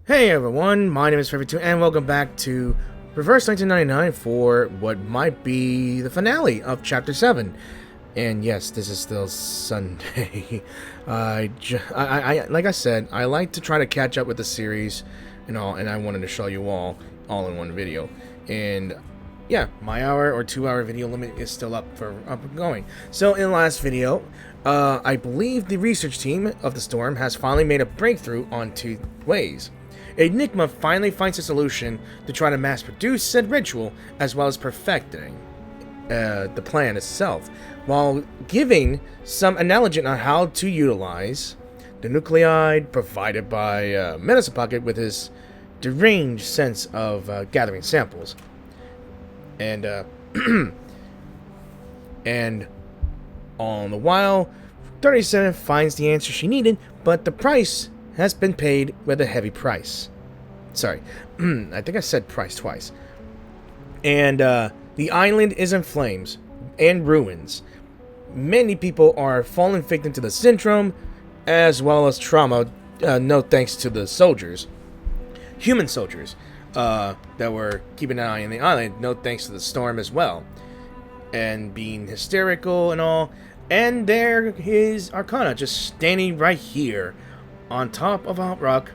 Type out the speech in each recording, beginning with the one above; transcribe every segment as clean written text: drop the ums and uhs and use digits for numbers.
Hey everyone, my name is Favorite2 and welcome back to Reverse 1999 for what might be the finale of Chapter 7. And yes, this is still Sunday. Like I said, I like to try to catch up with the series and all, and I wanted to show you all in one video. And yeah, my hour or 2 hour video limit is still up and going. So in the last video, I believe the research team of the Storm has finally made a breakthrough on 2 ways. Enigma finally finds a solution to try to mass-produce said ritual, as well as perfecting the plan itself, while giving some analogy on how to utilize the nuclide provided by Medicine Pocket with his deranged sense of gathering samples. And and all the while, 37 finds the answer she needed, but the price has been paid with a heavy price. Sorry, I think I said price twice. And the island is in flames and ruins. Many people are falling victim to the syndrome, as well as trauma, no thanks to the soldiers. Human soldiers that were keeping an eye on the island, no thanks to the storm as well. And being hysterical and all. And there is Arcana just standing right here on top of a rock,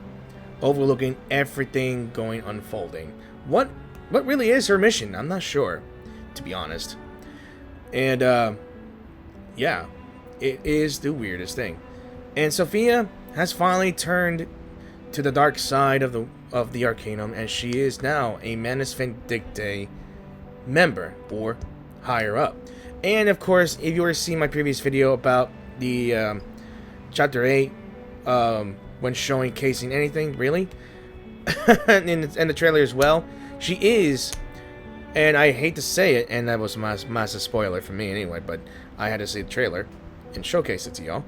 overlooking everything unfolding. What really is her mission? I'm not sure, to be honest. And yeah, it is the weirdest thing. And Sophia has finally turned to the dark side of the Arcanum, and she is now a Manus Vindictae member, or higher up. And of course, if you were to see my previous video about the Chapter 8, when showing casing anything, really, and the trailer as well, she is, and I hate to say it, and that was a massive spoiler for me anyway, but I had to see the trailer and showcase it to y'all.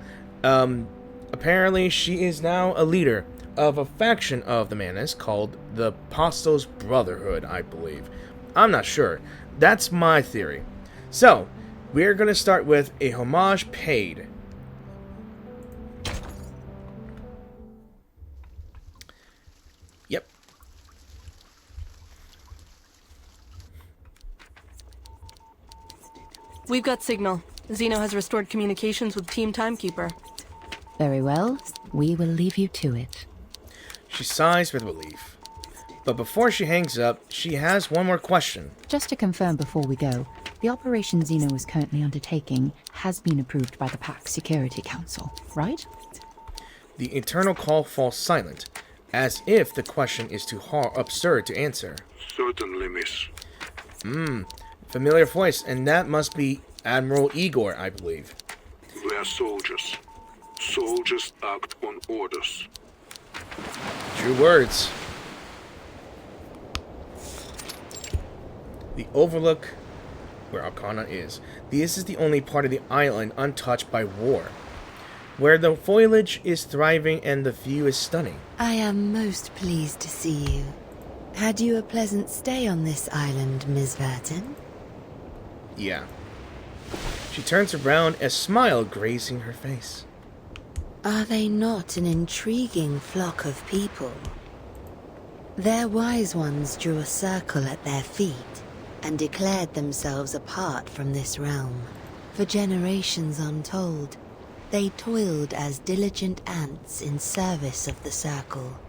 Apparently, she is now a leader of a faction of the Manus called the Apostles Brotherhood, I believe. I'm not sure. That's my theory. So, we're going to start with a homage paid. Yep. We've got signal. Zeno has restored communications with Team Timekeeper. Very well. We will leave you to it. She sighs with relief. But before she hangs up, she has one more question. Just to confirm before we go, the operation Zeno is currently undertaking has been approved by the PAC Security Council, right? The internal call falls silent, as if the question is too absurd to answer. Certainly, miss. Familiar voice, and that must be Admiral Igor, I believe. We are soldiers. Soldiers act on orders. True words. The overlook where Arcana is. This is the only part of the island untouched by war, where the foliage is thriving and the view is stunning. I am most pleased to see you. Had you a pleasant stay on this island, Ms. Verton? Yeah. She turns around, a smile grazing her face. Are they not an intriguing flock of people? Their wise ones drew a circle at their feet and declared themselves apart from this realm. For generations untold, they toiled as diligent ants in service of the circle,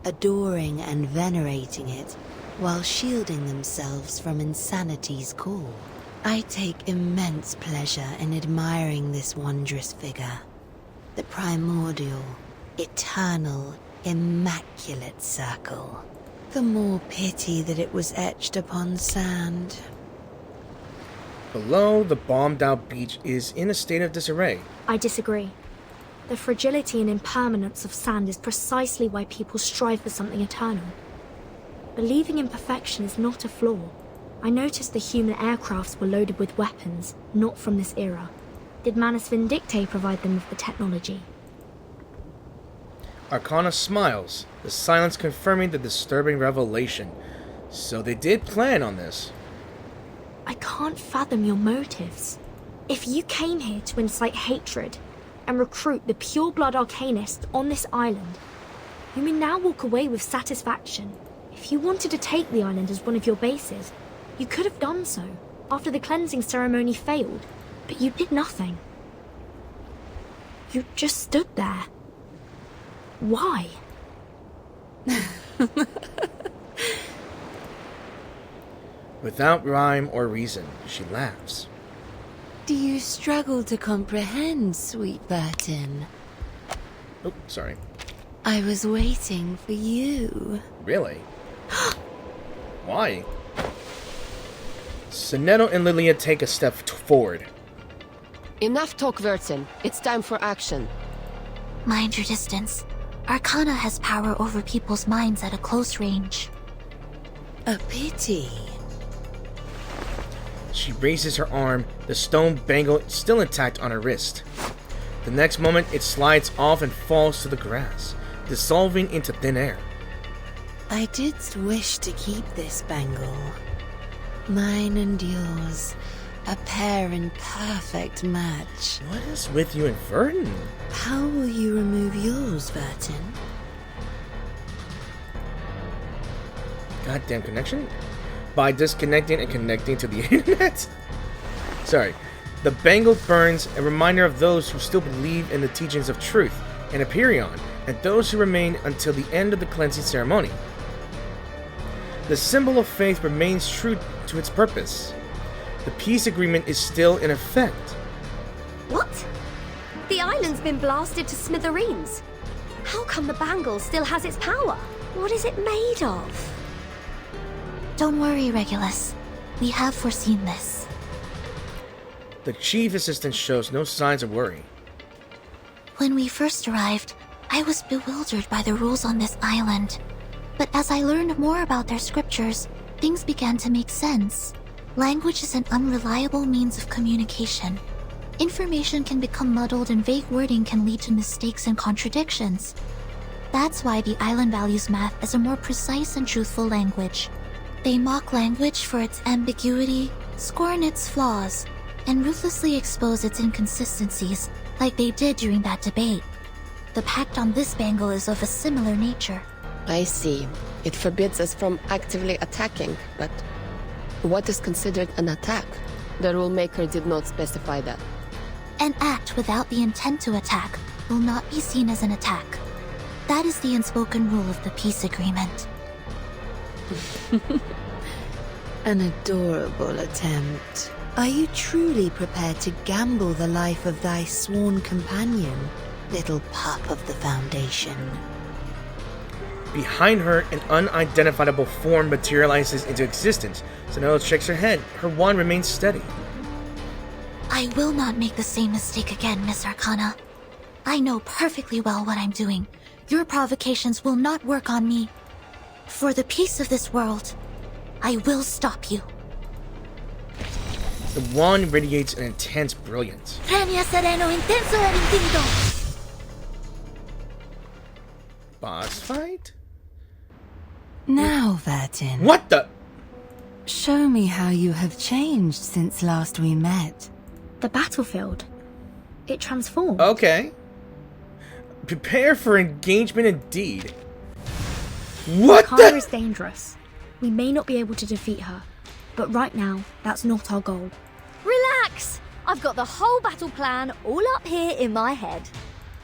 adoring and venerating it while shielding themselves from insanity's call. I take immense pleasure in admiring this wondrous figure, the primordial, eternal, immaculate circle. The more pity that it was etched upon sand. Below, the bombed-out beach is in a state of disarray. I disagree. The fragility and impermanence of sand is precisely why people strive for something eternal. Believing in perfection is not a flaw. I noticed the human aircrafts were loaded with weapons, not from this era. Did Manus Vindictae provide them with the technology? Arcana smiles, the silence confirming the disturbing revelation. So they did plan on this. I can't fathom your motives. If you came here to incite hatred and recruit the pure-blood arcanists on this island, You may now walk away with satisfaction. If you wanted to take the island as one of your bases, you could have done so after the cleansing ceremony failed, but you did nothing. You just stood there. Why? Without rhyme or reason, she laughs. Do you struggle to comprehend, sweet Burton? Oh, sorry. I was waiting for you. Really? Why? Sonetto and Lilia take a step forward. Enough talk, Vertin. It's time for action. Mind your distance. Arcana has power over people's minds at a close range. A pity. She raises her arm, the stone bangle still intact on her wrist. The next moment, it slides off and falls to the grass, dissolving into thin air. I did wish to keep this bangle. Mine and yours, a pair in perfect match. What is with you and Vertin? How will you remove yours, Vertin? Goddamn connection? By disconnecting and connecting to the internet? Sorry. The bangle burns, a reminder of those who still believe in the teachings of truth and Hyperion, and those who remain until the end of the cleansing ceremony. The symbol of faith remains true to its purpose. The peace agreement is still in effect. What? The island's been blasted to smithereens. How come the bangle still has its power? What is it made of? Don't worry, Regulus. We have foreseen this. The chief assistant shows no signs of worry. When we first arrived, I was bewildered by the rules on this island. But as I learned more about their scriptures, things began to make sense. Language is an unreliable means of communication. Information can become muddled and vague wording can lead to mistakes and contradictions. That's why the island values math as a more precise and truthful language. They mock language for its ambiguity, scorn its flaws, and ruthlessly expose its inconsistencies, like they did during that debate. The pact on this bangle is of a similar nature. I see. It forbids us from actively attacking, but what is considered an attack? The rule maker did not specify that. An act without the intent to attack will not be seen as an attack. That is the unspoken rule of the peace agreement. An adorable attempt. Are you truly prepared to gamble the life of thy sworn companion, little pup of the Foundation? Behind her, an unidentifiable form materializes into existence. Sonetto shakes her head. Her wand remains steady. I will not make the same mistake again, Miss Arcana. I know perfectly well what I'm doing. Your provocations will not work on me. For the peace of this world, I will stop you. The wand radiates an intense brilliance. Premia sereno intenso e infinito. Boss fight? Now, Vertin. What the? Show me how you have changed since last we met. The battlefield. It transformed. Okay. Prepare for engagement indeed. What Arcana the? is dangerous. We may not be able to defeat her, but right now, that's not our goal. Relax! I've got the whole battle plan all up here in my head.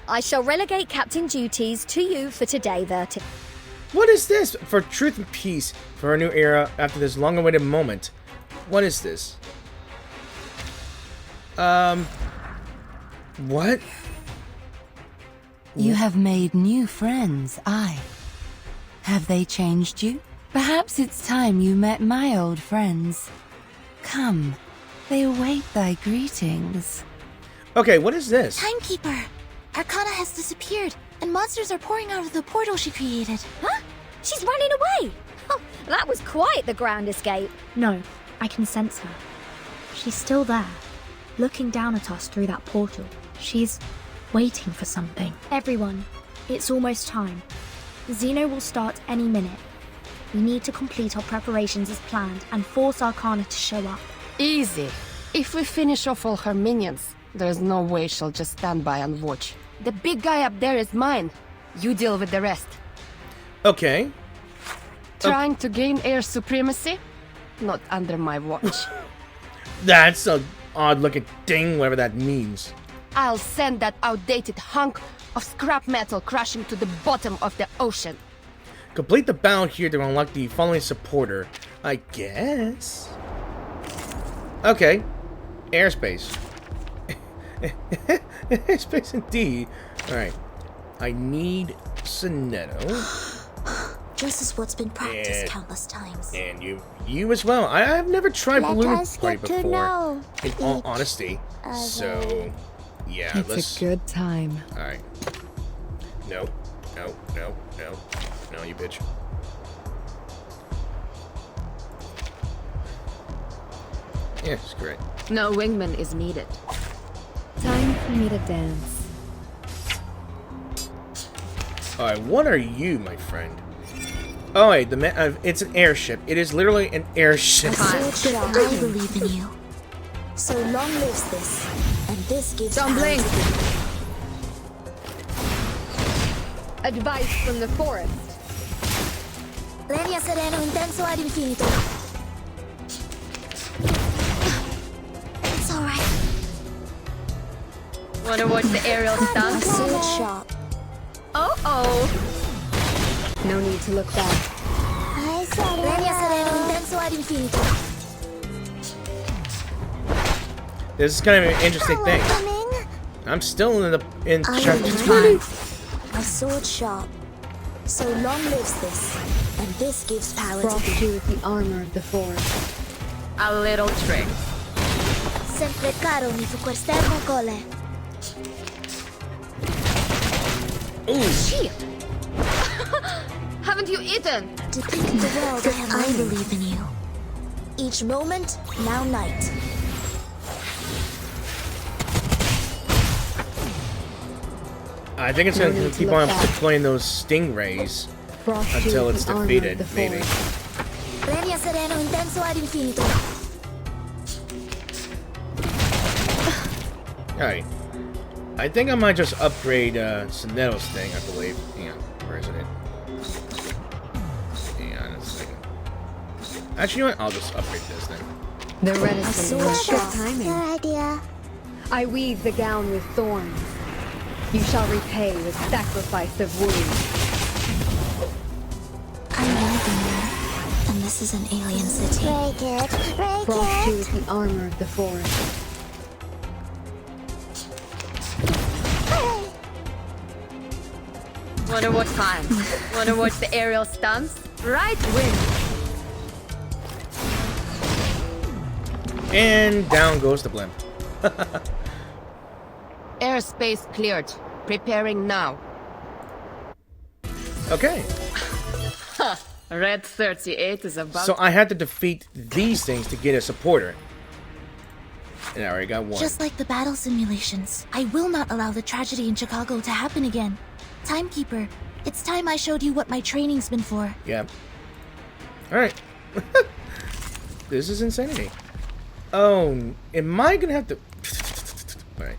I shall relegate captain duties to you for today, Vertin. What is this? For truth and peace, for a new era after this long-awaited moment. What is this? What? You have made new friends, aye. Have they changed you? Perhaps it's time you met my old friends. Come, they await thy greetings. Okay, what is this? Timekeeper! Arcana has disappeared, and monsters are pouring out of the portal she created. Huh? She's running away! That was quite the grand escape. No, I can sense her. She's still there, looking down at us through that portal. She's waiting for something. Everyone, it's almost time. Xeno will start any minute. We need to complete our preparations as planned and force Arcana to show up. Easy. If we finish off all her minions, there's no way she'll just stand by and watch. The big guy up there is mine. You deal with the rest. Okay. Trying to gain air supremacy? Not under my watch. That's a odd-looking thing, whatever that means. I'll send that outdated hunk of scrap metal crashing to the bottom of the ocean. Complete the battle here to unlock the following supporter. I guess. Okay. Airspace. Airspace indeed. Alright. I need Sonetto. Just as what's been practiced countless times. And you as well. I've never tried Let balloon us party get to before. know In all each honesty. So yeah, It's let's a good time. Alright. No. No, no, no. No, you bitch. Yeah, screw it. No wingman is needed. Time for me to dance. Alright, what are you, my friend? Oh wait, it's an airship. It is literally an airship. Sword shot, I believe in you. So long lives this, and this gives Don't power blink. to the Advice from the forest. Lenia sereno intenso ad infinito. It's alright. Wanna watch the aerial A stunts? sword shop. Oh. No need to look back. Lenia sereno intenso ad infinito. This is kind of an interesting thing. I'm still in I chapter believe 20. a sword sharp. So long lives this, and this gives power Brought to you with the armor of the forest. A little trick. sempre caro mi fu quest'ermo cole. Shit! Haven't you eaten? Depict the world I believe in you. Each moment, now night. I think it's No gonna need to keep look on back. deploying those stingrays Brought you until with it's the armor defeated, of the maybe. forest. Lenia sereno intenso ad infinito. Alright. I think I might just upgrade Sonetto's thing, I believe. Hang on, where is it? Hang on a second. Actually, you know what? I'll just upgrade this thing. The A reticent sword one. sharp. idea. I weave the gown with thorns. You shall repay with sacrifice of wounds. I believe in you, and this is an alien city. Break it. Break Brought you it. with the armor of the forest. Wanna watch time? Wanna watch the aerial stunts? Right wing. And down goes the blimp. Airspace cleared. Preparing now. Okay. Red 38 is about. So I had to defeat these things to get a supporter. And I already got one. Just like the battle simulations, I will not allow the tragedy in Chicago to happen again. Timekeeper, it's time I showed you what my training's been for. Yeah. Alright. This is insanity. Oh, am I gonna have to... Alright.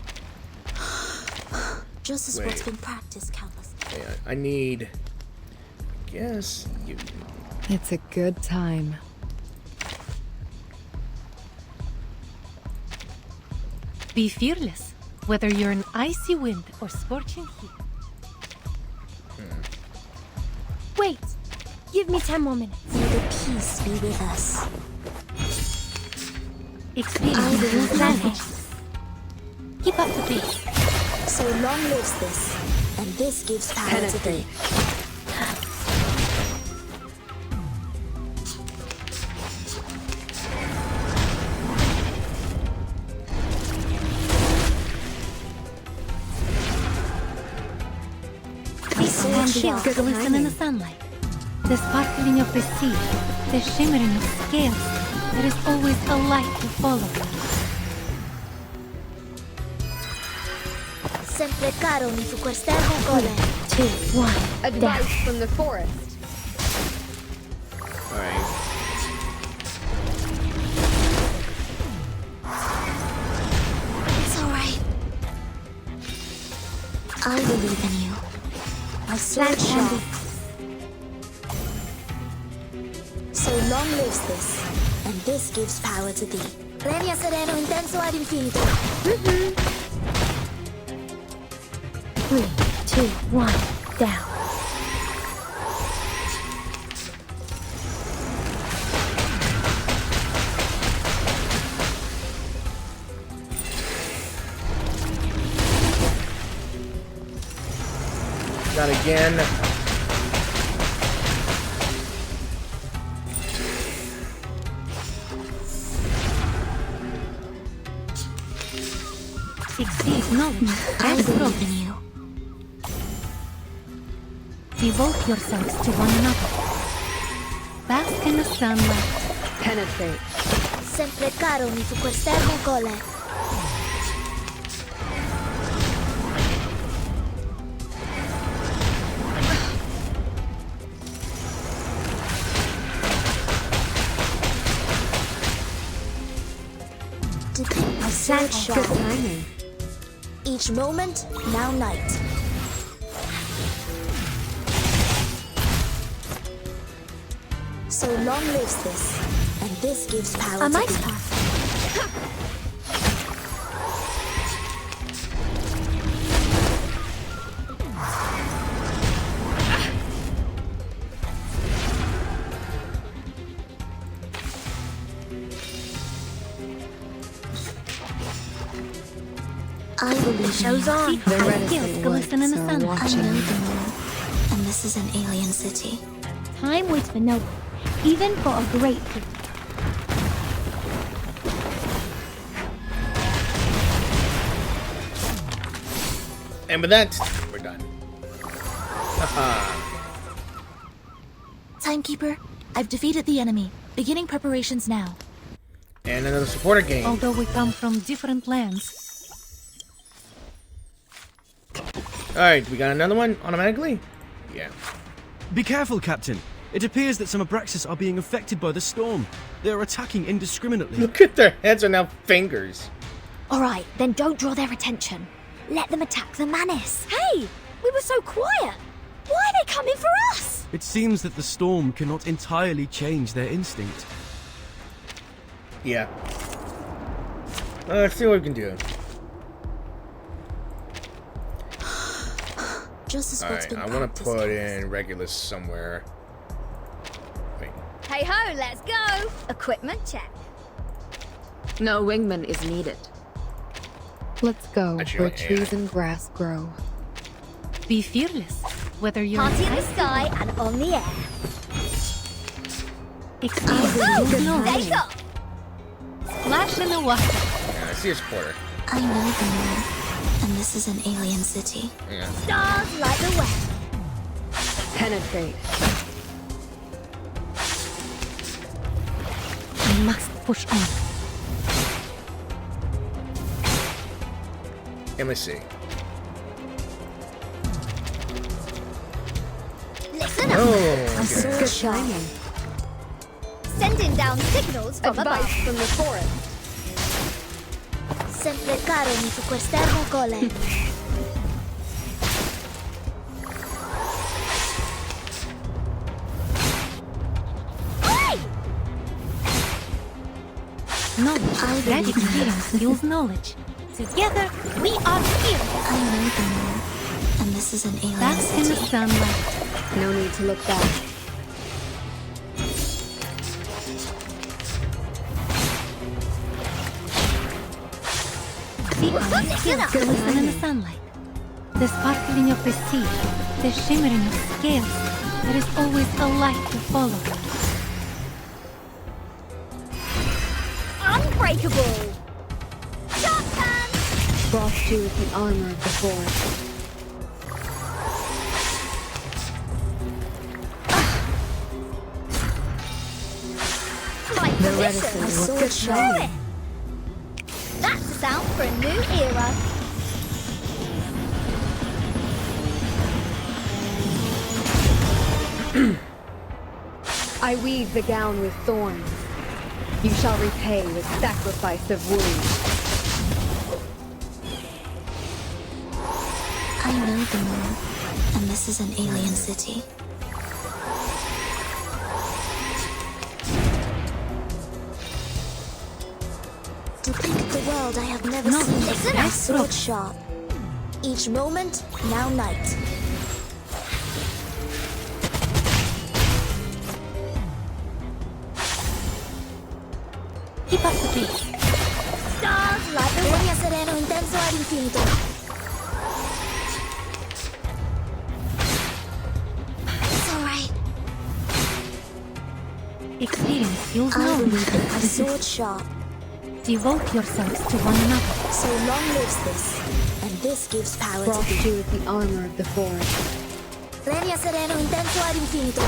Just as Wait. what's been practiced countless. Hang on. I need... I guess you... It's a good time. Be fearless, whether you're in icy wind or scorching heat. Wait! Give me 10 more minutes. May the peace be with us. Experience I believe in savage. Keep up the pace. So long lives this, and this gives power to the... And shield glisten in the sunlight. The sparkling of the sea, the shimmering of scales. There is always a light to follow. Sempre caro mi fu quest'ermo cole. 2, 1. Advice from the forest. Alright. It's alright. I believe in you. My sword shot. So long lives this, and this gives power to thee. Regna sereno intenso ad infinito. 3, 2, 1, down. Not again. Exceed knowledge and growth in you. Devote yourselves to one another. Bask in the sunlight. Penetrate. Sempre caro mi su quest'ermo cole. My sword Good shine. timing. Each moment, now night. So long lives this, and this gives power A to might thee. pass. I believe Show's on. See They're how reticent skills glisten in the so sunlight. I watching. know the moon, and this is an alien city. Time waits for no one, even for a great people. And with that, we're done. Haha. Timekeeper, I've defeated the enemy. Beginning preparations now. And another supporter game. Although we come from different lands, Alright, we got another one automatically? Yeah. Be careful, Captain. It appears that some Abraxas are being affected by the storm. They are attacking indiscriminately. Look at their heads are now fingers. Alright, then don't draw their attention. Let them attack the Manus. Hey! We were so quiet! Why are they coming for us? It seems that the storm cannot entirely change their instinct. Yeah. Let's see what we can do. Just as what's Alright, been I want to practiced. put in Regulus somewhere. Wait. Hey ho, let's go! Equipment check. No wingman is needed. Let's go Actually, where like trees AI. and grass grow. be fearless. Whether you're Party in the sky and on the air. Exceed Woo! knowledge. Take off! Splash in the water. Yeah, I see a supporter. I know the moon, and this is an alien city. Yeah. Stars light the way. Penetrate. We must push on. Let me see. Listen up. Oh, My okay. sword Good shine. timing. Sending down signals from Advice above. from the forest. Sempre caro mi su quest'ermo cole. Hey! Knowledge. That experience fuels knowledge. Together, we are fearless. I know the moon, and this is an alien Bask in the city. sunlight. No need to look back. See how skills glisten in the sunlight. The sparkling of the sea, the shimmering of scales. There is always a light to follow. Unbreakable. Shotgun! Frost you with the armor of the forest. My The position. reticent My will sword get shine. shiny. That's the sound for a new era. I weave the gown with thorns. You shall repay with sacrifice of wounds. I know the moon, and this is an alien city. world I have never seen. My sword sharp. Each moment, now night. Keep up the pace. Stars like the Regna sereno intenso ad infinito. It's alright. Experience fuels I knowledge. believe in my sword sharp. Devote yourselves to one another. So long lives this, and this gives power Frost to you with the armor of the forest. Regna sereno intenso ad infinito.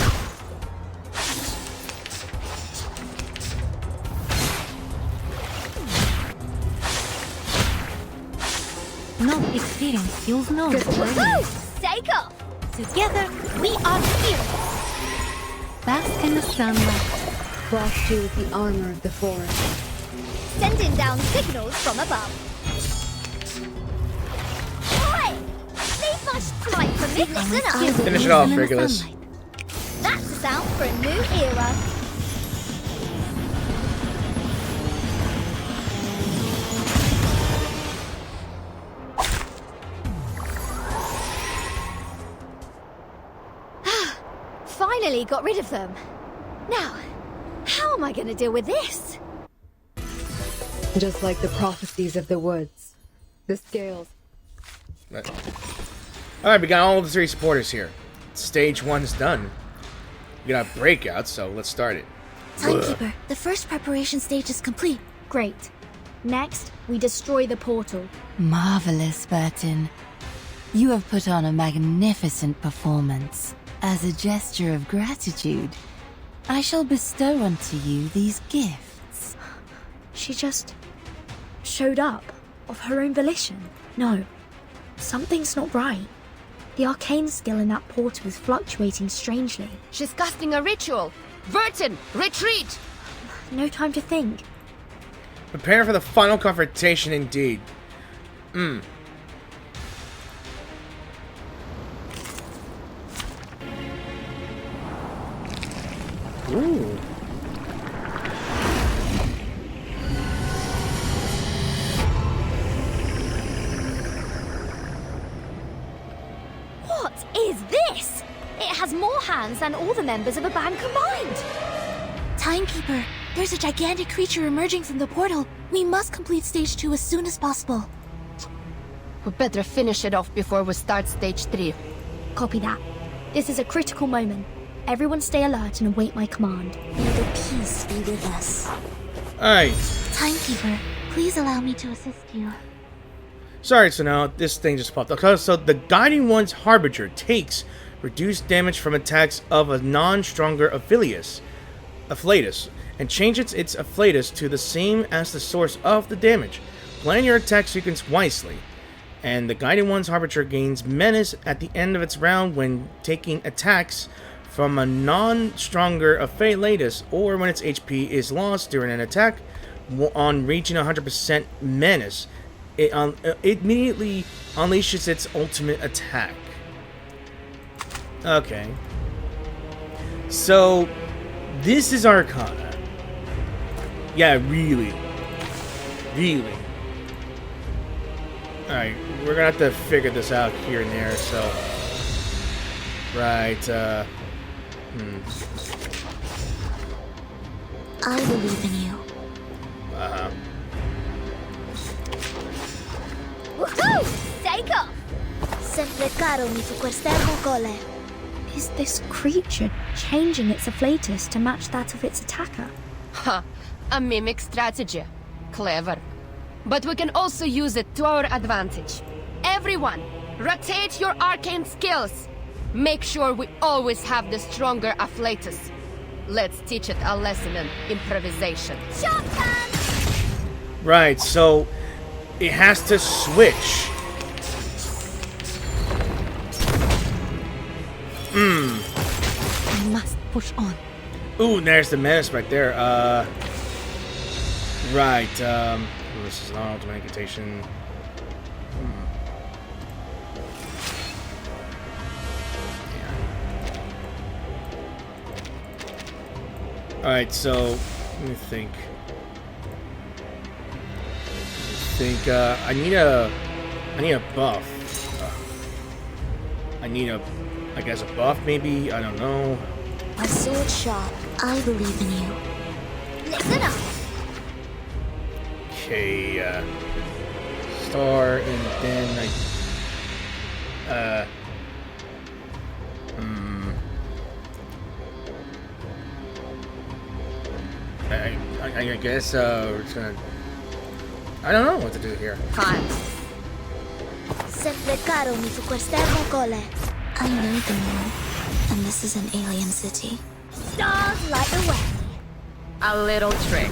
No experience fuels knowledge. Take off! Together, we are fearless. Bask in the sunlight. Frost you with the armor of the forest. Sending down signals from above. Oi! Leave my flight for me, listen up! Finish it off, Regulus. That's the sound for a new era. Finally got rid of them. Now, how am I going to deal with this? Just like the prophecies of the woods. The scales. Alright, we got all the 3 supporters here. Stage 1's done. We got a breakout, so let's start it. Timekeeper, the first preparation stage is complete. Great. Next, we destroy the portal. Marvelous, Burton. You have put on a magnificent performance. As a gesture of gratitude, I shall bestow unto you these gifts. She just showed up of her own volition. No, something's not right. The arcane skill in that portal is fluctuating strangely. She's casting a ritual. Burton, retreat! No time to think. Prepare for the final confrontation indeed. Ooh. What is this? It has more hands than all the members of a band combined. Timekeeper, there's a gigantic creature emerging from the portal. We must complete stage 2 as soon as possible. We better finish it off before we start stage 3. Copy that. This is a critical moment. Everyone stay alert and await my command. May the peace be with us. Alright. Timekeeper, please allow me to assist you. Sorry, so now this thing just popped up. Okay, so the Guiding One's Harbinger takes reduced damage from attacks of a non-stronger afflatus, and changes its afflatus to the same as the source of the damage. Plan your attack sequence wisely. And the Guiding One's Harbinger gains menace at the end of its round when taking attacks from a non-stronger afflatus, or when its HP is lost during an attack. On reaching 100% menace, it immediately unleashes its ultimate attack. Okay. So, this is Arcana. Yeah, really. Really. Alright, we're gonna have to figure this out here and there, so... Right, I believe in you. Uh-huh. Woohoo! Take off! Sempre caro mi fu quest'ermo cole. Is this creature changing its afflatus to match that of its attacker? Ha! A mimic strategy. Clever. But we can also use it to our advantage. Everyone, rotate your arcane skills. Make sure we always have the stronger afflatus. Let's teach it a lesson in improvisation. Shotgun! Right, so it has to switch. I must push on. Ooh, there's the menace right there. Right, this is not ultimate incantation. Alright, so let me think. think I need a buff. I need I guess a buff maybe. I don't know. A sword sharp. I believe in you. Listen up. Okay, star, and then I guess we're just gonna. I don't know what to do here. Fine. Se fregarono su quest'ermo cole. I know the moon, and this is an alien city. Stars light the way. A little trick.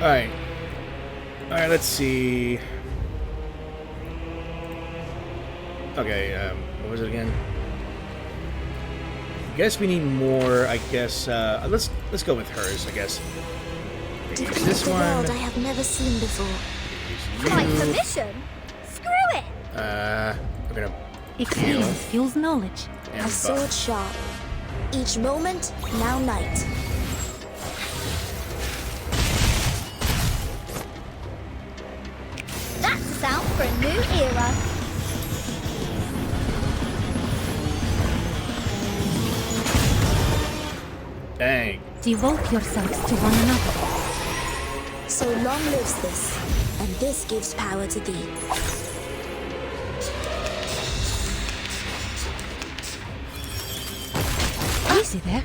Alright. Alright, let's see. Okay, what was it again? I guess we need more, I guess, let's go with hers, I guess. Use this The one. world I have never seen before. Use My you. permission? Screw it! We're gonna Experience fuels knowledge. and A buff. sword sharp. Each moment, now night. That's the sound for a new era. Dang. Devote yourselves to one another. So long lives this, and this gives power to thee. Easy there.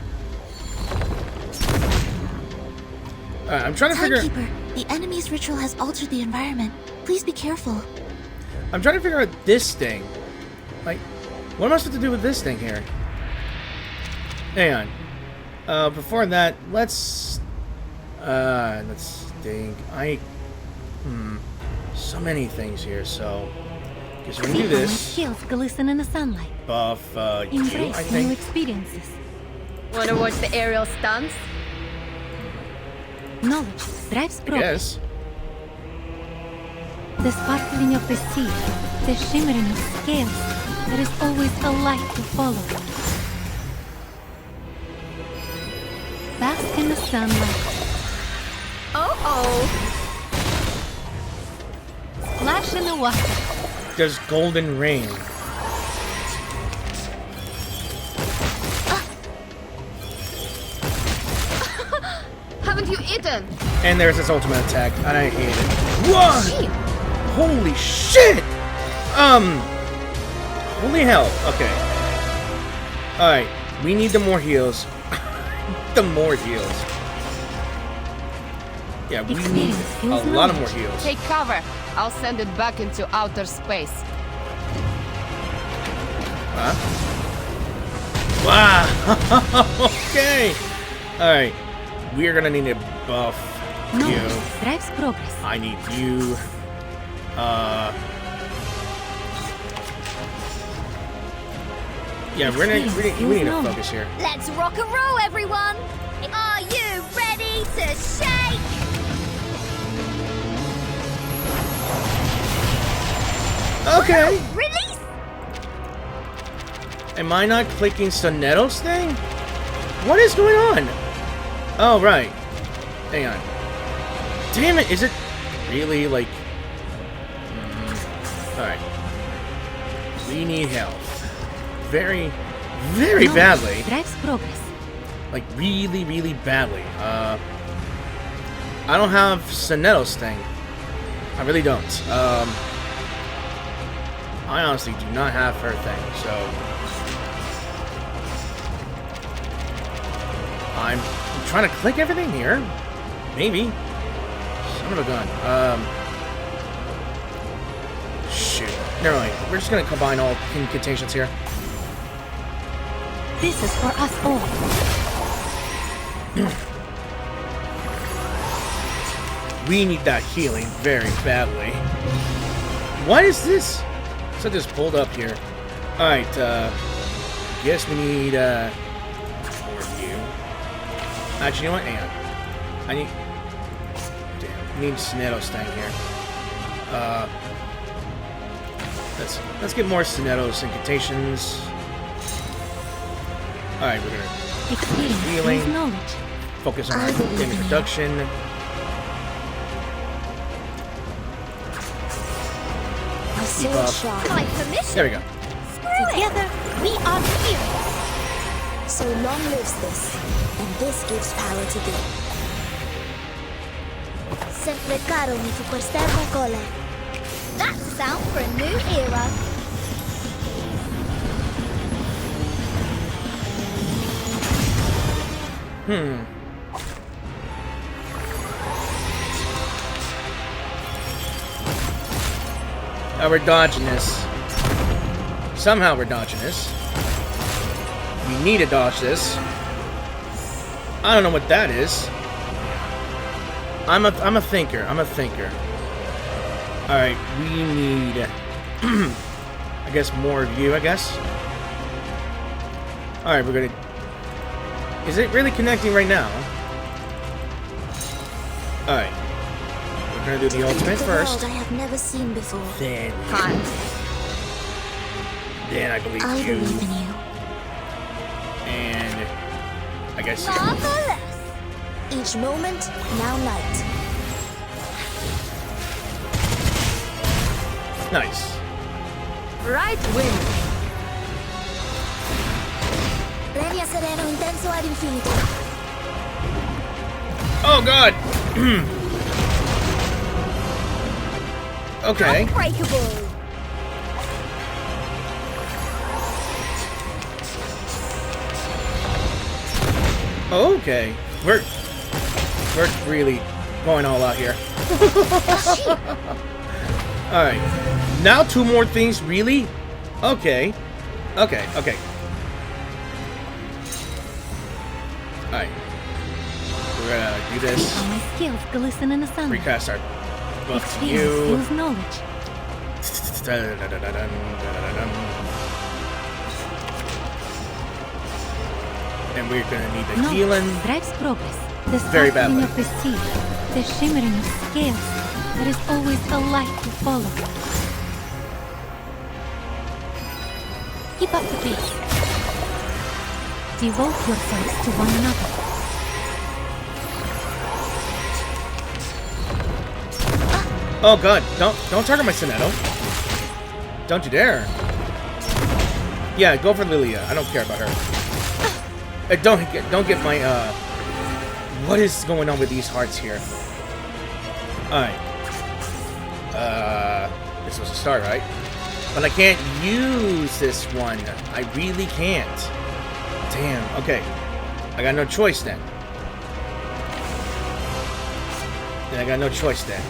I'm trying to figure. Timekeeper, the enemy's ritual has altered the environment. Please be careful. I'm trying to figure out this thing. Like, what am I supposed to do with this thing here? Hang on. Before that, let's think. So many things here. So, guess we're gonna do See how my this. skills glisten in the sunlight. Buff you, I Embrace new think. experiences. Wanna watch the aerial stunts? Knowledge drives progress. Yes. The sparkling of the sea, the shimmering of scales. There is always a light to follow. Bask in the sunlight. Oh. Splash in the water. There's golden rain. Haven't you eaten? And there's this ultimate attack, and I hate it. What? Holy shit! Holy hell. Okay. Alright, we need the more heals. The more heals. Yeah, we need a lot of more heals. Take cover. I'll send it back into outer space. Huh? Wow! Okay! Alright, we're gonna need a buff you. Knowledge drives progress. I need you. Yeah, we need to focus here. Let's rock and roll, everyone! Are you ready to shake? Okay. Release! Am I not clicking Soneto's thing? What is going on? Oh, right. Hang on. Damn it, is it really like... Alright. We need health. Very, very badly. Drives progress. Like, really, really badly. I don't have Soneto's thing. I really don't. I honestly do not have her thing, so... I'm trying to click everything here. Maybe. Son of a gun. Shoot. Never mind. We're just gonna combine all incantations here. This is for us all. We need that healing very badly. What is this? So just pulled up here. Alright, guess we need, more of you. Actually, you know what? Hang on. I need... Damn, I need Soneto's thing here. Let's get more Sonettos incantations. Alright, we're gonna healing. Focus on damage reduction. By permission. There we go. Together, we are heroes. So long lives this, and this gives power to thee. Sempre caro mi fu quest'erba cole. That's a sound for a new era. Oh, we're dodging this. Somehow we're dodging this. We need to dodge this. I don't know what that is. I'm a thinker. I'm a thinker. Alright, we need I guess more of you, I guess. Alright, we're gonna... Is it really connecting right now? Alright. We're gonna do the ultimate first. I have never seen before. Then I believe I you. believe in you. And I guess Marvelous. Each moment, now night. nice. Right wing. Premia sereno intenso ad infinito. Oh god. Okay. Unbreakable. Okay. We're really going all out here. Alright. Now 2 more things, really? Okay. Okay. Alright. We're gonna do this. All my skills glisten in the sun. Recast our buff to Experience you. fuels knowledge. And we're gonna need the Knowledge healing. drives progress. The Very sparkling badly. of the sea, the shimmering of scales. There is always a light to follow. Keep up the pace. Devote yourselves to one another. Oh god, don't target my Sonetto. Don't you dare. Yeah, go for Lilia. I don't care about her. Don't get my what is going on with these hearts here? Alright. This was a start, right? But I can't use this one. I really can't. Damn, okay. I got no choice then. I got no choice then.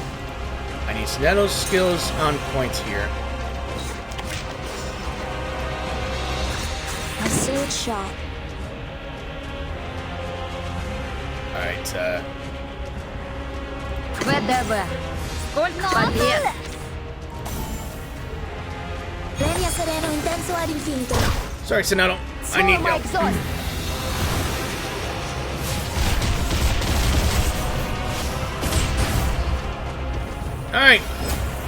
I need Sonetto's skills on point here. My sword sharp. Alright, Premia sereno intenso ad infinito. sorry, Sonetto. I need my help. exhaust. Alright.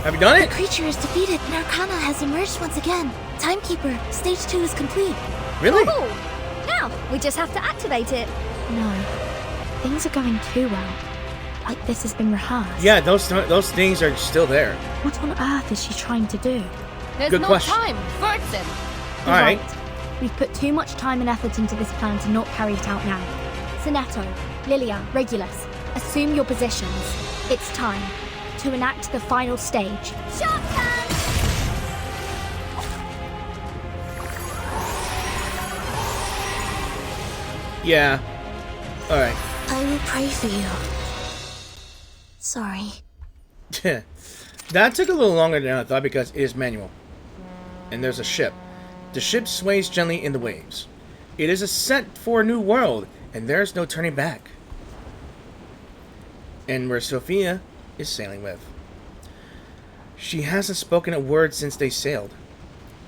Have you done The it? creature is defeated and Arcana has emerged once again. Timekeeper, stage 2 is complete. Really? Oh, now we just have to activate it. No. Things are going too well. Like this has been rehearsed. Yeah, those things are still there. What on earth is she trying to do? There's Good no question. time. Fortune. You're Alright. right. We've put too much time and effort into this plan to not carry it out now. Sonetto, Lilia, Regulus, assume your positions. It's time to enact the final stage. Shotgun! Yeah. Alright. I will pray for you. Sorry. That took a little longer than I thought because it is manual. And there's a ship. The ship sways gently in the waves. It is a set for a new world, and there's no turning back. And where Sophia is sailing with. She hasn't spoken a word since they sailed.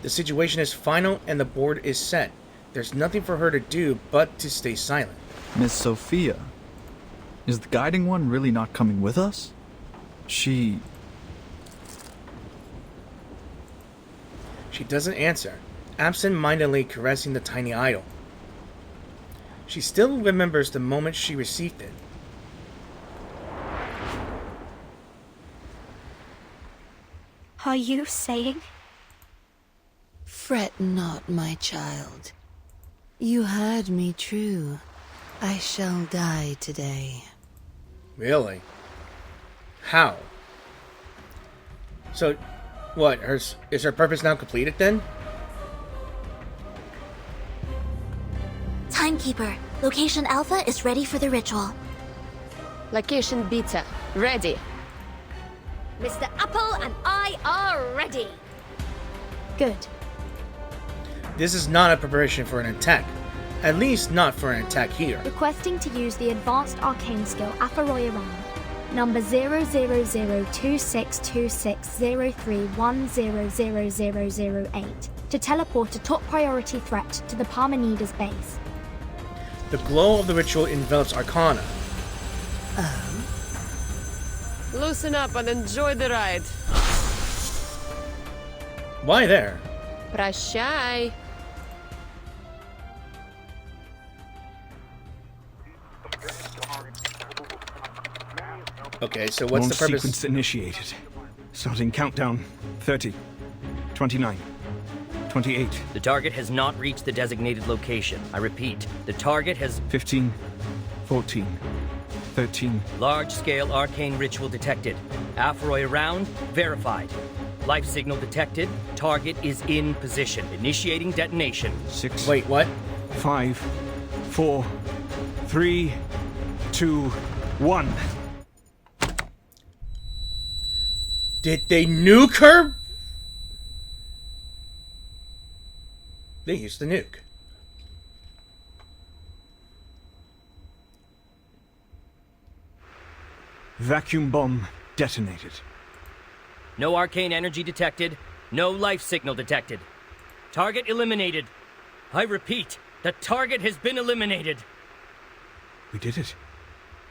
The situation is final and the board is set. There's nothing for her to do but to stay silent. Miss Sophia, is the guiding one really not coming with us? She... She doesn't answer, absent-mindedly caressing the tiny idol. She still remembers the moment she received it. Are you saying? Fret not, my child. You heard me true. I shall die today. Really? How? So, what? Is her purpose now completed then? Timekeeper, location Alpha is ready for the ritual. Location Beta, ready. Mr. Apple and I are ready. Good. This is not a preparation for an attack. At least not for an attack here. Requesting to use the advanced arcane skill Afaroyaran, number 000262603100008, to teleport a top priority threat to the Parmenides base. The glow of the ritual envelops Arcana. Loosen up and enjoy the ride. Why there? Прощай. Okay, so what's the Launch purpose? sequence initiated. Starting countdown. 30, 29, 28. The target has not reached the designated location. I repeat, the target has... 15, 14, 13. Large-scale arcane ritual detected. Aphroy around, verified. Life signal detected. Target is in position. Initiating detonation. 6. Wait, what? 5, 4, 3, 2, 1. Did they nuke her? They used the nuke. Vacuum bomb detonated. No arcane energy detected. No life signal detected. Target eliminated. I repeat, the target has been eliminated. We did it.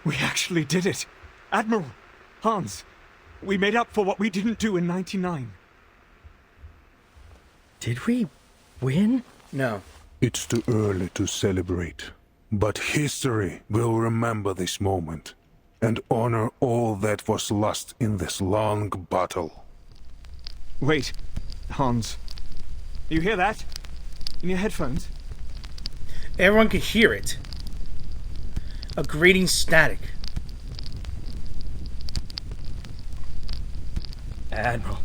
We actually did it. Admiral, Hans, we made up for what we didn't do in 99. Did we win? No. It's too early to celebrate, but history will remember this moment and honor all that was lost in this long battle. Wait, Hans. You hear that? In your headphones? Everyone could hear it. A grating static. Admiral,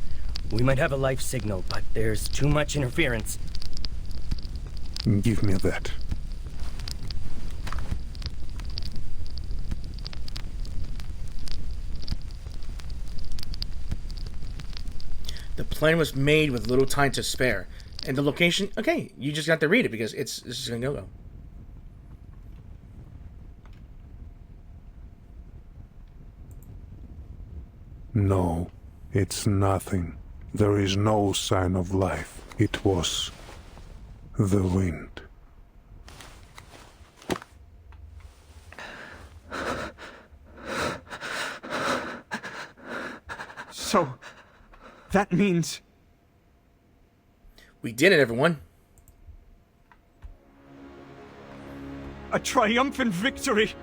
we might have a life signal, but there's too much interference. Give me that. The plan was made with little time to spare. And the location... Okay, you just got to read it because this is going to go. No, it's nothing. There is no sign of life. It was the wind. So, that means... We did it, everyone. A triumphant victory!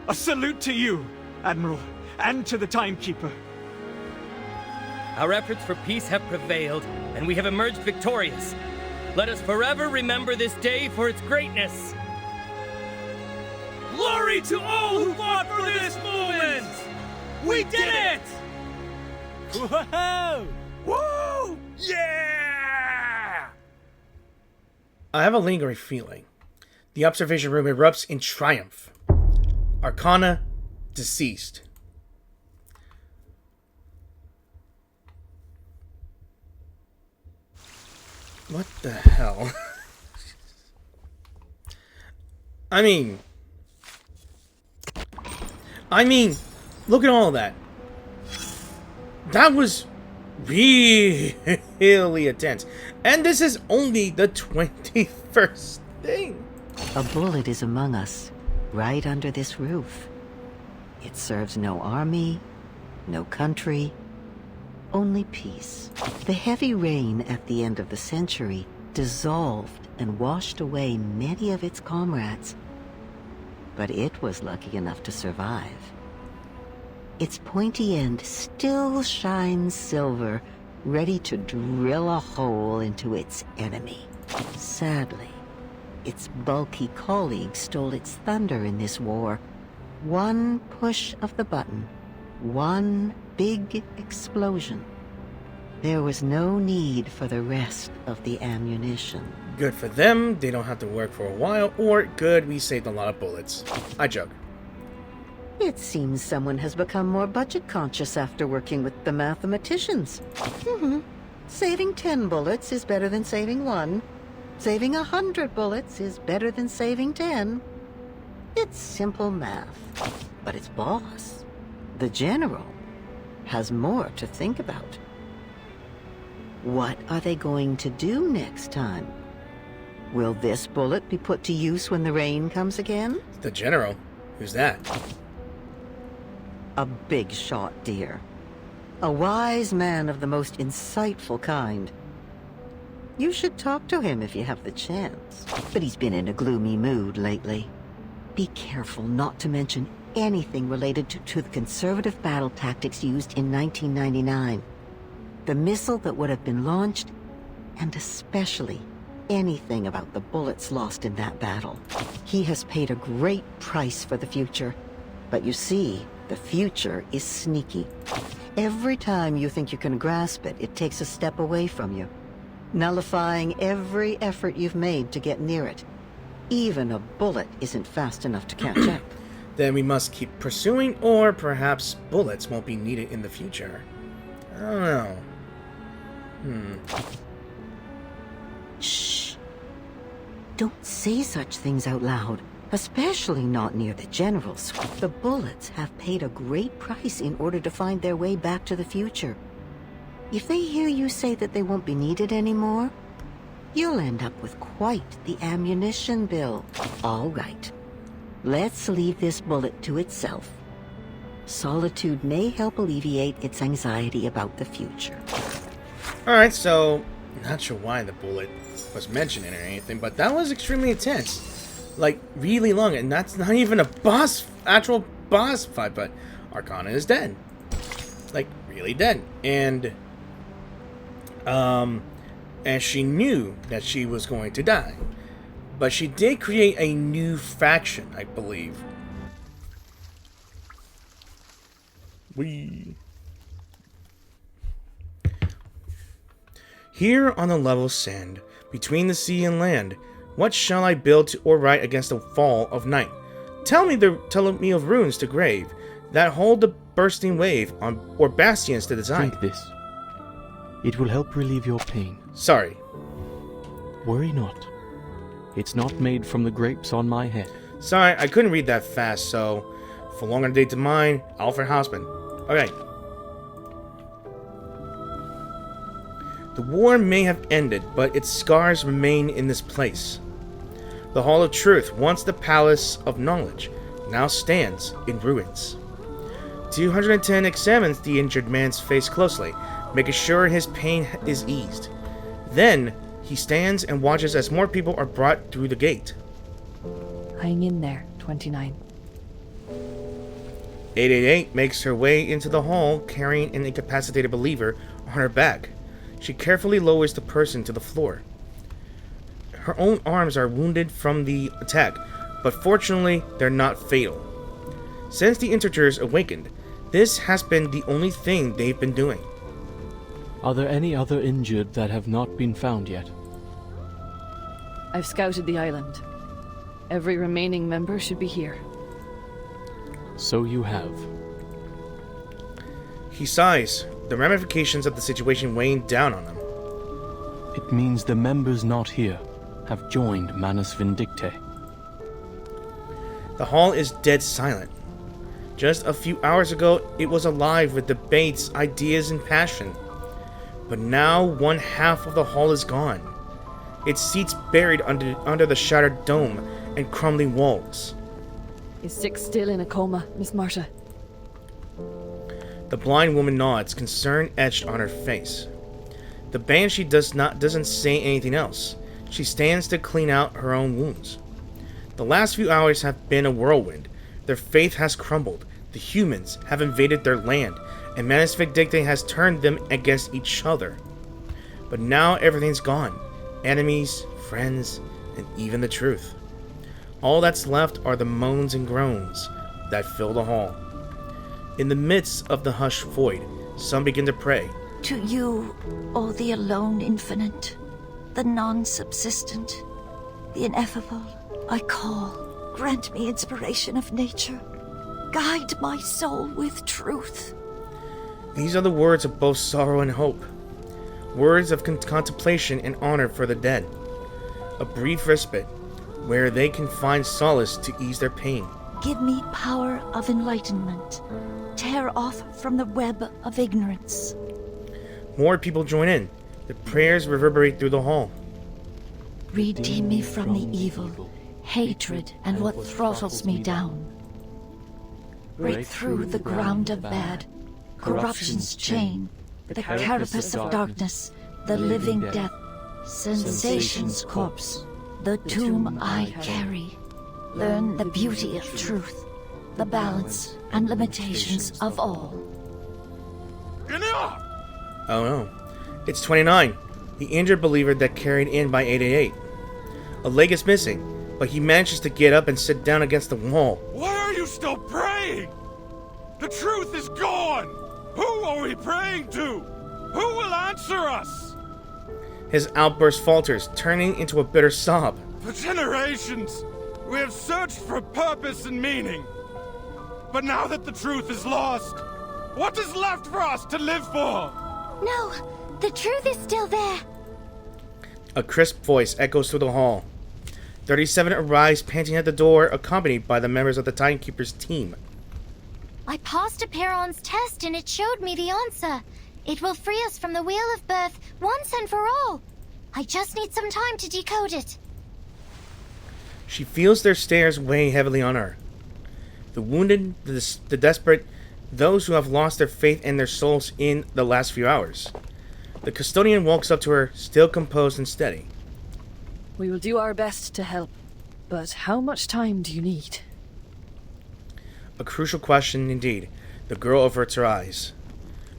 A salute to you, Admiral, and to the Timekeeper. Our efforts for peace have prevailed, and we have emerged victorious. Let us forever remember this day for its greatness. Glory to all who fought for this moment! We did it! Whoa! Woo! Yeah! I have a lingering feeling. The observation room erupts in triumph. Arcana, deceased. What the hell? I mean, look at all that. That was really intense. And this is only the 21st thing. A bullet is among us, right under this roof. It serves no army, no country, only peace. The heavy rain at the end of the century dissolved and washed away many of its comrades. But it was lucky enough to survive. Its pointy end still shines silver, ready to drill a hole into its enemy. Sadly, its bulky colleague stole its thunder in this war. One push of the button, one big explosion. There was no need for the rest of the ammunition. Good for them, they don't have to work for a while, or good, we saved a lot of bullets. I joke. It seems someone has become more budget conscious after working with the mathematicians. Saving 10 bullets is better than saving 1. Saving 100 bullets is better than saving 10. It's simple math. But its boss, the general, has more to think about. What are they going to do next time? Will this bullet be put to use when the rain comes again? The general? Who's that? A big shot, dear. A wise man of the most insightful kind. You should talk to him if you have the chance. But he's been in a gloomy mood lately. Be careful not to mention anything related to the conservative battle tactics used in 1999. The missile that would have been launched, and especially anything about the bullets lost in that battle. He has paid a great price for the future. But you see, the future is sneaky. Every time you think you can grasp it, it takes a step away from you, nullifying every effort you've made to get near it. Even a bullet isn't fast enough to catch up. Then we must keep pursuing, or perhaps bullets won't be needed in the future. I don't know. Shh. Don't say such things out loud, especially not near the generals. The bullets have paid a great price in order to find their way back to the future. If they hear you say that they won't be needed anymore, you'll end up with quite the ammunition bill. All right. Let's leave this bullet to itself. Solitude may help alleviate its anxiety about the future. Alright, so, not sure why the bullet was mentioned or anything, but that was extremely intense. Like, really long, and that's not even a actual boss fight, but Arcana is dead. Like, really dead. And she knew that she was going to die. But she did create a new faction, I believe. Here on the level sand, between the sea and land, what shall I build or write against the fall of night? Tell me of runes to grave, that hold the bursting wave, or bastions to design. Drink this. It will help relieve your pain. Sorry. Worry not. It's not made from the grapes on my head. Sorry, I couldn't read that fast, so... For longer date to mine, Alfred Hausman. Okay. The war may have ended, but its scars remain in this place. The Hall of Truth, once the Palace of Knowledge, now stands in ruins. 210 examines the injured man's face closely, making sure his pain is eased. Then, he stands and watches as more people are brought through the gate. Hang in there, 29. 888 makes her way into the hall, carrying an incapacitated believer on her back. She carefully lowers the person to the floor. Her own arms are wounded from the attack, but fortunately, they're not fatal. Since the integers awakened, this has been the only thing they've been doing. Are there any other injured that have not been found yet? I've scouted the island. Every remaining member should be here. So you have. He sighs, the ramifications of the situation weighing down on him. It means the members not here have joined Manus Vindicte. The hall is dead silent. Just a few hours ago, it was alive with debates, ideas, and passion. But now, one half of the hall is gone. Its seats buried under the shattered dome and crumbling walls. Is Six still in a coma, Miss Marta? The blind woman nods, concern etched on her face. The banshee doesn't say anything else. She stands to clean out her own wounds. The last few hours have been a whirlwind. Their faith has crumbled. The humans have invaded their land, and Manus Vindicte has turned them against each other. But now everything's gone. Enemies, friends, and even the truth. All that's left are the moans and groans that fill the hall. In the midst of the hushed void, some begin to pray. To you, O the alone infinite, the non-subsistent, the ineffable, I call. Grant me inspiration of nature. Guide my soul with truth. These are the words of both sorrow and hope. Words of contemplation and honor for the dead. A brief respite where they can find solace to ease their pain. Give me power of enlightenment. Tear off from the web of ignorance. More people join in. The prayers reverberate through the hall. Redeem me from the evil, hatred, and what throttles me down. Break through the ground of bad, corruption's chain, the carapace of darkness, the living death, sensation's corpse, the tomb I carry. Learn the beauty of truth, the balance and limitations of all. Oh no. It's 29, the injured believer that carried in by 888. A leg is missing, but he manages to get up and sit down against the wall. Why are you still praying? The truth is gone! Who are we praying to? Who will answer us? His outburst falters, turning into a bitter sob. For generations, we have searched for purpose and meaning. But now that the truth is lost, what is left for us to live for? No, the truth is still there. A crisp voice echoes through the hall. 37 arrives panting at the door, accompanied by the members of the Timekeeper's team. I passed a Perron's test and it showed me the answer. It will free us from the Wheel of Birth once and for all. I just need some time to decode it. She feels their stares weigh heavily on her. The wounded, the desperate, those who have lost their faith and their souls in the last few hours. The custodian walks up to her, still composed and steady. We will do our best to help, but how much time do you need? A crucial question indeed. The girl averts her eyes.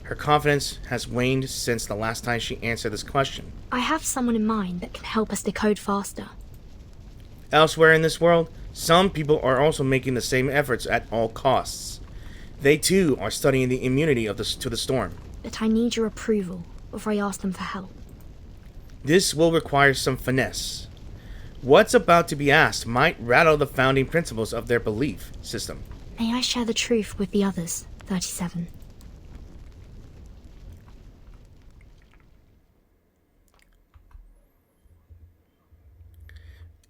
Her confidence has waned since the last time she answered this question. I have someone in mind that can help us decode faster. Elsewhere in this world, some people are also making the same efforts at all costs. They too are studying the immunity of to the storm. But I need your approval before I ask them for help. This will require some finesse. What's about to be asked might rattle the founding principles of their belief system. May I share the truth with the others, 37?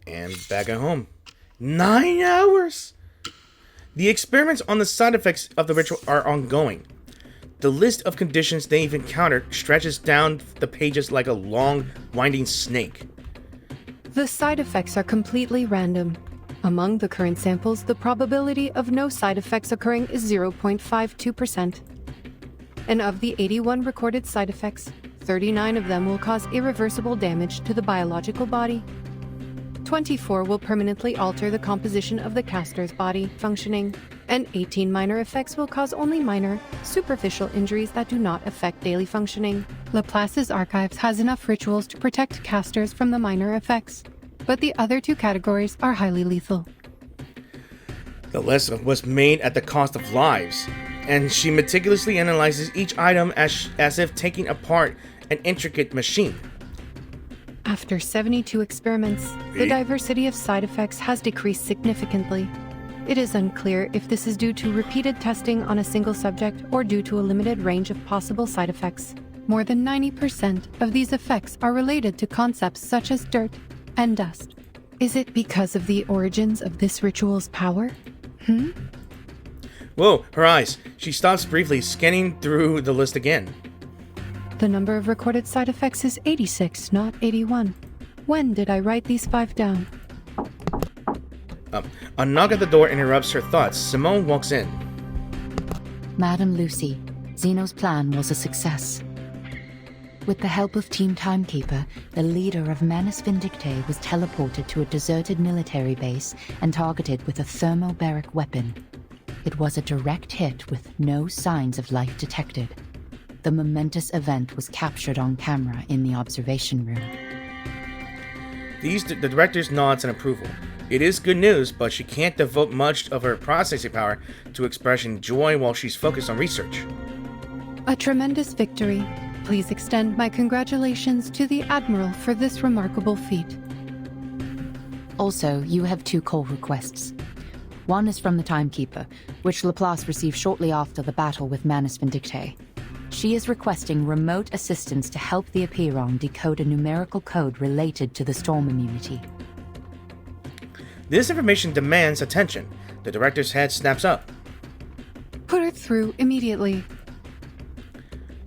And back at home. 9 hours! The experiments on the side effects of the ritual are ongoing. The list of conditions they've encountered stretches down the pages like a long, winding snake. The side effects are completely random. Among the current samples, the probability of no side effects occurring is 0.52%. And of the 81 recorded side effects, 39 of them will cause irreversible damage to the biological body. 24 will permanently alter the composition of the caster's body functioning, and 18 minor effects will cause only minor, superficial injuries that do not affect daily functioning. Laplace's archives has enough rituals to protect casters from the minor effects, but the other two categories are highly lethal. The list was made at the cost of lives, and she meticulously analyzes each item as if taking apart an intricate machine. After 72 experiments, the diversity of side effects has decreased significantly. It is unclear if this is due to repeated testing on a single subject or due to a limited range of possible side effects. More than 90% of these effects are related to concepts such as dirt and dust. Is it because of the origins of this ritual's power? Whoa, her eyes. She stops briefly, scanning through the list again. The number of recorded side effects is 86, not 81. When did I write these 5 down? A knock at the door interrupts her thoughts. Simone walks in. Madam Lucy, Zeno's plan was a success. With the help of Team Timekeeper, the leader of Manus Vindictae was teleported to a deserted military base and targeted with a thermobaric weapon. It was a direct hit with no signs of life detected. The momentous event was captured on camera in the observation room. The director's nods in approval. It is good news, but she can't devote much of her processing power to expressing joy while she's focused on research. A tremendous victory. Please extend my congratulations to the Admiral for this remarkable feat. Also, you have 2 call requests. One is from the Timekeeper, which Laplace received shortly after the battle with Manus Vindictae. She is requesting remote assistance to help the Apiron decode a numerical code related to the storm immunity. This information demands attention. The director's head snaps up. Put her through immediately.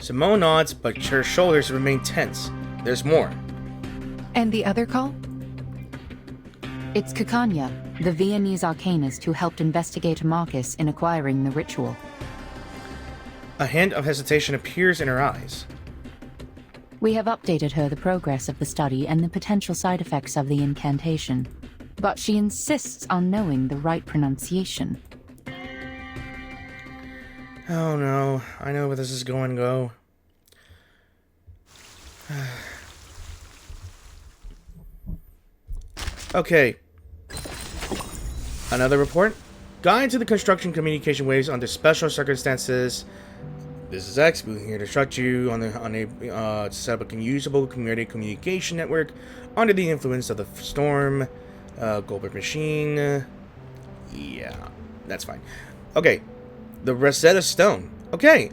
Simone nods, but her shoulders remain tense. There's more. And the other call? It's Kikanya, the Viennese arcanist who helped investigate Marcus in acquiring the ritual. A hint of hesitation appears in her eyes. We have updated her the progress of the study and the potential side effects of the incantation, but she insists on knowing the right pronunciation. Oh no, I know where this is going to go. Okay. Another report. Guide to the construction communication waves under special circumstances. This is X. We're here to instruct you on a set up a usable community communication network under the influence of the storm. Goldberg machine. Yeah, that's fine. Okay. The Rosetta Stone. Okay,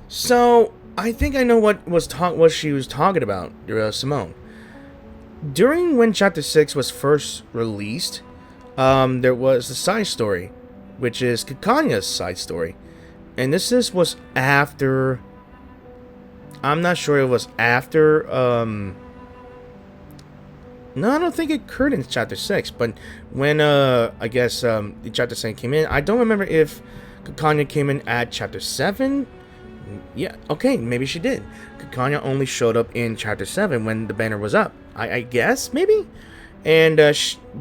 so I think I know what she was talking about, Simone. During when Chapter 6 was first released, there was a side story, which is Kikanya's side story. And this was after... I'm not sure it was after, No, I don't think it occurred in Chapter 6, but when, I guess, Chapter 7 came in, I don't remember if Kikanya came in at Chapter 7? Yeah, okay, maybe she did. Kikanya only showed up in Chapter 7 when the banner was up, I guess, maybe? And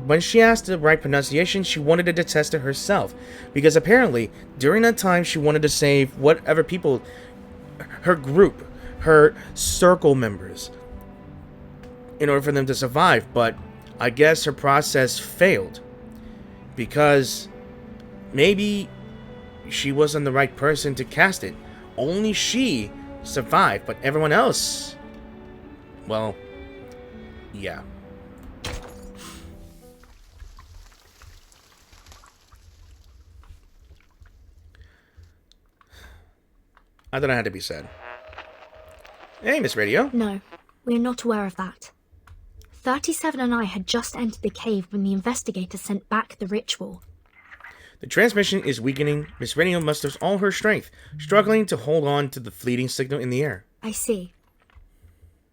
when she asked the right pronunciation, she wanted to test it herself, because apparently, during that time, she wanted to save whatever people, her group, her circle members, in order for them to survive, but I guess her process failed because maybe she wasn't the right person to cast it. Only she survived, but everyone else, well, yeah. I thought it had to be said. Hey, Miss Radio. No, we're not aware of that. 37 and I had just entered the cave when the investigator sent back the ritual. The transmission is weakening. Miss Radio musters all her strength, struggling to hold on to the fleeting signal in the air. I see.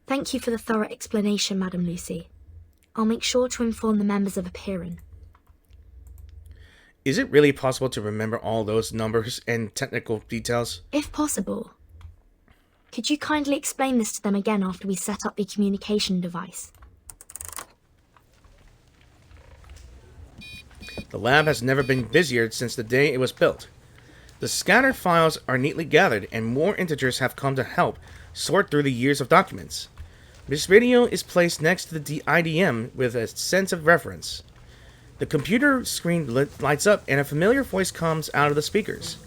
Thank you for the thorough explanation, Madam Lucy. I'll make sure to inform the members of Apiron. Is it really possible to remember all those numbers and technical details? If possible. Could you kindly explain this to them again after we set up the communication device? The lab has never been busier since the day it was built. The scattered files are neatly gathered, and more integers have come to help sort through the years of documents. Miss Radio is placed next to the IDM with a sense of reference. The computer screen lights up, and a familiar voice comes out of the speakers.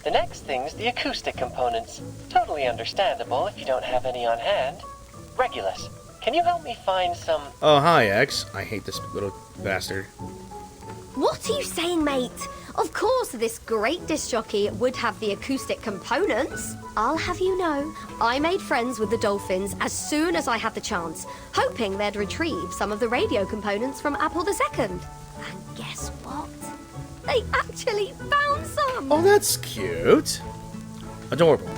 The next thing's the acoustic components. Totally understandable if you don't have any on hand. Regulus, can you help me find some... Oh, hi, X. I hate this little bastard. What are you saying, mate? Of course, this great disc jockey would have the acoustic components. I'll have you know, I made friends with the dolphins as soon as I had the chance, hoping they'd retrieve some of the radio components from Apple II. And guess what? They actually found some! Oh, that's cute. Adorable.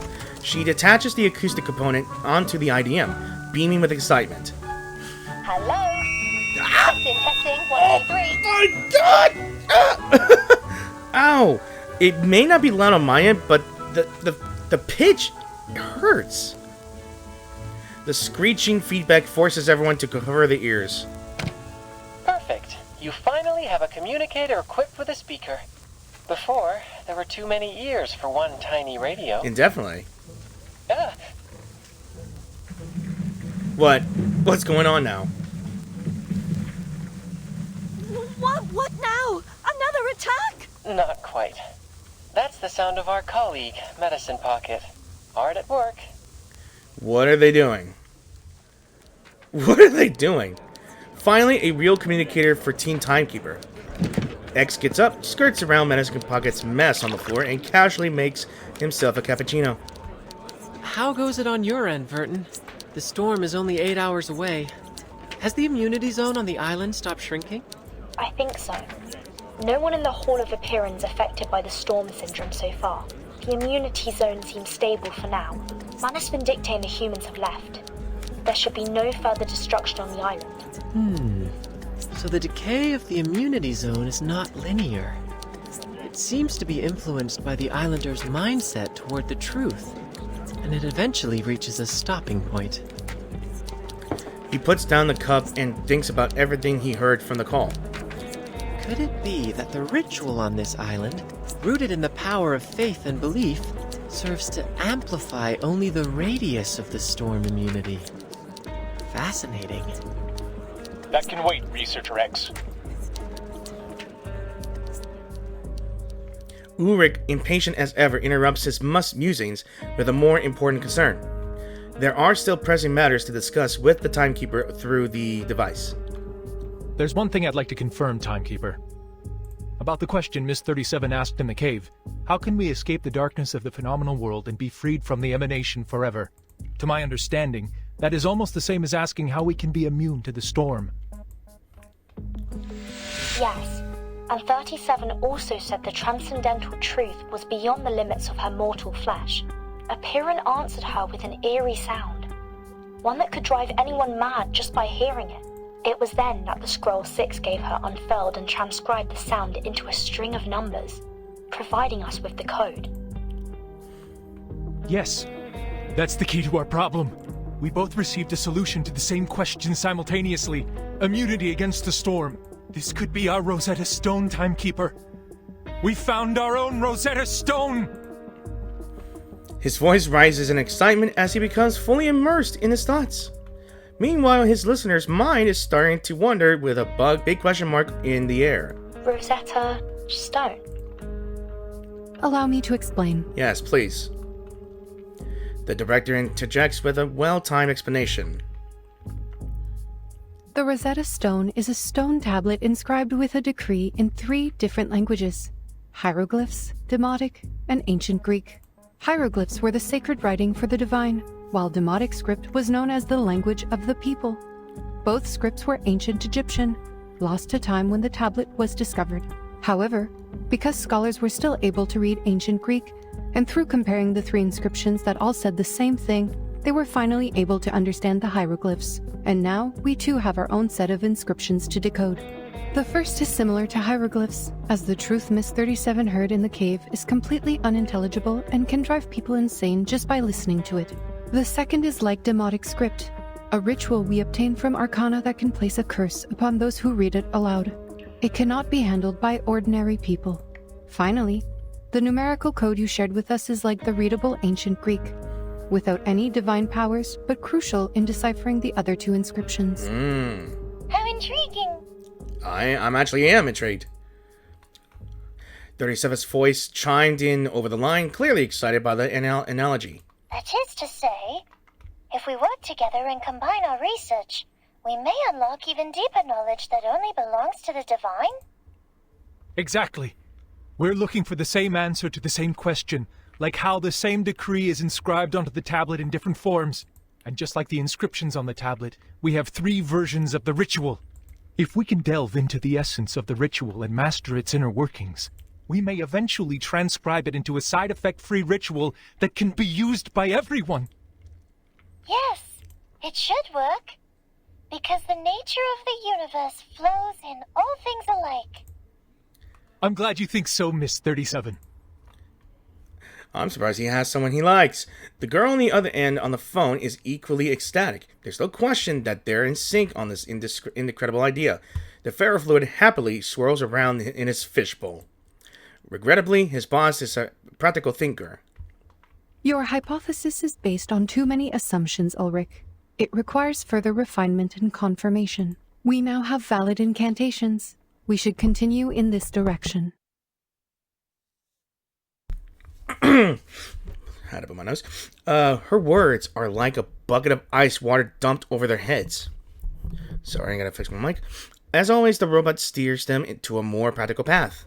She detaches the acoustic component onto the IDM, beaming with excitement. Hello? Testing, 1, 2, 3. Oh my god! Ow! It may not be loud on my end, but the pitch hurts. The screeching feedback forces everyone to cover their ears. Perfect. You finally have a communicator equipped with a speaker. Before, there were too many ears for one tiny radio. Indefinitely. Ah. What? What's going on now? What now? Another attack? Not quite. That's the sound of our colleague, Medicine Pocket. Hard at work. What are they doing? What are they doing? Finally, a real communicator for Team Timekeeper. X gets up, skirts around Medicine Pocket's mess on the floor, and casually makes himself a cappuccino. How goes it on your end, Vertin? The storm is only 8 hours away. Has the immunity zone on the island stopped shrinking? I think so. No one in the Hall of Appearance affected by the storm syndrome so far. The immunity zone seems stable for now. Manus Vindictae and the humans have left. There should be no further destruction on the island. So the decay of the immunity zone is not linear. It seems to be influenced by the islanders' mindset toward the truth, and it eventually reaches a stopping point. He puts down the cup and thinks about everything he heard from the call. Could it be that the ritual on this island, rooted in the power of faith and belief, serves to amplify only the radius of the storm immunity? Fascinating. That can wait, Researcher X. Ulrich, impatient as ever, interrupts his musings with a more important concern. There are still pressing matters to discuss with the Timekeeper through the device. There's one thing I'd like to confirm, Timekeeper. About the question Miss 37 asked in the cave. How can we escape the darkness of the phenomenal world and be freed from the emanation forever? To my understanding, that is almost the same as asking how we can be immune to the storm. Yes, and 37 also said the transcendental truth was beyond the limits of her mortal flesh. Apeiron answered her with an eerie sound, one that could drive anyone mad just by hearing it. It was then that the Scroll 6 gave her unfurled and transcribed the sound into a string of numbers, providing us with the code. Yes, that's the key to our problem. We both received a solution to the same question simultaneously. Immunity against the storm. This could be our Rosetta Stone, Timekeeper. We found our own Rosetta Stone! His voice rises in excitement as he becomes fully immersed in his thoughts. Meanwhile, his listener's mind is starting to wonder with a big question mark in the air. Rosetta Stone. Allow me to explain. Yes, please. The director interjects with a well-timed explanation. The Rosetta Stone is a stone tablet inscribed with a decree in 3 different languages: hieroglyphs, Demotic, and Ancient Greek. Hieroglyphs were the sacred writing for the divine, while Demotic script was known as the language of the people. Both scripts were ancient Egyptian, lost to time when the tablet was discovered. However, because scholars were still able to read Ancient Greek, and through comparing the 3 inscriptions that all said the same thing, they were finally able to understand the hieroglyphs, and now we too have our own set of inscriptions to decode. The first is similar to hieroglyphs, as the truth Miss 37 heard in the cave is completely unintelligible and can drive people insane just by listening to it. The second is like Demotic script, a ritual we obtain from Arcana that can place a curse upon those who read it aloud. It cannot be handled by ordinary people. Finally, the numerical code you shared with us is like the readable Ancient Greek, without any divine powers, but crucial in deciphering the other 2 inscriptions. How intriguing! I'm actually intrigued. 37's voice chimed in over the line, clearly excited by the analogy. That is to say, if we work together and combine our research, we may unlock even deeper knowledge that only belongs to the divine? Exactly. We're looking for the same answer to the same question, like how the same decree is inscribed onto the tablet in different forms. And just like the inscriptions on the tablet, we have 3 versions of the ritual. If we can delve into the essence of the ritual and master its inner workings, we may eventually transcribe it into a side-effect-free ritual that can be used by everyone. Yes, it should work. Because the nature of the universe flows in all things alike. I'm glad you think so, Miss 37. I'm surprised he has someone he likes. The girl on the other end on the phone is equally ecstatic. There's no question that they're in sync on this incredible idea. The ferrofluid happily swirls around in his fishbowl. Regrettably, his boss is a practical thinker. Your hypothesis is based on too many assumptions, Ulrich. It requires further refinement and confirmation. We now have valid incantations. We should continue in this direction. Had to put my nose. Her words are like a bucket of ice water dumped over their heads. Sorry, I gotta fix my mic. As always, the robot steers them into a more practical path.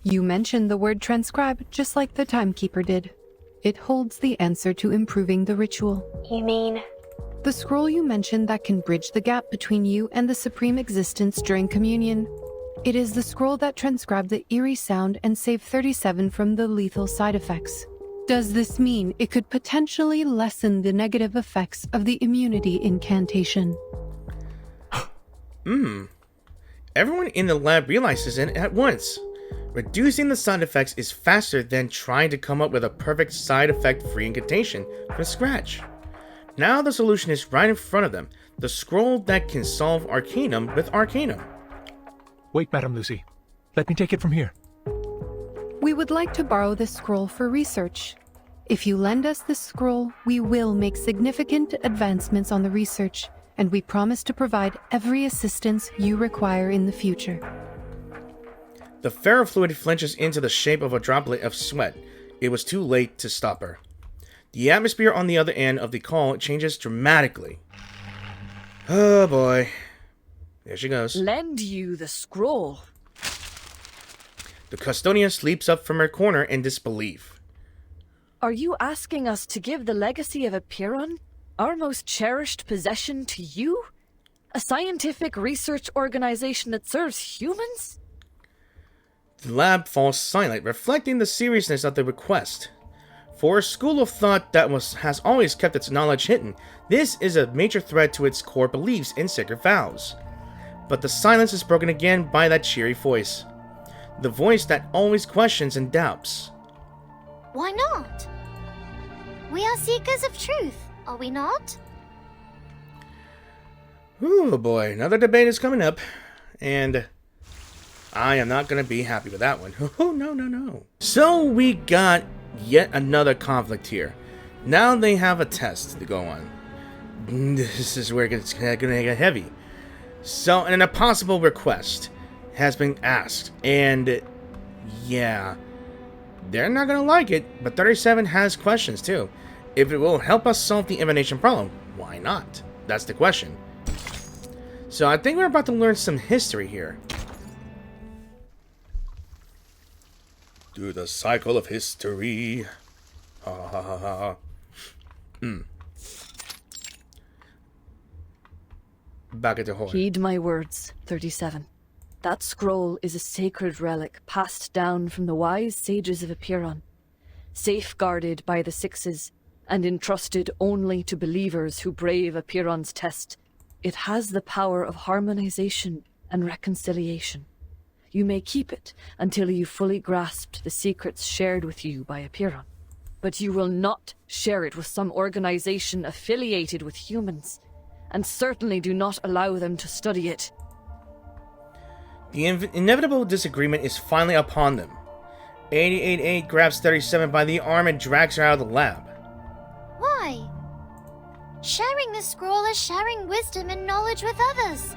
You mentioned the word transcribe, just like the timekeeper did. It holds the answer to improving the ritual. You mean? The scroll you mentioned that can bridge the gap between you and the supreme existence during communion. It is the scroll that transcribed the eerie sound and saved 37 from the lethal side effects. Does this mean it could potentially lessen the negative effects of the immunity incantation? Everyone in the lab realizes it at once. Reducing the side effects is faster than trying to come up with a perfect side effect-free incantation from scratch. Now the solution is right in front of them. The scroll that can solve Arcanum with Arcanum. Wait, Madam Lucy. Let me take it from here. We would like to borrow this scroll for research. If you lend us this scroll, we will make significant advancements on the research, and we promise to provide every assistance you require in the future. The ferrofluid flinches into the shape of a droplet of sweat. It was too late to stop her. The atmosphere on the other end of the call changes dramatically. Oh boy. There she goes. Lend you the scroll. The custodian leaps up from her corner in disbelief. Are you asking us to give the legacy of Apiron, our most cherished possession, to you? A scientific research organization that serves humans? The lab falls silent, reflecting the seriousness of the request. For a school of thought that has always kept its knowledge hidden, this is a major threat to its core beliefs and sacred vows. But the silence is broken again by that cheery voice. The voice that always questions and doubts. Why not? We are seekers of truth, are we not? Oh boy, another debate is coming up, and I am not going to be happy with that one. Oh, no. So we got yet another conflict here. Now they have a test to go on. This is where it's going to get heavy. So, an impossible request has been asked, and yeah, they're not going to like it, but 37 has questions too. If it will help us solve the emanation problem, why not? That's the question. So I think we're about to learn some history here. Through the cycle of history. Ha ha ha ha. Back at the horn. Heed my words, 37. That scroll is a sacred relic passed down from the wise sages of Apiron, safeguarded by the Sixes, and entrusted only to believers who brave Apiron's test. It has the power of harmonization and reconciliation. You may keep it until you fully grasped the secrets shared with you by Apiron. But you will not share it with some organization affiliated with humans, and certainly do not allow them to study it. The inevitable disagreement is finally upon them. 888 grabs 37 by the arm and drags her out of the lab. Why? Sharing this scroll is sharing wisdom and knowledge with others.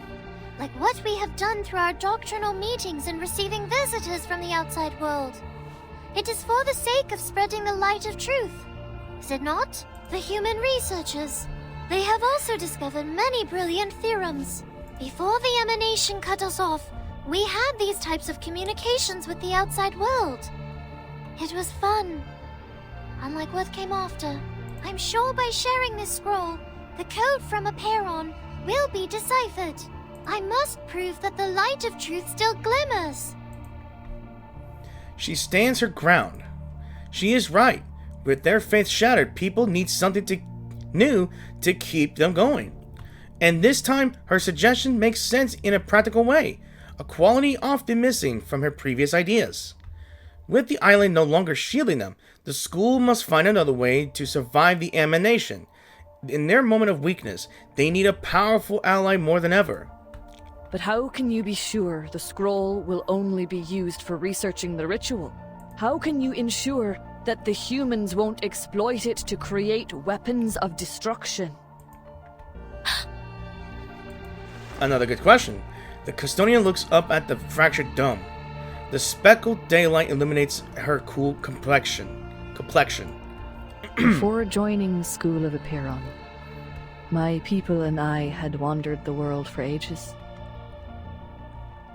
Like what we have done through our doctrinal meetings and receiving visitors from the outside world. It is for the sake of spreading the light of truth. Is it not? The human researchers. They have also discovered many brilliant theorems. Before the emanation cut us off, we had these types of communications with the outside world. It was fun. Unlike what came after, I'm sure by sharing this scroll, the code from Apiron will be deciphered. I must prove that the light of truth still glimmers. She stands her ground. She is right. With their faith shattered, people need something new to keep them going. And this time, her suggestion makes sense in a practical way, a quality often missing from her previous ideas. With the island no longer shielding them, the school must find another way to survive the emanation. In their moment of weakness, they need a powerful ally more than ever. But how can you be sure the scroll will only be used for researching the ritual? How can you ensure that the humans won't exploit it to create weapons of destruction? Another good question. The custodian looks up at the fractured dome. The speckled daylight illuminates her cool complexion. Before joining the School of Apiron, my people and I had wandered the world for ages.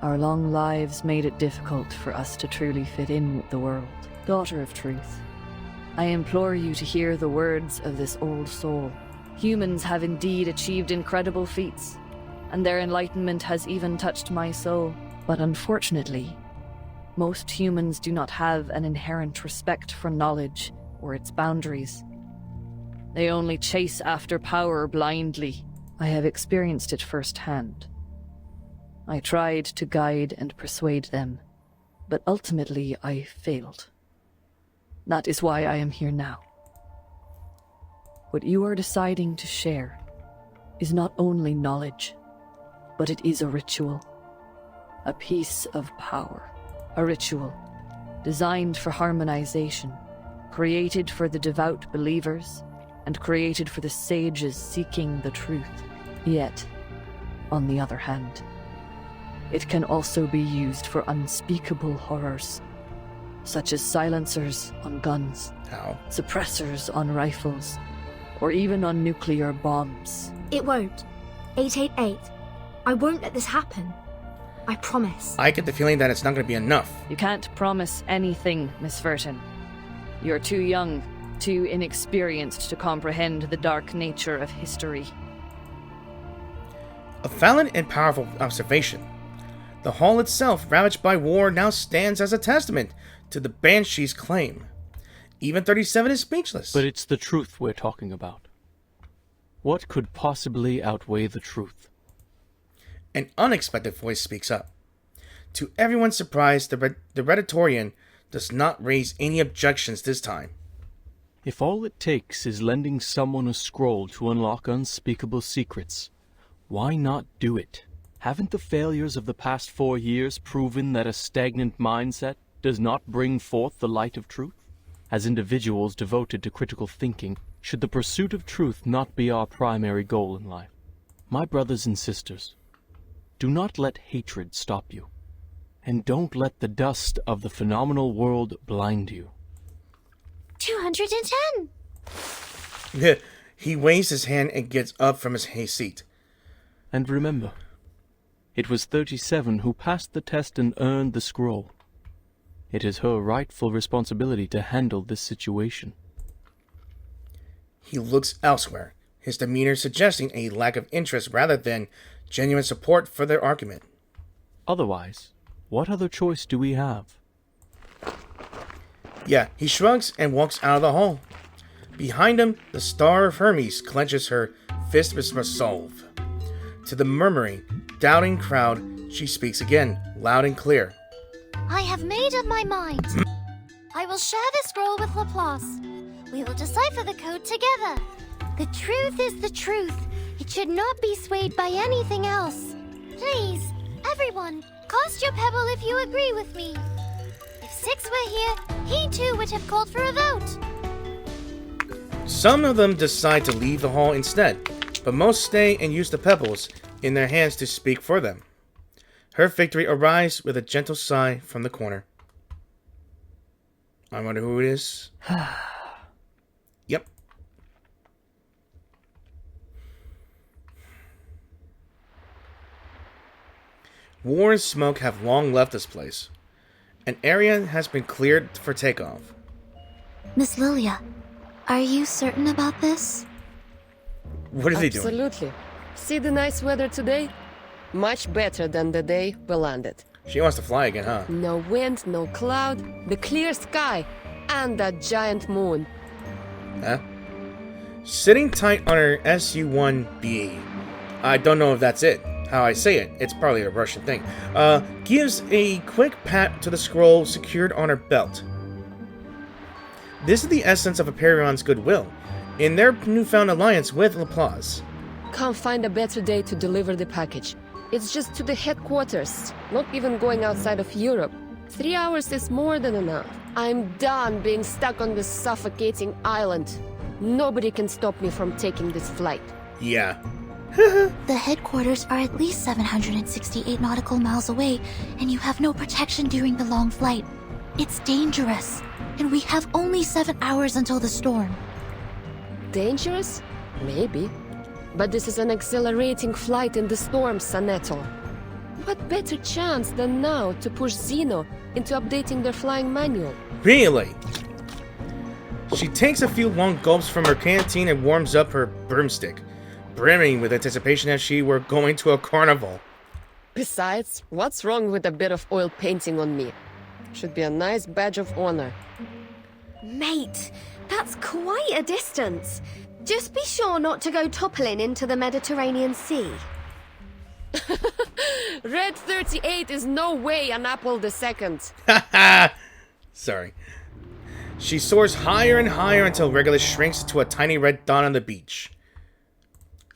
Our long lives made it difficult for us to truly fit in with the world. Daughter of Truth, I implore you to hear the words of this old soul. Humans have indeed achieved incredible feats, and their enlightenment has even touched my soul. But unfortunately, most humans do not have an inherent respect for knowledge or its boundaries. They only chase after power blindly. I have experienced it firsthand. I tried to guide and persuade them, but ultimately I failed. That is why I am here now. What you are deciding to share is not only knowledge, but it is a ritual. A piece of power. A ritual designed for harmonization, created for the devout believers, and created for the sages seeking the truth. Yet, on the other hand, it can also be used for unspeakable horrors, such as silencers on guns, suppressors on rifles, or even on nuclear bombs. It won't. 888. I won't let this happen. I promise. I get the feeling that it's not going to be enough. You can't promise anything, Miss Verton. You're too young, too inexperienced to comprehend the dark nature of history. A valid and powerful observation. The hall itself, ravaged by war, now stands as a testament to the Banshee's claim. Even 37 is speechless. But it's the truth we're talking about. What could possibly outweigh the truth? An unexpected voice speaks up. To everyone's surprise, the Rhetorian does not raise any objections this time. If all it takes is lending someone a scroll to unlock unspeakable secrets, why not do it? Haven't the failures of the past 4 years proven that a stagnant mindset does not bring forth the light of truth? As individuals devoted to critical thinking, should the pursuit of truth not be our primary goal in life? My brothers and sisters, do not let hatred stop you, and don't let the dust of the phenomenal world blind you. 210! He waves his hand and gets up from his seat. And remember, it was 37 who passed the test and earned the scroll. It is her rightful responsibility to handle this situation. He looks elsewhere, his demeanor suggesting a lack of interest rather than genuine support for their argument. Otherwise, what other choice do we have? Yeah, he shrugs and walks out of the hall. Behind him, the Star of Hermes clenches her fist with resolve. To the murmuring, doubting crowd, she speaks again, loud and clear. I have made up my mind. I will share the scroll with Laplace. We will decipher the code together. The truth is the truth. It should not be swayed by anything else. Please, everyone, cast your pebble if you agree with me. If Six were here, he too would have called for a vote. Some of them decide to leave the hall instead, but most stay and use the pebbles in their hands to speak for them. Her victory arrives with a gentle sigh from the corner. I wonder who it is. Yep. War and smoke have long left this place. An area has been cleared for takeoff. Miss Lilia, are you certain about this? What are they doing? Absolutely. See the nice weather today? Much better than the day we landed. She wants to fly again, huh? No wind, no cloud, the clear sky, and that giant moon. Huh? Sitting tight on her SU-1B. I don't know if that's it. how I say it. It's probably a Russian thing. Gives a quick pat to the scroll secured on her belt. This is the essence of Hyperion's goodwill in their newfound alliance with Laplace. Can't find a better day to deliver the package. It's just to the headquarters, not even going outside of Europe. 3 hours is more than enough. I'm done being stuck on this suffocating island. Nobody can stop me from taking this flight. Yeah. The headquarters are at least 768 nautical miles away, and you have no protection during the long flight. It's dangerous, and we have only 7 hours until the storm. Dangerous? Maybe. But this is an accelerating flight in the storm, Sanetto. What better chance than now to push Xeno into updating their flying manual? Really? She takes a few long gulps from her canteen and warms up her broomstick, brimming with anticipation as she were going to a carnival. Besides, what's wrong with a bit of oil painting on me? Should be a nice badge of honor. Mate, that's quite a distance. Just be sure not to go toppling into the Mediterranean Sea. Red 38 is no way an Apple II. Sorry. She soars higher and higher until Regulus shrinks to a tiny red dot on the beach.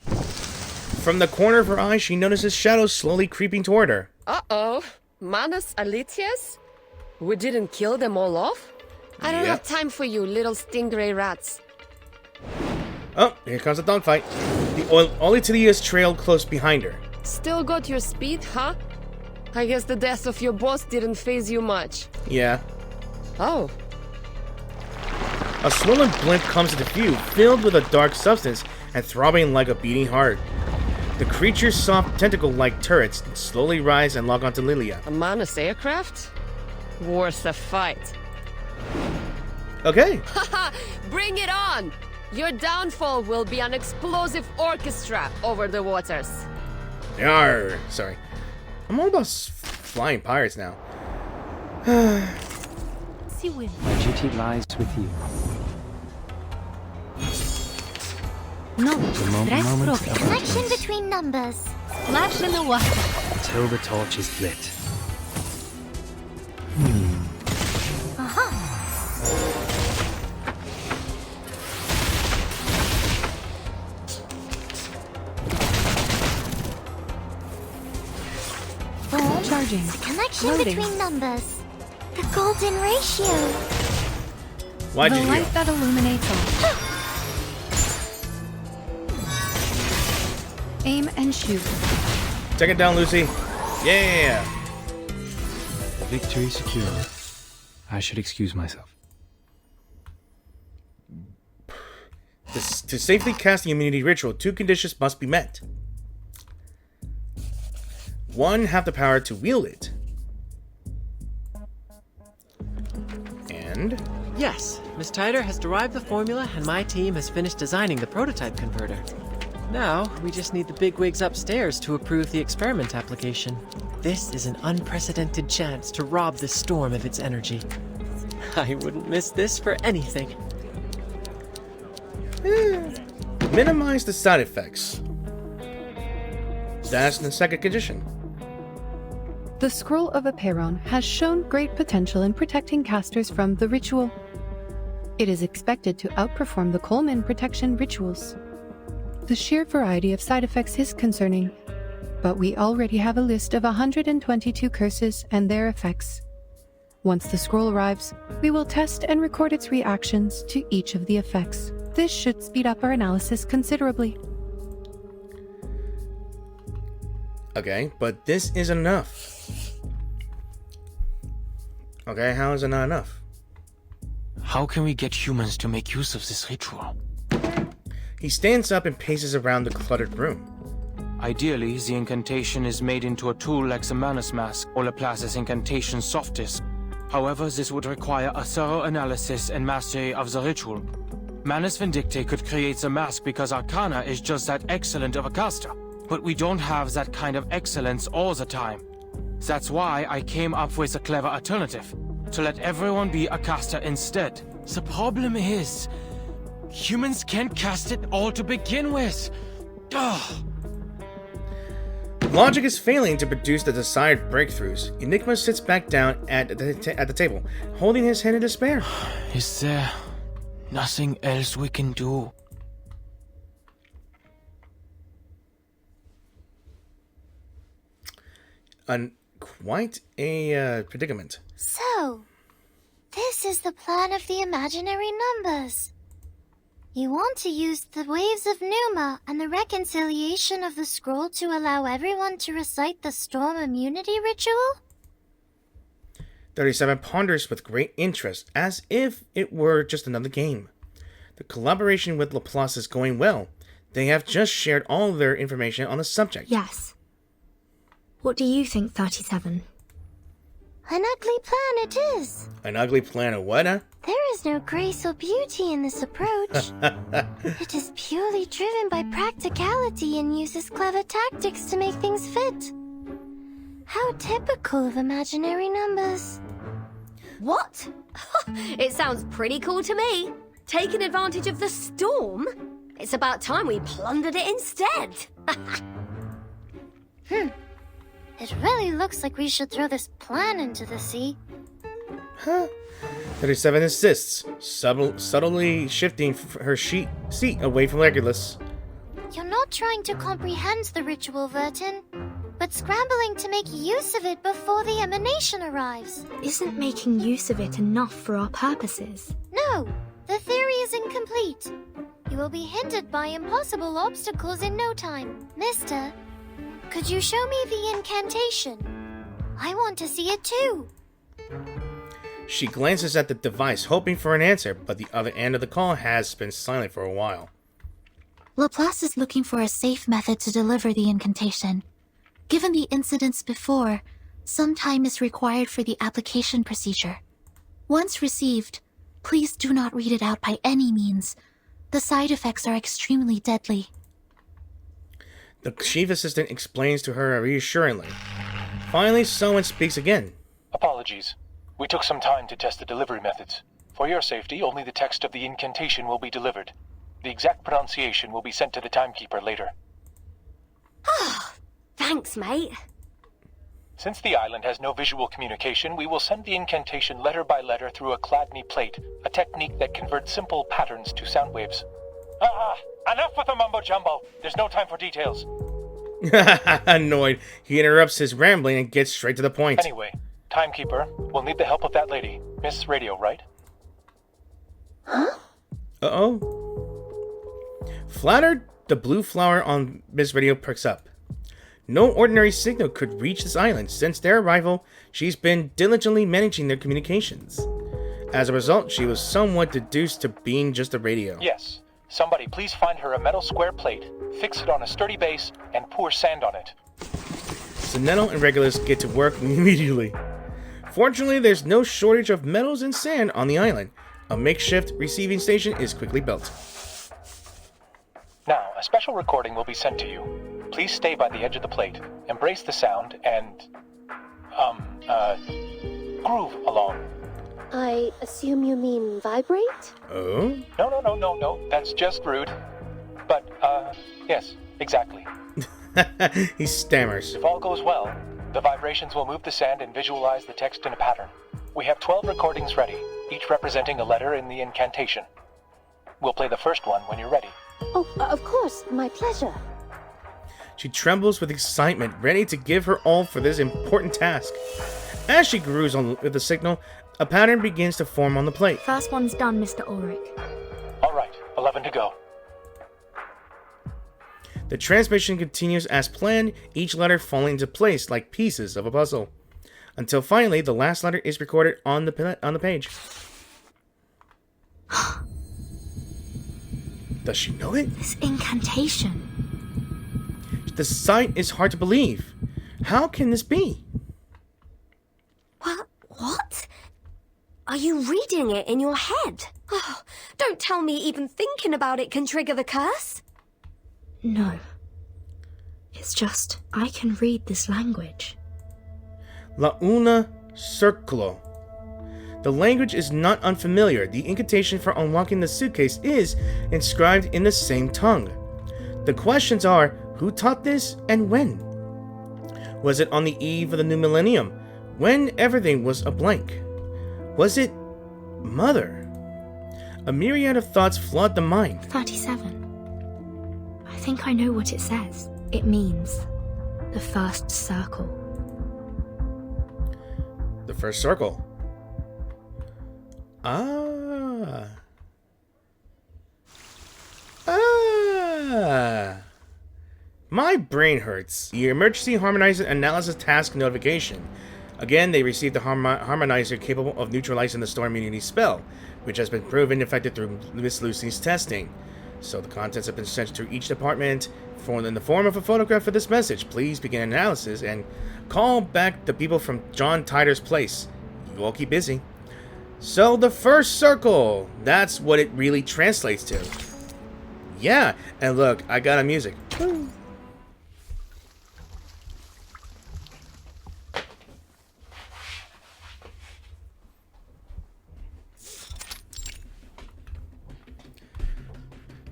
From the corner of her eye, she notices shadows slowly creeping toward her. Uh-oh. Manus Alitius? We didn't kill them all off? I don't have time for you, little stingray rats. Oh, here comes the dogfight. The Olitidius trailed close behind her. Still got your speed, huh? I guess the death of your boss didn't faze you much. Yeah. Oh. A swollen blimp comes into view, filled with a dark substance and throbbing like a beating heart. The creature's soft tentacle-like turrets slowly rise and lock onto Lilia. A Manus aircraft? Worth a fight. Okay. Haha! Bring it on! Your downfall will be an explosive orchestra over the waters. Yarr. Sorry. I'm all about flying pirates now. My duty lies with you. No, moment connection between numbers. Splash in the water. Until the torch is lit. Charging. The connection between numbers. The golden ratio. Why'd you The light that illuminates all. Aim and shoot. Take it down, Lucy. Yeah. Victory secured. I should excuse myself. To safely cast the immunity ritual, 2 conditions must be met. 1, have the power to wield it. And... Yes, Miss Tyder has derived the formula and my team has finished designing the prototype converter. Now, we just need the bigwigs upstairs to approve the experiment application. This is an unprecedented chance to rob this storm of its energy. I wouldn't miss this for anything. Minimize the side effects. That's the second condition. The Scroll of Aperon has shown great potential in protecting casters from the ritual. It is expected to outperform the Coleman protection rituals. The sheer variety of side effects is concerning, but we already have a list of 122 curses and their effects. Once the scroll arrives, we will test and record its reactions to each of the effects. This should speed up our analysis considerably. Okay, but this is enough. Okay, how is it not enough? How can we get humans to make use of this ritual? He stands up and paces around the cluttered room. Ideally, the incantation is made into a tool like the Manus mask or Laplace's incantation soft disk. However, this would require a thorough analysis and mastery of the ritual. Manus Vindicte could create the mask because Arcana is just that excellent of a caster. But we don't have that kind of excellence all the time. That's why I came up with a clever alternative, to let everyone be a caster instead. The problem is, humans can't cast it all to begin with. Ugh. Logic is failing to produce the desired breakthroughs. Enigma sits back down at the table, holding his head in despair. Is there nothing else we can do? Quite a predicament. So, this is the plan of the imaginary numbers. You want to use the waves of Numa and the reconciliation of the scroll to allow everyone to recite the storm immunity ritual? 37 ponders with great interest, as if it were just another game. The collaboration with Laplace is going well. They have just shared all their information on the subject. Yes. What do you think, 37? An ugly plan it is. An ugly plan of what, huh? There is no grace or beauty in this approach. It is purely driven by practicality and uses clever tactics to make things fit. How typical of imaginary numbers. What? It sounds pretty cool to me. Taking advantage of the storm? It's about time we plundered it instead. It really looks like we should throw this plan into the sea. 37 insists, subtly shifting her seat away from Regulus. You're not trying to comprehend the ritual, Vertin, but scrambling to make use of it before the emanation arrives. Isn't making use of it enough for our purposes? No, the theory is incomplete. You will be hindered by impossible obstacles in no time. Mister, could you show me the incantation? I want to see it too. She glances at the device, hoping for an answer, but the other end of the call has been silent for a while. Laplace is looking for a safe method to deliver the incantation. Given the incidents before, some time is required for the application procedure. Once received, please do not read it out by any means. The side effects are extremely deadly. The chief assistant explains to her reassuringly. Finally, someone speaks again. Apologies. We took some time to test the delivery methods. For your safety, only the text of the incantation will be delivered. The exact pronunciation will be sent to the timekeeper later. Thanks, mate. Since the island has no visual communication, we will send the incantation letter by letter through a Chladni plate, a technique that converts simple patterns to sound waves. Enough with the mumbo-jumbo. There's no time for details. Annoyed, he interrupts his rambling and gets straight to the point. Anyway, timekeeper, we'll need the help of that lady. Miss Radio, right? Uh-oh. Flattered, the blue flower on Miss Radio perks up. No ordinary signal could reach this island. Since their arrival, she's been diligently managing their communications. As a result, she was somewhat deduced to being just a radio. Yes. Somebody please find her a metal square plate, fix it on a sturdy base, and pour sand on it. Sonetto and Regulus get to work immediately. Fortunately, there's no shortage of metals and sand on the island. A makeshift receiving station is quickly built. Now, a special recording will be sent to you. Please stay by the edge of the plate, embrace the sound, and, groove along. I assume you mean vibrate? Oh? No, that's just rude. But, yes, exactly. He stammers. If all goes well, the vibrations will move the sand and visualize the text in a pattern. We have 12 recordings ready, each representing a letter in the incantation. We'll play the first one when you're ready. Oh, of course, my pleasure. She trembles with excitement, ready to give her all for this important task. As she grooves on with the signal, a pattern begins to form on the plate. First one's done, Mr. Ulrich. All right, 11 to go. The transmission continues as planned, each letter falling into place like pieces of a puzzle, until finally the last letter is recorded on the page. Does she know it? This incantation. The sight is hard to believe. How can this be? What? Are you reading it in your head? Oh, don't tell me even thinking about it can trigger the curse. No. It's just, I can read this language. La una circolo. The language is not unfamiliar. The incantation for unlocking the suitcase is inscribed in the same tongue. The questions are, who taught this and when? Was it on the eve of the new millennium, when everything was a blank? Was it Mother? A myriad of thoughts flood the mind. 37. I think I know what it says. It means the first circle. The first circle. Ah. My brain hurts. The emergency harmonizer analysis task notification. Again, they received a harmonizer capable of neutralizing the storm immunity spell, which has been proven effective through Miss Lucy's testing. So the contents have been sent to each department in the form of a photograph of this message. Please begin analysis and call back the people from John Tider's place. You all keep busy. So the first circle, that's what it really translates to. Yeah, and look, I got a music. Woo.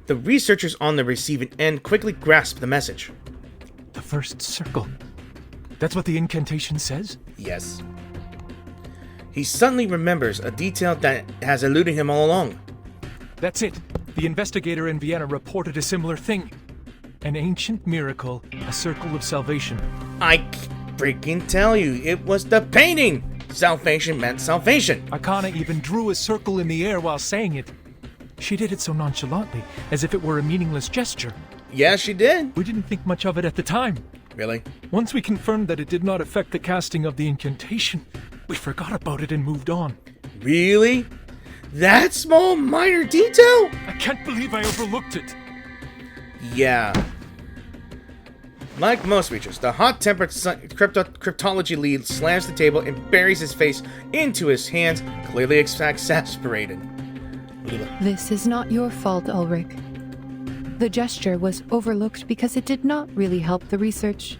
The researchers on the receiving end quickly grasp the message. The first circle. That's what the incantation says? Yes. He suddenly remembers a detail that has eluded him all along. That's it. The investigator in Vienna reported a similar thing. An ancient miracle, a circle of salvation. I freaking tell you, it was the painting! Salvation meant salvation. Arcana even drew a circle in the air while saying it. She did it so nonchalantly, as if it were a meaningless gesture. Yeah, she did. We didn't think much of it at the time. Really? Once we confirmed that it did not affect the casting of the incantation, we forgot about it and moved on. Really? That small minor detail? I can't believe I overlooked it. Yeah. Like most creatures, the hot-tempered cryptology lead slams the table and buries his face into his hands, clearly exasperated. This is not your fault, Ulrich. The gesture was overlooked because it did not really help the research.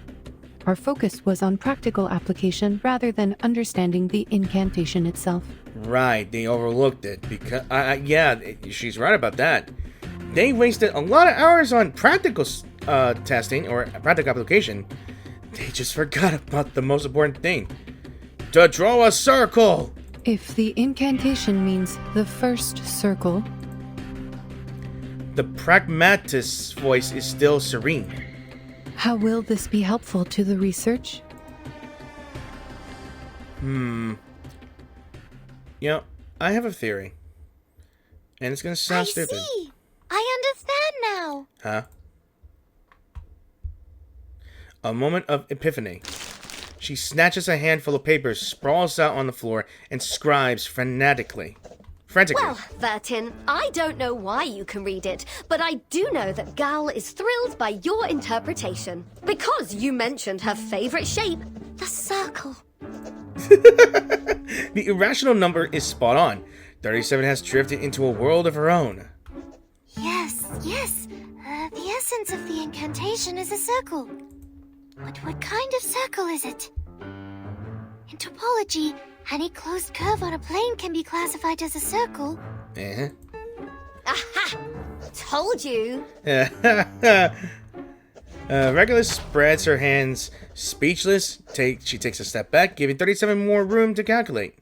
Our focus was on practical application rather than understanding the incantation itself. Right, they overlooked it because, yeah, she's right about that. They wasted a lot of hours on practical testing or practical application. They just forgot about the most important thing. To draw a circle! If the incantation means the first circle... The pragmatist's voice is still serene. How will this be helpful to the research? You know, I have a theory. And it's gonna sound stupid. See! I understand now! Huh? A moment of epiphany. She snatches a handful of papers, sprawls out on the floor, and scribes frantically. Well, Vertin, I don't know why you can read it, but I do know that Gal is thrilled by your interpretation. Because you mentioned her favorite shape, the circle. The irrational number is spot on. 37 has drifted into a world of her own. Yes. The essence of the incantation is a circle. But what kind of circle is it? In topology, any closed curve on a plane can be classified as a circle. Aha! Told you! Regulus spreads her hands, speechless. She takes a step back, giving 37 more room to calculate.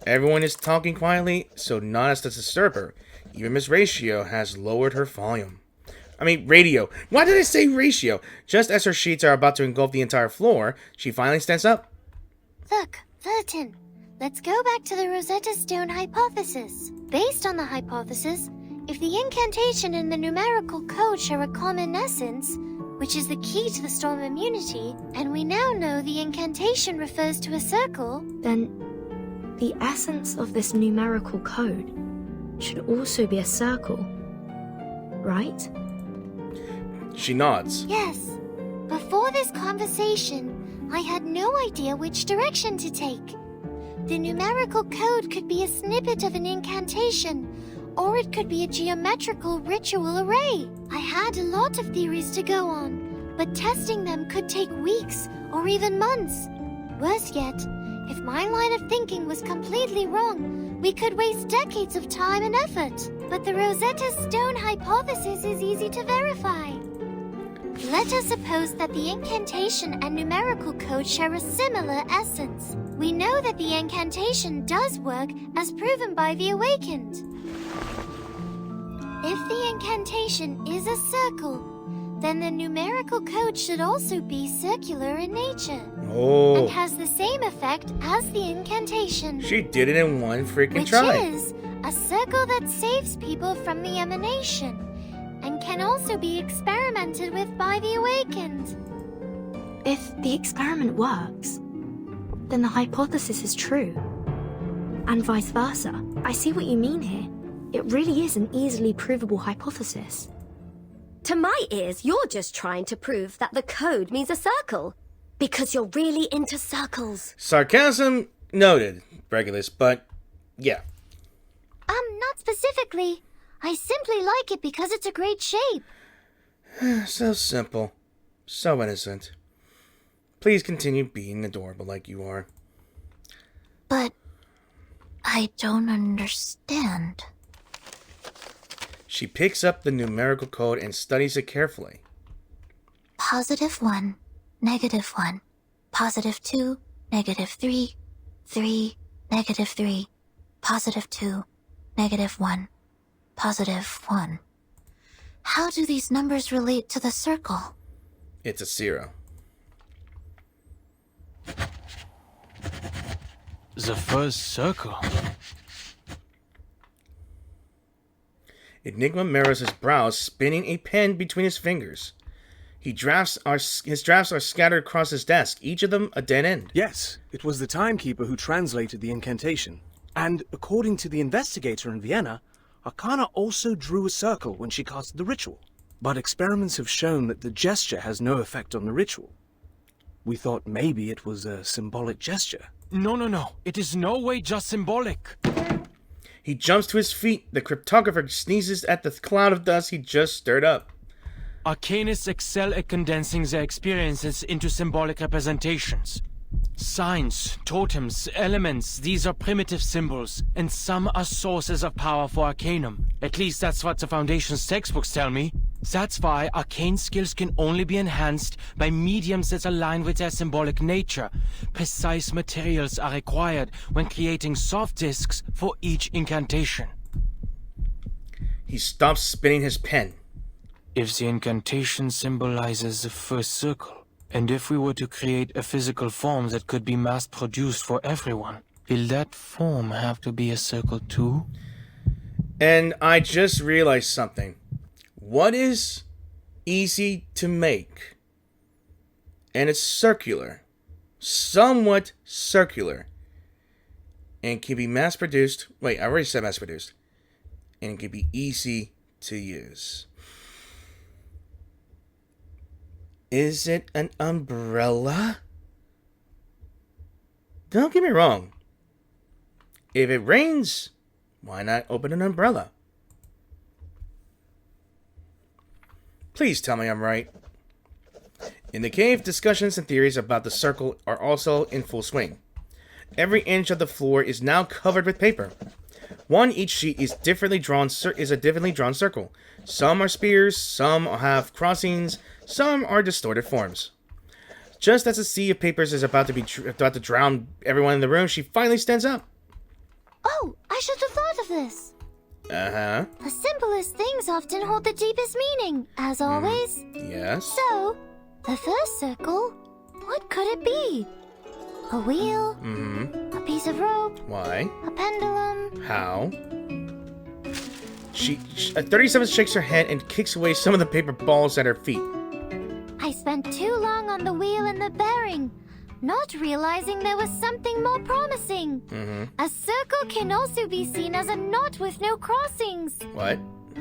Everyone is talking quietly, so not as to disturb her. Even Miss Ratio has lowered her volume. I mean, radio. Why did I say ratio? Just as her sheets are about to engulf the entire floor, she finally stands up. Look, Vertin, let's go back to the Rosetta Stone hypothesis. Based on the hypothesis, if the incantation and the numerical code share a common essence, which is the key to the storm immunity, and we now know the incantation refers to a circle, then the essence of this numerical code should also be a circle, right? She nods. Yes. Before this conversation, I had no idea which direction to take. The numerical code could be a snippet of an incantation, or it could be a geometrical ritual array. I had a lot of theories to go on, but testing them could take weeks or even months. Worse yet, if my line of thinking was completely wrong, we could waste decades of time and effort. But the Rosetta Stone hypothesis is easy to verify. Let us suppose that the incantation and numerical code share a similar essence. We know that the incantation does work, as proven by the awakened. If the incantation is a circle, then the numerical code should also be circular in nature. Oh. And has the same effect as the incantation. She did it in one freaking Which try. is a circle that saves people from the emanation, and can also be experimented with by the awakened. If the experiment works, then the hypothesis is true. And vice versa. I see what you mean here. It really is an easily provable hypothesis. To my ears, you're just trying to prove that the code means a circle. Because you're really into circles. Sarcasm noted, Regulus, but yeah. Not specifically. I simply like it because it's a great shape. So simple. So innocent. Please continue being adorable like you are. But I don't understand. She picks up the numerical code and studies it carefully. +1, -1, +2, -3, 3, -3, +2, -1, +1. How do these numbers relate to the circle? It's a 0. The first circle. Enigma mirrors his brows, spinning a pen between his fingers. His drafts are scattered across his desk, each of them a dead end. Yes, it was the timekeeper who translated the incantation. And according to the investigator in Vienna, Arcana also drew a circle when she casted the ritual. But experiments have shown that the gesture has no effect on the ritual. We thought maybe it was a symbolic gesture. No. It is no way just symbolic. He jumps to his feet. The cryptographer sneezes at the cloud of dust he just stirred up. Arcanists excel at condensing their experiences into symbolic representations. Signs, totems, elements, these are primitive symbols, and some are sources of power for Arcanum. At least that's what the Foundation's textbooks tell me. That's why arcane skills can only be enhanced by mediums that align with their symbolic nature. Precise materials are required when creating soft discs for each incantation. He stops spinning his pen. If the incantation symbolizes the first circle, and if we were to create a physical form that could be mass-produced for everyone, will that form have to be a circle too? And I just realized something. What is easy to make? And it's circular. Somewhat circular. And can be mass-produced. Wait, I already said mass-produced. And it can be easy to use. Is it an umbrella? Don't get me wrong. If it rains, why not open an umbrella? Please tell me I'm right. In the cave, discussions and theories about the circle are also in full swing. Every inch of the floor is now covered with paper. Each sheet is a differently drawn circle. Some are spears, some have crossings, some are distorted forms. Just as a sea of papers is about to drown everyone in the room, she finally stands up. Oh, I should have thought of this. Uh-huh. The simplest things often hold the deepest meaning, as always. Yes. So, the first circle, what could it be? A wheel? Mm-hmm. A piece of rope? Why? A pendulum? How? She 37 shakes her head and kicks away some of the paper balls at her feet. I spent too long on the wheel and the bearing, not realizing there was something more promising. Mm-hmm. A circle can also be seen as a knot with no crossings. What?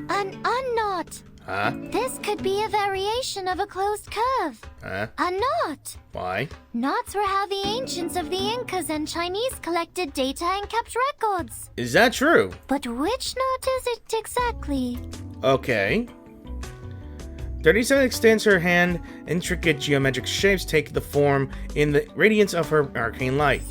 An unknot. Huh? This could be a variation of a closed curve. Huh? A knot. Why? Knots were how the ancients of the Incas and Chinese collected data and kept records. Is that true? But which knot is it exactly? Okay. 37 extends her hand. Intricate geometric shapes take the form in the radiance of her arcane light.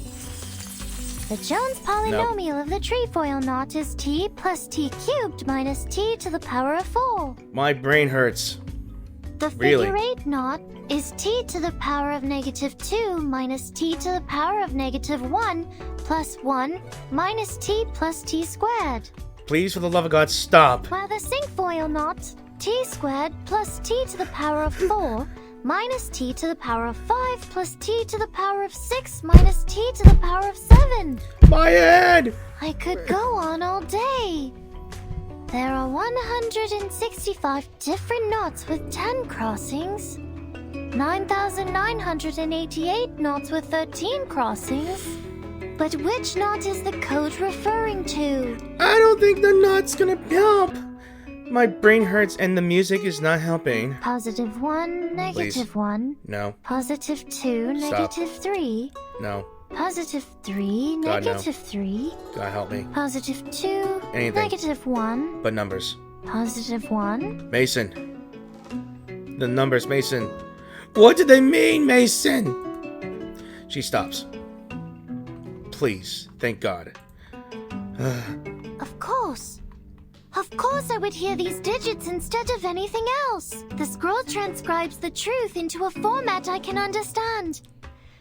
The Jones polynomial of the trefoil knot is t plus t cubed minus t to the power of 4. My brain hurts. The figure 8 knot is t to the power of -2 minus t to the power of -1 plus 1 minus t plus t squared. Please, for the love of God, stop. While the cinquefoil knot, t squared plus t to the power of 4 minus t to the power of 5 plus t to the power of 6 minus t to the power of 7. My head! I could go on all day. There are 165 different knots with 10 crossings, 9,988 knots with 13 crossings. But which knot is the code referring to? I don't think the knot's gonna help. My brain hurts and the music is not helping. +1, -1. No. +2, Stop. -3. No. +3, God, no. -3. God help me. +2, Anything. -1. But numbers. +1. Mason. The numbers, Mason. What do they mean, Mason? She stops. Please, thank God. Of course. Of course I would hear these digits instead of anything else. The scroll transcribes the truth into a format I can understand.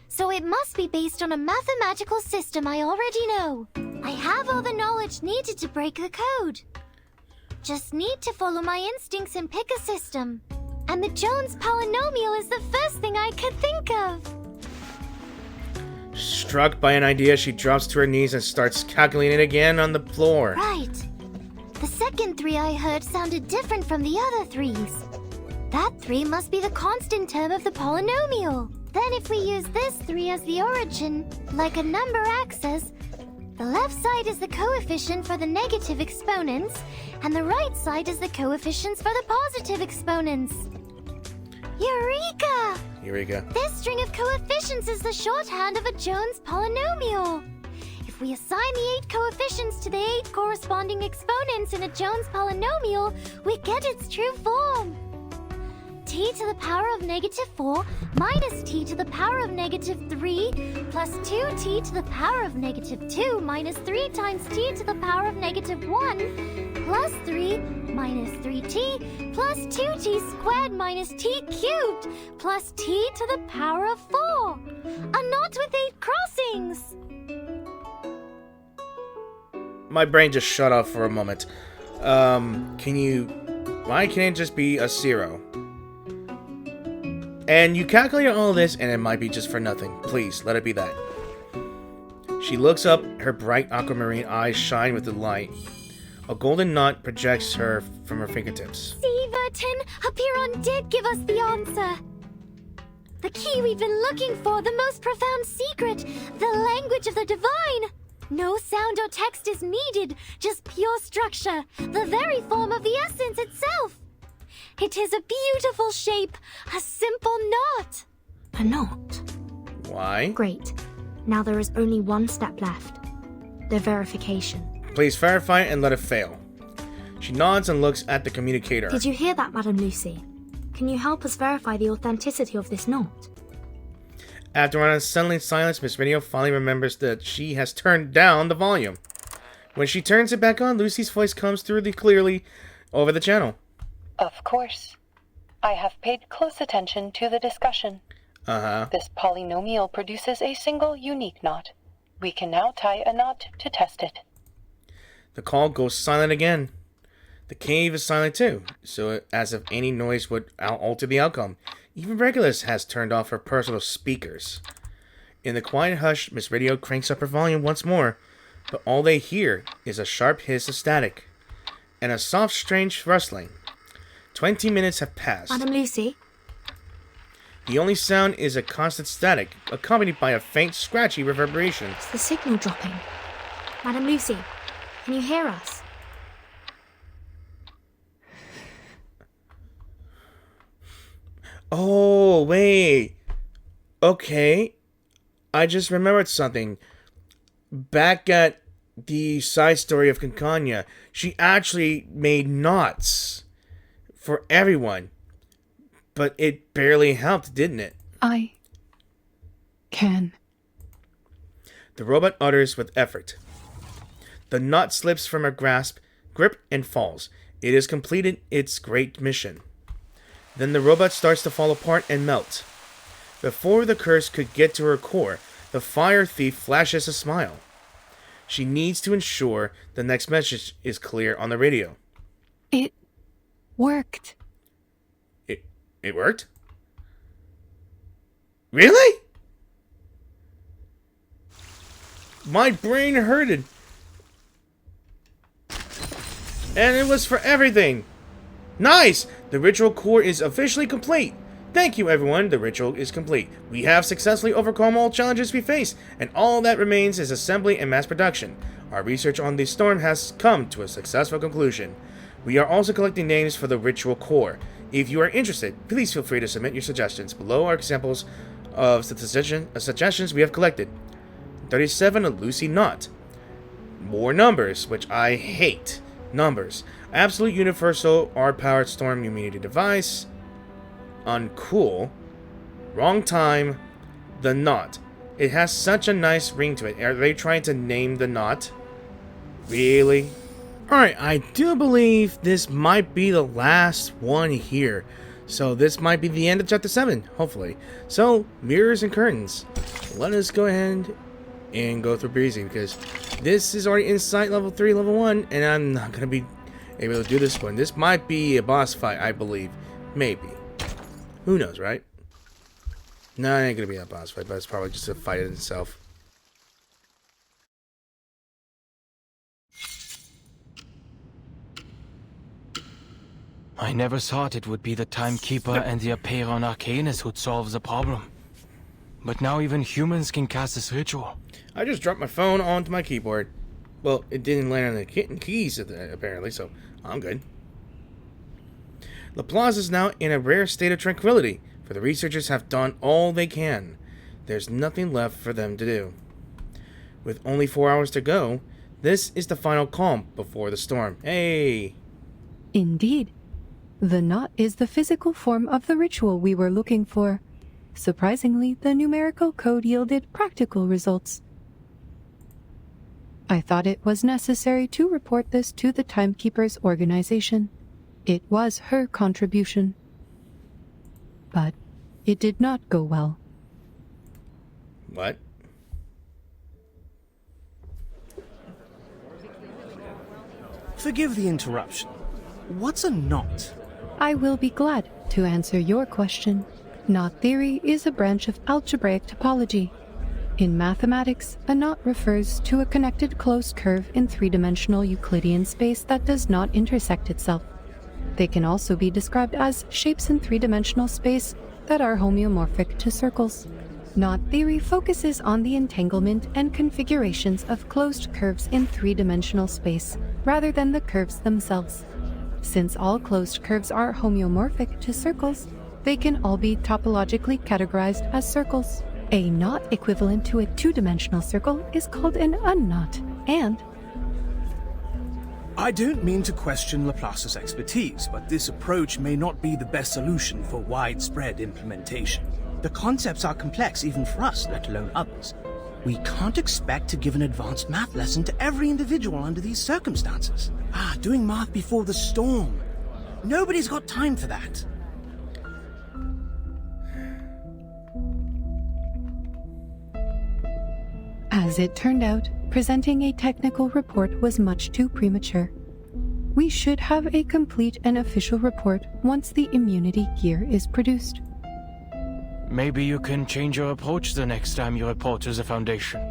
So it must be based on a mathematical system I already know. I have all the knowledge needed to break the code. Just need to follow my instincts and pick a system. And the Jones polynomial is the first thing I could think of. Struck by an idea, she drops to her knees and starts calculating again on the floor. Right. The second 3 I heard sounded different from the other 3s. That 3 must be the constant term of the polynomial. Then if we use this 3 as the origin, like a number axis, the left side is the coefficient for the negative exponents, and the right side is the coefficients for the positive exponents. Eureka! Eureka. This string of coefficients is the shorthand of a Jones polynomial. If we assign the 8 coefficients to the 8 corresponding exponents in a Jones polynomial, we get its true form. T to the power of -4 minus t to the power of -3 plus 2t to the power of -2 minus 3 times t to the power of -1 plus 3 minus 3t plus 2t squared minus t cubed plus t to the power of 4. A knot with 8 crossings. My brain just shut off for a moment. Why can't it just be a 0? And you calculate all this, and it might be just for nothing. Please, let it be that. She looks up, her bright aquamarine eyes shine with delight. A golden knot projects her from her fingertips. See, Vertin, Apiron did give us the answer. The key we've been looking for, the most profound secret, the language of the divine. No sound or text is needed, just pure structure, the very form of the essence itself. It is a beautiful shape, a simple knot. A knot? Why? Great. Now there is only one step left. The verification. Please verify and let it fail. She nods and looks at the communicator. Did you hear that, Madame Lucy? Can you help us verify the authenticity of this knot? After an unsettling silence, Miss Radio finally remembers that she has turned down the volume. When she turns it back on, Lucy's voice comes through clearly over the channel. Of course. I have paid close attention to the discussion. This polynomial produces a single unique knot. We can now tie a knot to test it. The call goes silent again. The cave is silent too, so as if any noise would alter the outcome. Even Regulus has turned off her personal speakers. In the quiet hush, Miss Radio cranks up her volume once more, but all they hear is a sharp hiss of static, and a soft, strange rustling. 20 minutes have passed. Madame Lucy? The only sound is a constant static, accompanied by a faint, scratchy reverberation. It's the signal dropping. Madame Lucy, can you hear us? Oh, wait. Okay. I just remembered something. Back at the side story of Cancania, she actually made knots for everyone. But it barely helped, didn't it? I can. The robot utters with effort. The knot slips from her grip and falls. It has completed its great mission. Then the robot starts to fall apart and melt. Before the curse could get to her core, the fire thief flashes a smile. She needs to ensure the next message is clear on the radio. It worked. It worked? Really? My brain hurted. And it was for everything. Nice! The ritual core is officially complete. Thank you, everyone. The ritual is complete. We have successfully overcome all challenges we face, and all that remains is assembly and mass production. Our research on the storm has come to a successful conclusion. We are also collecting names for the ritual core. If you are interested, please feel free to submit your suggestions. Below are examples of suggestions we have collected. 37, a Lucy Knot. More numbers, which I hate. Numbers. Absolute Universal R-Powered Storm Immunity Device. Uncool. Wrong time. The Knot. It has such a nice ring to it. Are they trying to name the knot? Really? Alright, I do believe this might be the last one here. So this might be the end of Chapter 7, hopefully. So, mirrors and curtains. Let us go ahead and go through breezy, because this is already inside level 3, level 1, and I'm not going to be able to do this one. This might be a boss fight, I believe. Maybe. Who knows, right? No, it ain't going to be a boss fight, but it's probably just a fight in itself. I never thought it would be the Timekeeper and the Apeiron Arcanus who'd solve the problem. But now even humans can cast this ritual. I just dropped my phone onto my keyboard. Well, it didn't land on the keys, apparently, so I'm good. Laplace is now in a rare state of tranquility, for the researchers have done all they can. There's nothing left for them to do. With only 4 hours to go, this is the final calm before the storm. Hey! Indeed. The knot is the physical form of the ritual we were looking for. Surprisingly, the numerical code yielded practical results. I thought it was necessary to report this to the Timekeeper's organization. It was her contribution. But it did not go well. What? Forgive the interruption. What's a knot? I will be glad to answer your question. Knot theory is a branch of algebraic topology. In mathematics, a knot refers to a connected closed curve in three-dimensional Euclidean space that does not intersect itself. They can also be described as shapes in three-dimensional space that are homeomorphic to circles. Knot theory focuses on the entanglement and configurations of closed curves in three-dimensional space, rather than the curves themselves. Since all closed curves are homeomorphic to circles, they can all be topologically categorized as circles. A knot equivalent to a two-dimensional circle is called an unknot, and... I don't mean to question Laplace's expertise, but this approach may not be the best solution for widespread implementation. The concepts are complex even for us, let alone others. We can't expect to give an advanced math lesson to every individual under these circumstances. Doing math before the storm. Nobody's got time for that. As it turned out, presenting a technical report was much too premature. We should have a complete and official report once the immunity gear is produced. Maybe you can change your approach the next time you report to the Foundation.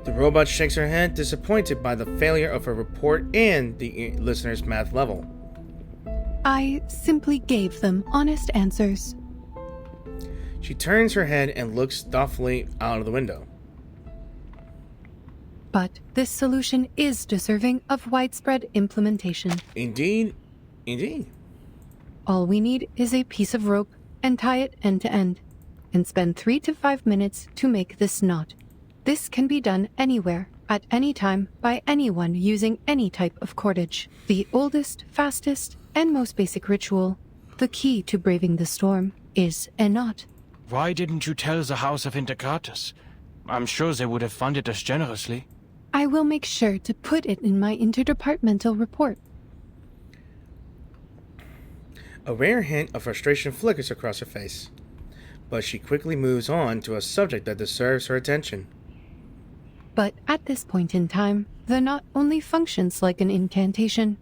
The robot shakes her head, disappointed by the failure of her report and the listener's math level. I simply gave them honest answers. She turns her head and looks thoughtfully out of the window. But this solution is deserving of widespread implementation. Indeed. Indeed. All we need is a piece of rope and tie it end to end, and spend 3 to 5 minutes to make this knot. This can be done anywhere, at any time, by anyone using any type of cordage. The oldest, fastest, and most basic ritual, the key to braving the storm, is a knot. Why didn't you tell the House of Intercatus? I'm sure they would have funded us generously. I will make sure to put it in my interdepartmental report. A rare hint of frustration flickers across her face, but she quickly moves on to a subject that deserves her attention. But at this point in time, the knot only functions like an incantation.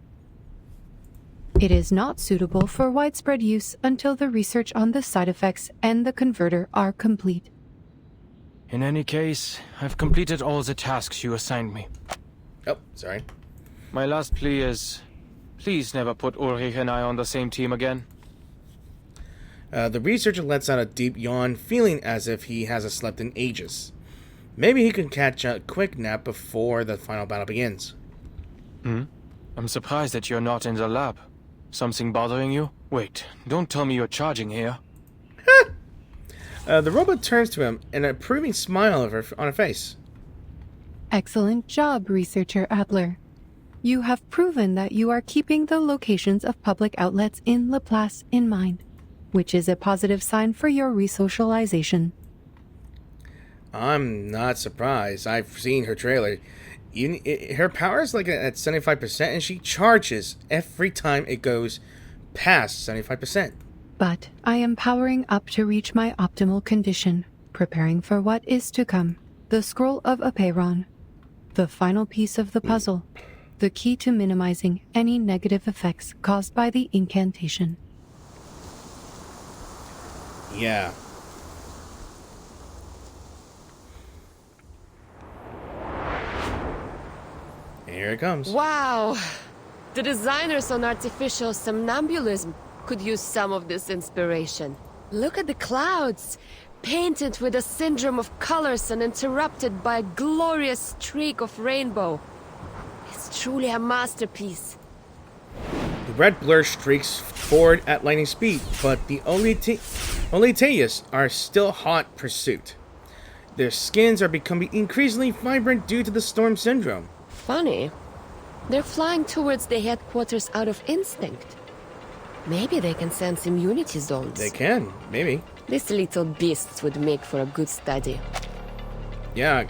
It is not suitable for widespread use until the research on the side effects and the converter are complete. In any case, I've completed all the tasks you assigned me. Oh, sorry. My last plea is, please never put Ulrich and I on the same team again. The researcher lets out a deep yawn, feeling as if he hasn't slept in ages. Maybe he can catch a quick nap before the final battle begins. I'm surprised that you're not in the lab. Something bothering you? Wait, don't tell me you're charging here. The robot turns to him, an approving smile on her face. Excellent job, Researcher Adler. You have proven that you are keeping the locations of public outlets in Laplace in mind, which is a positive sign for your resocialization. I'm not surprised. I've seen her trailer. Her power is like at 75%, and she charges every time it goes past 75%. But I am powering up to reach my optimal condition, preparing for what is to come. The Scroll of Apeiron. The final piece of the puzzle. The key to minimizing any negative effects caused by the incantation. Yeah. Here it comes. Wow! The designers on artificial somnambulism could use some of this inspiration. Look at the clouds, painted with a syndrome of colors and interrupted by a glorious streak of rainbow. It's truly a masterpiece. The red blur streaks forward at lightning speed, but the Oliteius are still hot pursuit. Their skins are becoming increasingly vibrant due to the storm syndrome. Funny. They're flying towards the headquarters out of instinct. Maybe they can sense immunity zones. They can, maybe. These little beasts would make for a good study. Yeah.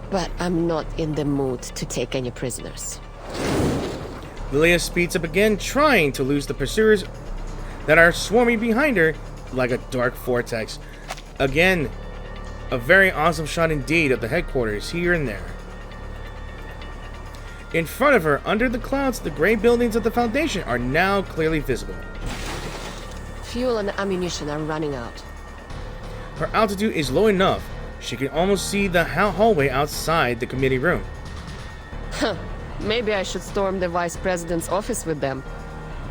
But I'm not in the mood to take any prisoners. Lilia speeds up again, trying to lose the pursuers that are swarming behind her like a dark vortex. Again, a very awesome shot indeed of the headquarters here and there. In front of her, under the clouds, the gray buildings of the Foundation are now clearly visible. Fuel and ammunition are running out. Her altitude is low enough, she can almost see the hallway outside the committee room. Huh. Maybe I should storm the Vice President's office with them.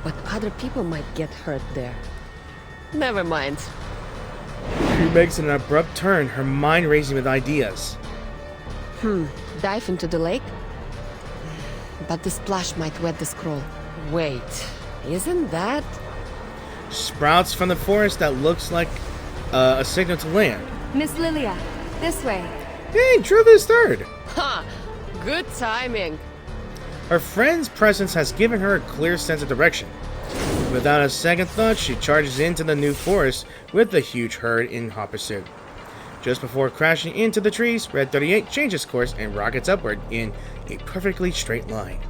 But other people might get hurt there. Never mind. She makes an abrupt turn, her mind racing with ideas. Dive into the lake? But the splash might wet the scroll. Wait, isn't that? Sprouts from the forest that looks like a signal to land. Miss Lilia, this way. Hey, Druva is third. Ha! Good timing. Her friend's presence has given her a clear sense of direction. Without a second thought, she charges into the new forest with the huge herd in hot pursuit. Just before crashing into the trees, Red 38 changes course and rockets upward in a perfectly straight line.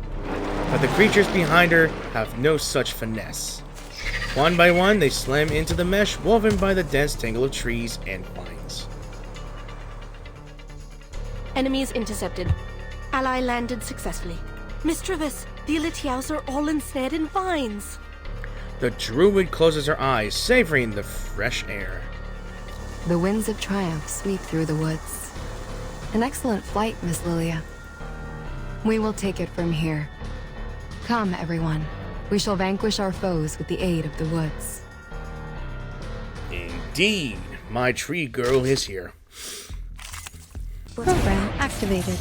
But the creatures behind her have no such finesse. One by one, they slam into the mesh woven by the dense tangle of trees and vines. Enemies intercepted. Ally landed successfully. Miss Travis, the Elitiaus are all ensnared in vines. The druid closes her eyes, savoring the fresh air. The winds of triumph sweep through the woods. An excellent flight, Miss Lilia. We will take it from here. Come, everyone. We shall vanquish our foes with the aid of the woods. Indeed, my tree girl is here. Program activated.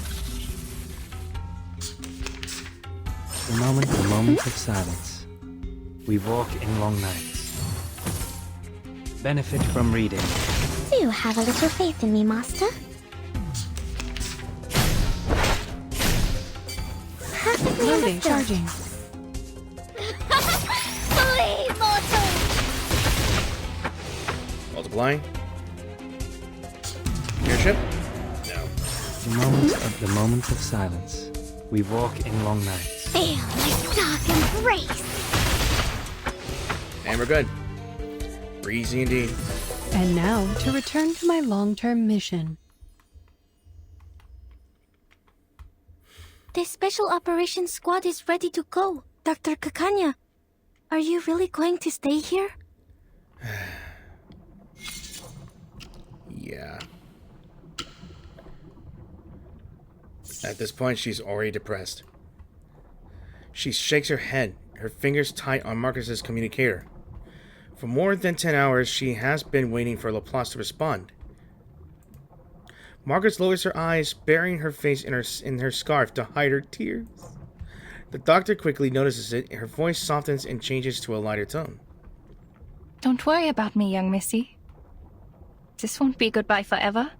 The moment of silence. We walk in long nights. Benefit from reading. Do have a little faith in me, Master. Perfectly Loading, understood. charging. Flee, mortal! Multiplying. Airship? No. The moment of silence. We walk in long nights. Feel my dark embrace. And we're good. Breezy indeed. And now, to return to my long-term mission. The Special Operations Squad is ready to go. Dr. Kakanya, are you really going to stay here? Yeah. At this point, she's already depressed. She shakes her head, her fingers tight on Marcus's communicator. For more than 10 hours, she has been waiting for Laplace to respond. Marcus lowers her eyes, burying her face in her scarf to hide her tears. The doctor quickly notices it, and her voice softens and changes to a lighter tone. Don't worry about me, young missy. This won't be goodbye forever.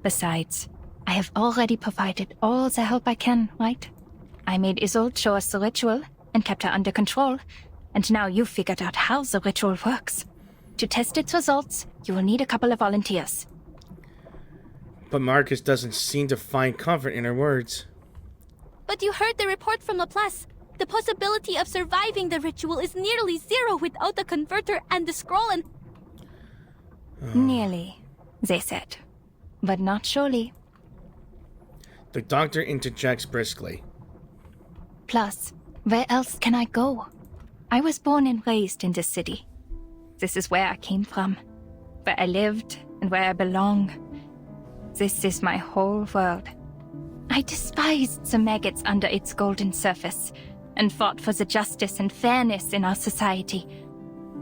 Besides, I have already provided all the help I can, right? I made Isolde show us the ritual and kept her under control, and now you've figured out how the ritual works. To test its results, you will need a couple of volunteers. But Marcus doesn't seem to find comfort in her words. But you heard the report from Laplace. The possibility of surviving the ritual is nearly zero without the converter and the scroll and... Nearly, they said. But not surely. The doctor interjects briskly. Plus, where else can I go? I was born and raised in this city. This is where I came from, where I lived and where I belong. This is my whole world. I despised the maggots under its golden surface and fought for the justice and fairness in our society.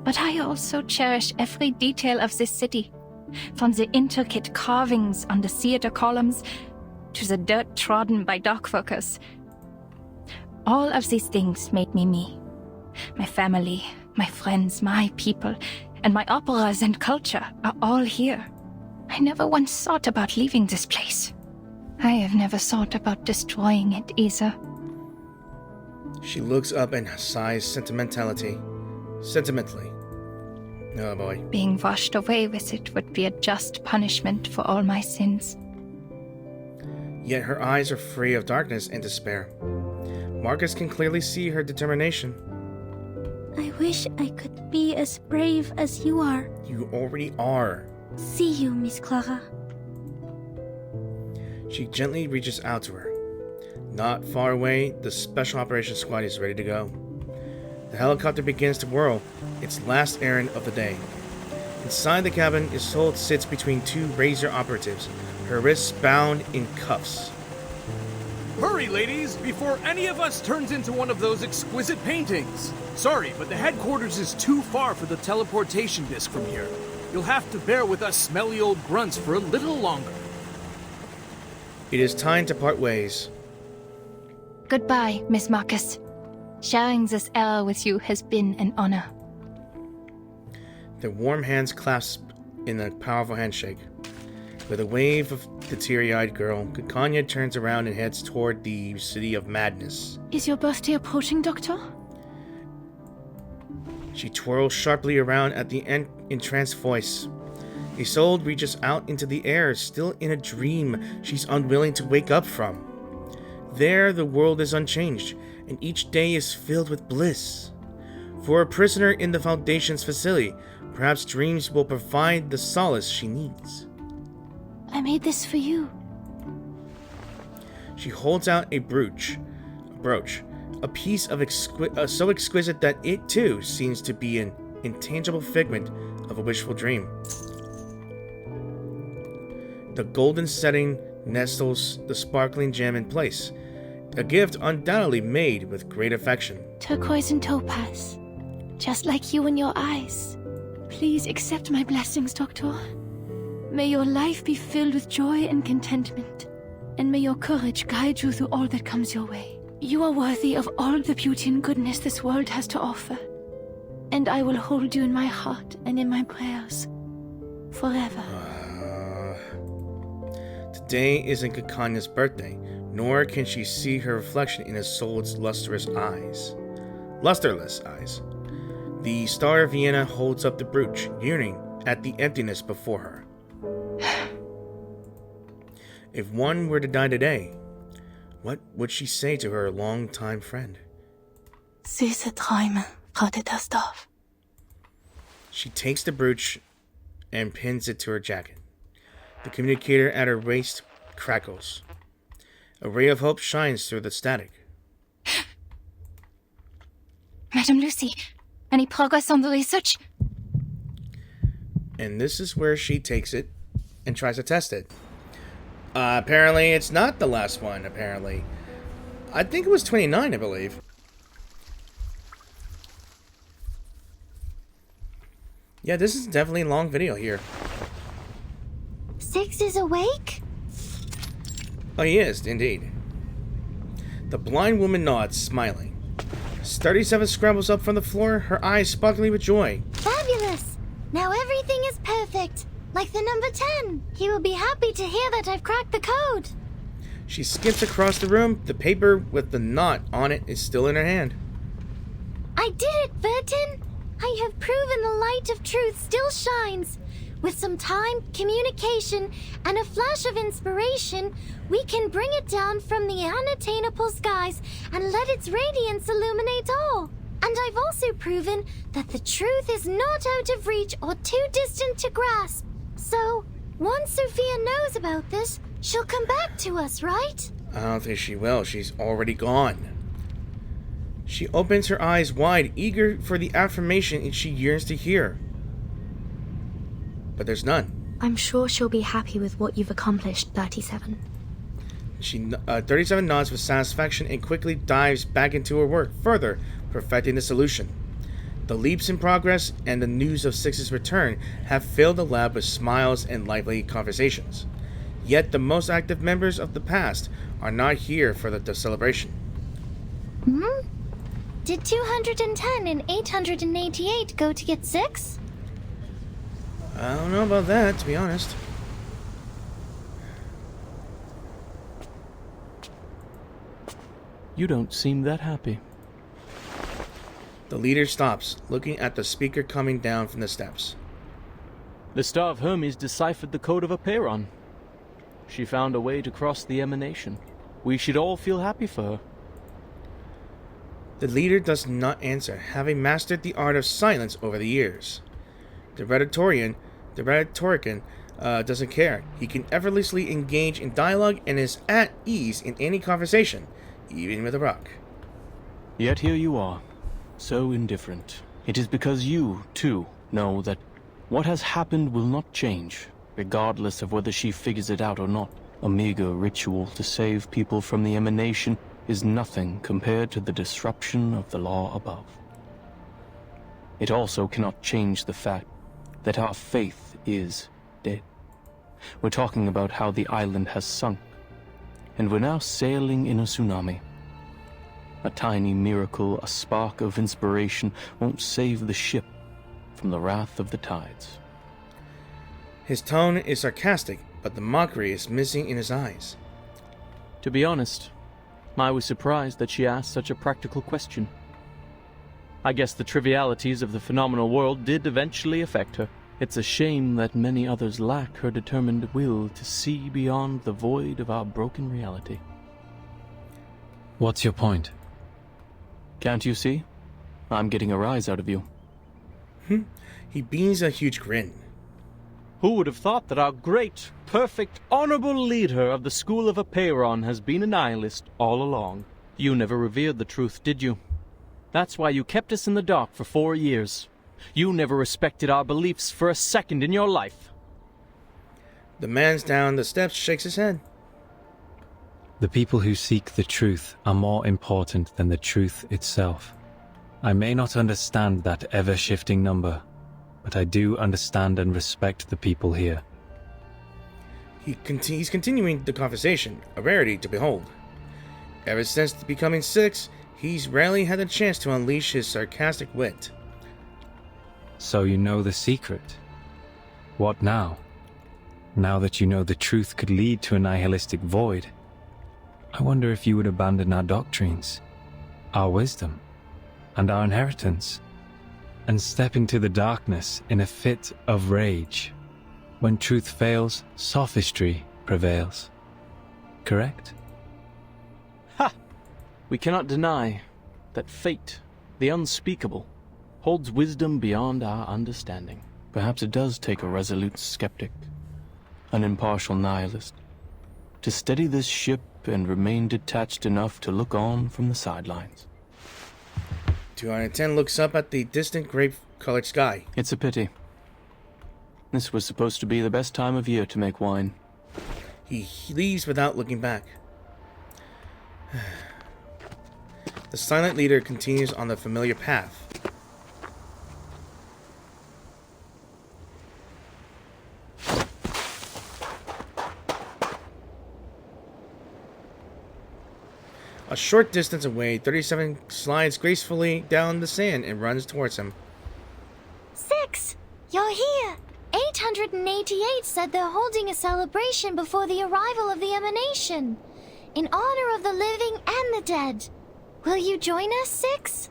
But I also cherish every detail of this city, from the intricate carvings on the theater columns to the dirt trodden by dock workers. All of these things made me me. My family, my friends, my people, and my operas and culture are all here. I never once thought about leaving this place. I have never thought about destroying it either. She looks up and sighs sentimentally. Oh boy. Being washed away with it would be a just punishment for all my sins. Yet her eyes are free of darkness and despair. Marcus can clearly see her determination. I wish I could be as brave as you are. You already are. See you, Miss Clara. She gently reaches out to her. Not far away, the Special Operations Squad is ready to go. The helicopter begins to whirl, its last errand of the day. Inside the cabin, Isolde sits between two Razor operatives, her wrists bound in cuffs. Hurry, ladies, before any of us turns into one of those exquisite paintings. Sorry, but the headquarters is too far for the teleportation disc from here. You'll have to bear with us smelly old grunts for a little longer. It is time to part ways. Goodbye, Miss Marcus. Sharing this era with you has been an honor. Their warm hands clasp in a powerful handshake. With a wave of the teary-eyed girl, Kakanya turns around and heads toward the City of Madness. Is your birthday approaching, Doctor? She twirls sharply around at the entranced voice. Isolde reaches out into the air, still in a dream she's unwilling to wake up from. There, the world is unchanged, and each day is filled with bliss. For a prisoner in the Foundation's facility, perhaps dreams will provide the solace she needs. I made this for you. She holds out a brooch, a piece of so exquisite that it too seems to be an intangible figment of a wishful dream. The golden setting nestles the sparkling gem in place, a gift undoubtedly made with great affection. Turquoise and topaz, just like you and your eyes. Please accept my blessings, Doctor. May your life be filled with joy and contentment, and may your courage guide you through all that comes your way. You are worthy of all the beauty and goodness this world has to offer, and I will hold you in my heart and in my prayers forever. Today isn't Kakanya's birthday, nor can she see her reflection in Isolde's lustreless eyes. The Star of Vienna holds up the brooch, yearning at the emptiness before her. If one were to die today, what would she say to her longtime friend? Süße Träume, Frau Dittersdorf. She takes the brooch and pins it to her jacket. The communicator at her waist crackles. A ray of hope shines through the static. Madame Lucy, any progress on the research? And this is where she takes it and tries to test it. Apparently, it's not the last one, apparently. I think it was 29, I believe. Yeah, this is definitely a long video here. 6 is awake? Oh, he is, indeed. The blind woman nods, smiling. 37 scrambles up from the floor, her eyes sparkling with joy. Fabulous! Now everything is perfect. Like the number 10. He will be happy to hear that I've cracked the code. She skips across the room. The paper with the knot on it is still in her hand. I did it, Vertin! I have proven the light of truth still shines. With some time, communication, and a flash of inspiration, we can bring it down from the unattainable skies and let its radiance illuminate all. And I've also proven that the truth is not out of reach or too distant to grasp. So, once Sophia knows about this, she'll come back to us, right? I don't think she will. She's already gone. She opens her eyes wide, eager for the affirmation she yearns to hear. But there's none. I'm sure she'll be happy with what you've accomplished, 37. 37 nods with satisfaction and quickly dives back into her work, further perfecting the solution. The leaps in progress and the news of Six's return have filled the lab with smiles and lively conversations. Yet the most active members of the past are not here for the celebration. Did 210 and 888 go to get 6? I don't know about that, to be honest. You don't seem that happy. The leader stops, looking at the speaker coming down from the steps. The Star of Hermes deciphered the code of Aperon. She found a way to cross the emanation. We should all feel happy for her. The leader does not answer, having mastered the art of silence over the years. The rhetorician doesn't care. He can effortlessly engage in dialogue and is at ease in any conversation, even with a rock. Yet here you are, so indifferent. It is because you, too, know that what has happened will not change, regardless of whether she figures it out or not. A meager ritual to save people from the emanation is nothing compared to the disruption of the law above. It also cannot change the fact that our faith is dead. We're talking about how the island has sunk, and we're now sailing in a tsunami. A tiny miracle, a spark of inspiration, won't save the ship from the wrath of the tides. His tone is sarcastic, but the mockery is missing in his eyes. To be honest, I was surprised that she asked such a practical question. I guess the trivialities of the phenomenal world did eventually affect her. It's a shame that many others lack her determined will to see beyond the void of our broken reality. What's your point? Can't you see? I'm getting a rise out of you. He beams a huge grin. Who would have thought that our great, perfect, honorable leader of the School of Aperon has been a nihilist all along? You never revered the truth, did you? That's why you kept us in the dark for 4 years. You never respected our beliefs for a second in your life. The man down the steps shakes his head. The people who seek the truth are more important than the truth itself. I may not understand that ever-shifting number, but I do understand and respect the people here. He's continuing the conversation, a rarity to behold. Ever since becoming 6, he's rarely had a chance to unleash his sarcastic wit. So you know the secret. What now? Now that you know the truth could lead to a nihilistic void, I wonder if you would abandon our doctrines, our wisdom, and our inheritance, and step into the darkness in a fit of rage. When truth fails, sophistry prevails. Correct? Ha! We cannot deny that fate, the unspeakable, holds wisdom beyond our understanding. Perhaps it does take a resolute skeptic, an impartial nihilist, to steady this ship and remain detached enough to look on from the sidelines. 210 looks up at the distant grape-colored sky. It's a pity. This was supposed to be the best time of year to make wine. He leaves without looking back. The silent leader continues on the familiar path. A short distance away, 37 slides gracefully down the sand and runs towards him. 6! You're here! 888 said they're holding a celebration before the arrival of the emanation, in honor of the living and the dead. Will you join us, 6?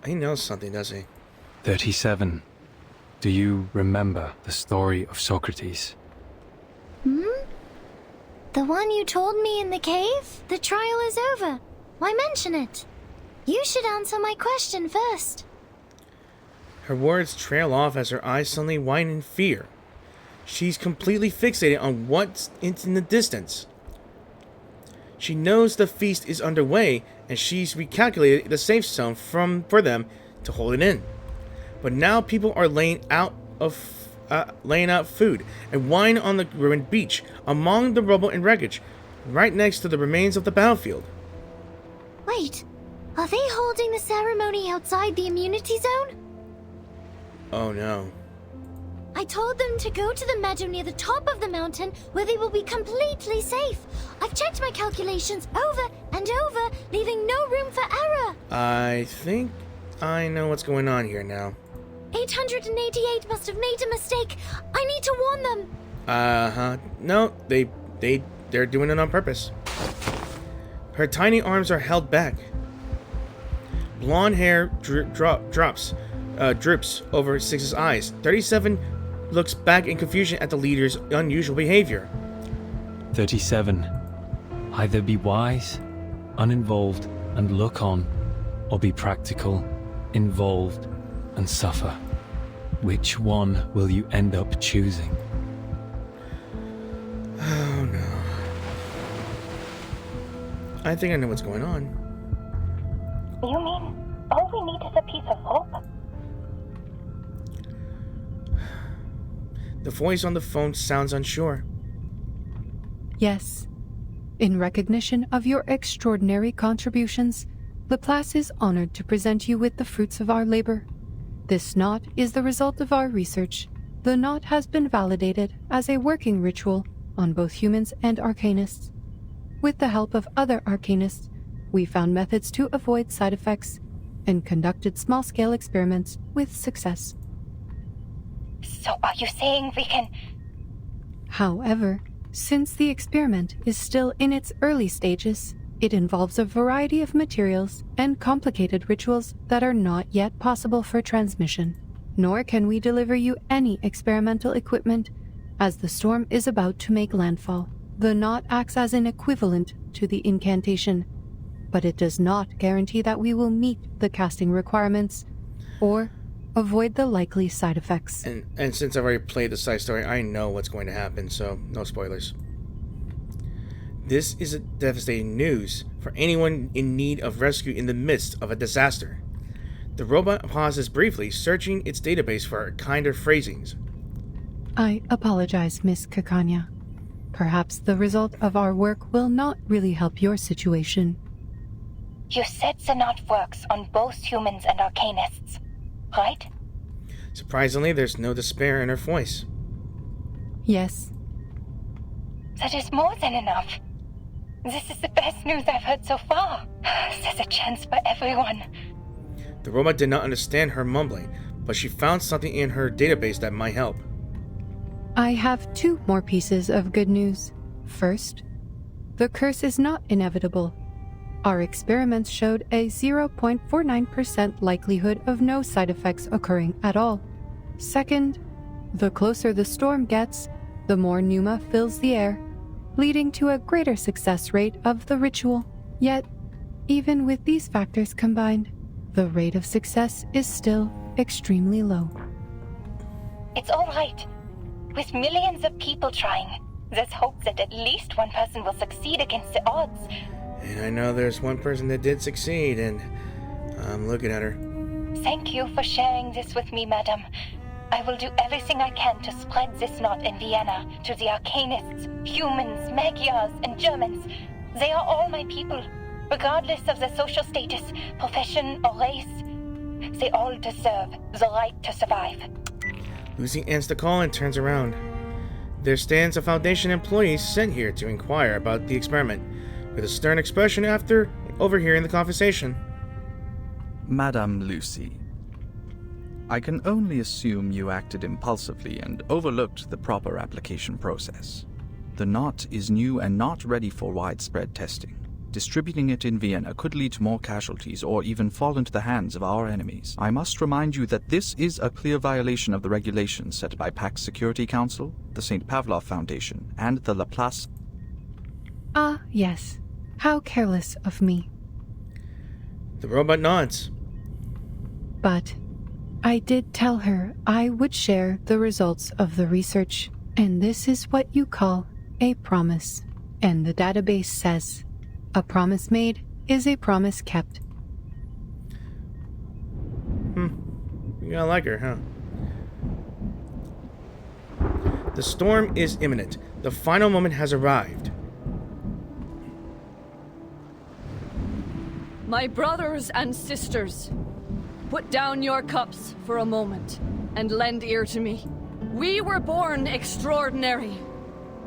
He knows something, does he? 37. Do you remember the story of Socrates? The one you told me in the cave? The trial is over. Why mention it? You should answer my question first. Her words trail off as her eyes suddenly widen in fear. She's completely fixated on what's in the distance. She knows the feast is underway, and she's recalculated the safe zone for them to hold it in. But now people are laying out food and wine on the ruined beach, among the rubble and wreckage, right next to the remains of the battlefield. Wait, are they holding the ceremony outside the immunity zone? Oh no. I told them to go to the meadow near the top of the mountain where they will be completely safe. I've checked my calculations over and over, leaving no room for error. I think I know what's going on here now. 888 must have made a mistake. I need to warn them. No, they're doing it on purpose. Her tiny arms are held back. Blonde hair droops over 6's eyes. 37 looks back in confusion at the leader's unusual behavior. 37. Either be wise, uninvolved, and look on, or be practical, involved, and suffer. Which one will you end up choosing? Oh no. I think I know what's going on. You mean all we need is a piece of hope? The voice on the phone sounds unsure. Yes. In recognition of your extraordinary contributions, Laplace is honored to present you with the fruits of our labor. This knot is the result of our research. The knot has been validated as a working ritual on both humans and arcanists. With the help of other arcanists, we found methods to avoid side effects and conducted small-scale experiments with success. So are you saying we can... However, since the experiment is still in its early stages, it involves a variety of materials and complicated rituals that are not yet possible for transmission. Nor can we deliver you any experimental equipment, as the storm is about to make landfall. The knot acts as an equivalent to the incantation, but it does not guarantee that we will meet the casting requirements or avoid the likely side effects. And since I've already played the side story, I know what's going to happen, so no spoilers. This is a devastating news for anyone in need of rescue in the midst of a disaster. The robot pauses briefly, searching its database for kinder phrasings. I apologize, Miss Kakanya. Perhaps the result of our work will not really help your situation. You said the knot works on both humans and arcanists, right? Surprisingly, there's no despair in her voice. Yes. That is more than enough. This is the best news I've heard so far. There's a chance for everyone. The robot did not understand her mumbling, but she found something in her database that might help. I have 2 more pieces of good news. First, the curse is not inevitable. Our experiments showed a 0.49% likelihood of no side effects occurring at all. Second, the closer the storm gets, the more pneuma fills the air, leading to a greater success rate of the ritual. Yet, even with these factors combined, the rate of success is still extremely low. It's all right. With millions of people trying, there's hope that at least one person will succeed against the odds. And I know there's one person that did succeed, and I'm looking at her. Thank you for sharing this with me, madam. I will do everything I can to spread this knot in Vienna to the Arcanists, humans, Magyars, and Germans. They are all my people, regardless of their social status, profession, or race. They all deserve the right to survive. Lucy ends the call and turns around. There stands a Foundation employee sent here to inquire about the experiment, with a stern expression after overhearing the conversation. Madame Lucy, I can only assume you acted impulsively and overlooked the proper application process. The knot is new and not ready for widespread testing. Distributing it in Vienna could lead to more casualties or even fall into the hands of our enemies. I must remind you that this is a clear violation of the regulations set by Pax Security Council, the St. Pavlov Foundation, and the Laplace. Ah, yes. How careless of me. The robot nods. But I did tell her I would share the results of the research, and this is what you call a promise. And the database says, a promise made is a promise kept. You gotta like her, huh? The storm is imminent. The final moment has arrived. My brothers and sisters, put down your cups for a moment and lend ear to me. We were born extraordinary,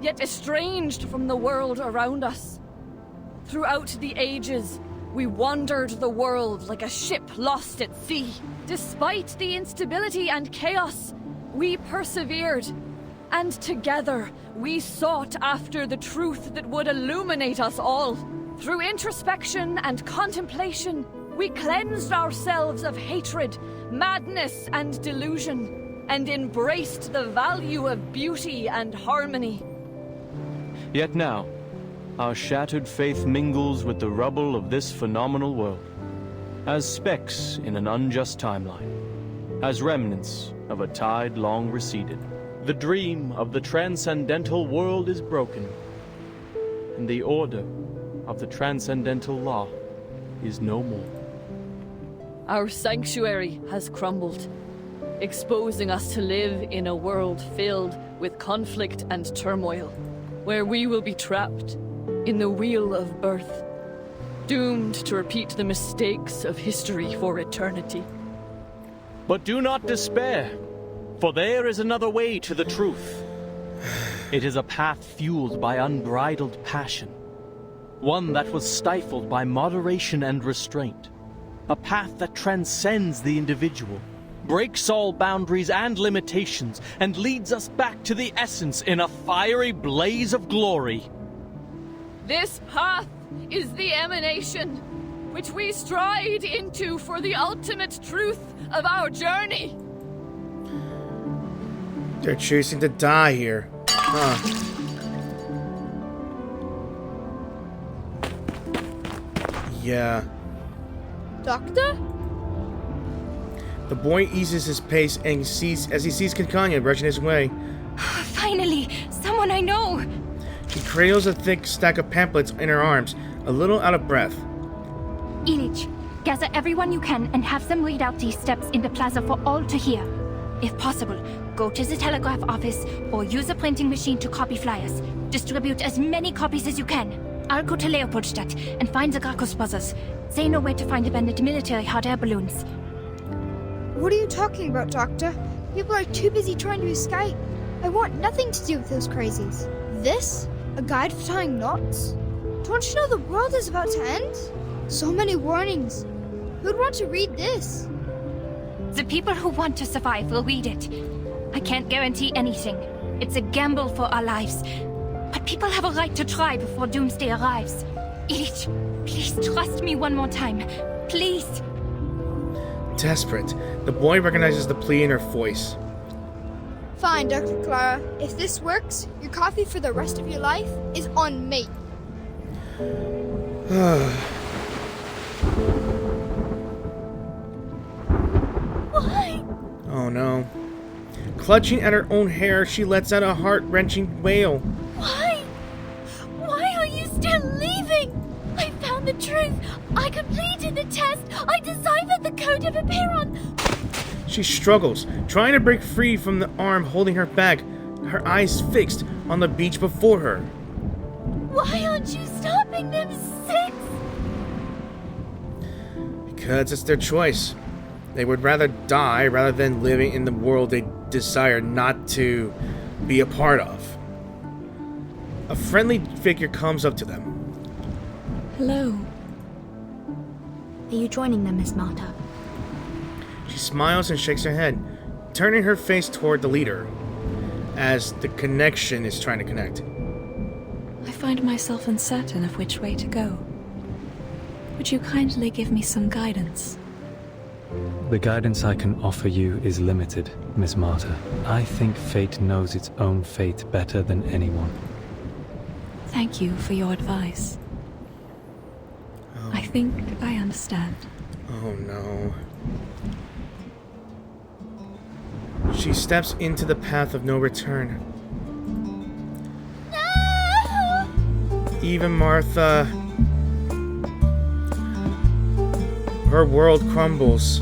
yet estranged from the world around us. Throughout the ages, we wandered the world like a ship lost at sea. Despite the instability and chaos, we persevered. And together, we sought after the truth that would illuminate us all. Through introspection and contemplation, we cleansed ourselves of hatred, madness, and delusion, and embraced the value of beauty and harmony. Yet now, our shattered faith mingles with the rubble of this phenomenal world, as specks in an unjust timeline, as remnants of a tide long receded. The dream of the transcendental world is broken, and the order of the transcendental law is no more. Our sanctuary has crumbled, exposing us to live in a world filled with conflict and turmoil, where we will be trapped in the wheel of birth, doomed to repeat the mistakes of history for eternity. But do not despair, for there is another way to the truth. It is a path fueled by unbridled passion, one that was stifled by moderation and restraint, a path that transcends the individual, breaks all boundaries and limitations, and leads us back to the essence in a fiery blaze of glory. This path is the emanation, which we stride into for the ultimate truth of our journey. They're choosing to die here. Huh. Yeah. Doctor? The boy eases his pace and sees Cancania rushing his way. Finally, someone I know! She cradles a thick stack of pamphlets in her arms, a little out of breath. Ilich, gather everyone you can and have them read out these steps in the plaza for all to hear. If possible, go to the telegraph office or use a printing machine to copy flyers. Distribute as many copies as you can. I'll go to Leopoldstadt and find the Gracchus brothers. They know where to find abandoned military hot air balloons. What are you talking about, Doctor? People are too busy trying to escape. I want nothing to do with those crazies. This? A guide for tying knots? Don't you know the world is about to end? So many warnings. Who'd want to read this? The people who want to survive will read it. I can't guarantee anything. It's a gamble for our lives. But people have a right to try before doomsday arrives. Ilich, please trust me one more time. Please. Desperate, the boy recognizes the plea in her voice. Fine, Dr. Clara. If this works, your coffee for the rest of your life is on me. no. Clutching at her own hair, she lets out a heart-wrenching wail. Why? Why are you still leaving? I found the truth. I completed the test. I deciphered the code of Apiron. She struggles, trying to break free from the arm holding her back, her eyes fixed on the beach before her. Why aren't you stopping them, Six? Because it's their choice. They would rather die rather than living in the world they desire not to be a part of. A friendly figure comes up to them. Hello. Are you joining them, Miss Marta? She smiles and shakes her head, turning her face toward the leader, as the connection is trying to connect. I find myself uncertain of which way to go. Would you kindly give me some guidance? The guidance I can offer you is limited, Miss Marta. I think fate knows its own fate better than anyone. Thank you for your advice. I think I understand. Oh no. She steps into the path of no return. No! Even Martha. Her world crumbles.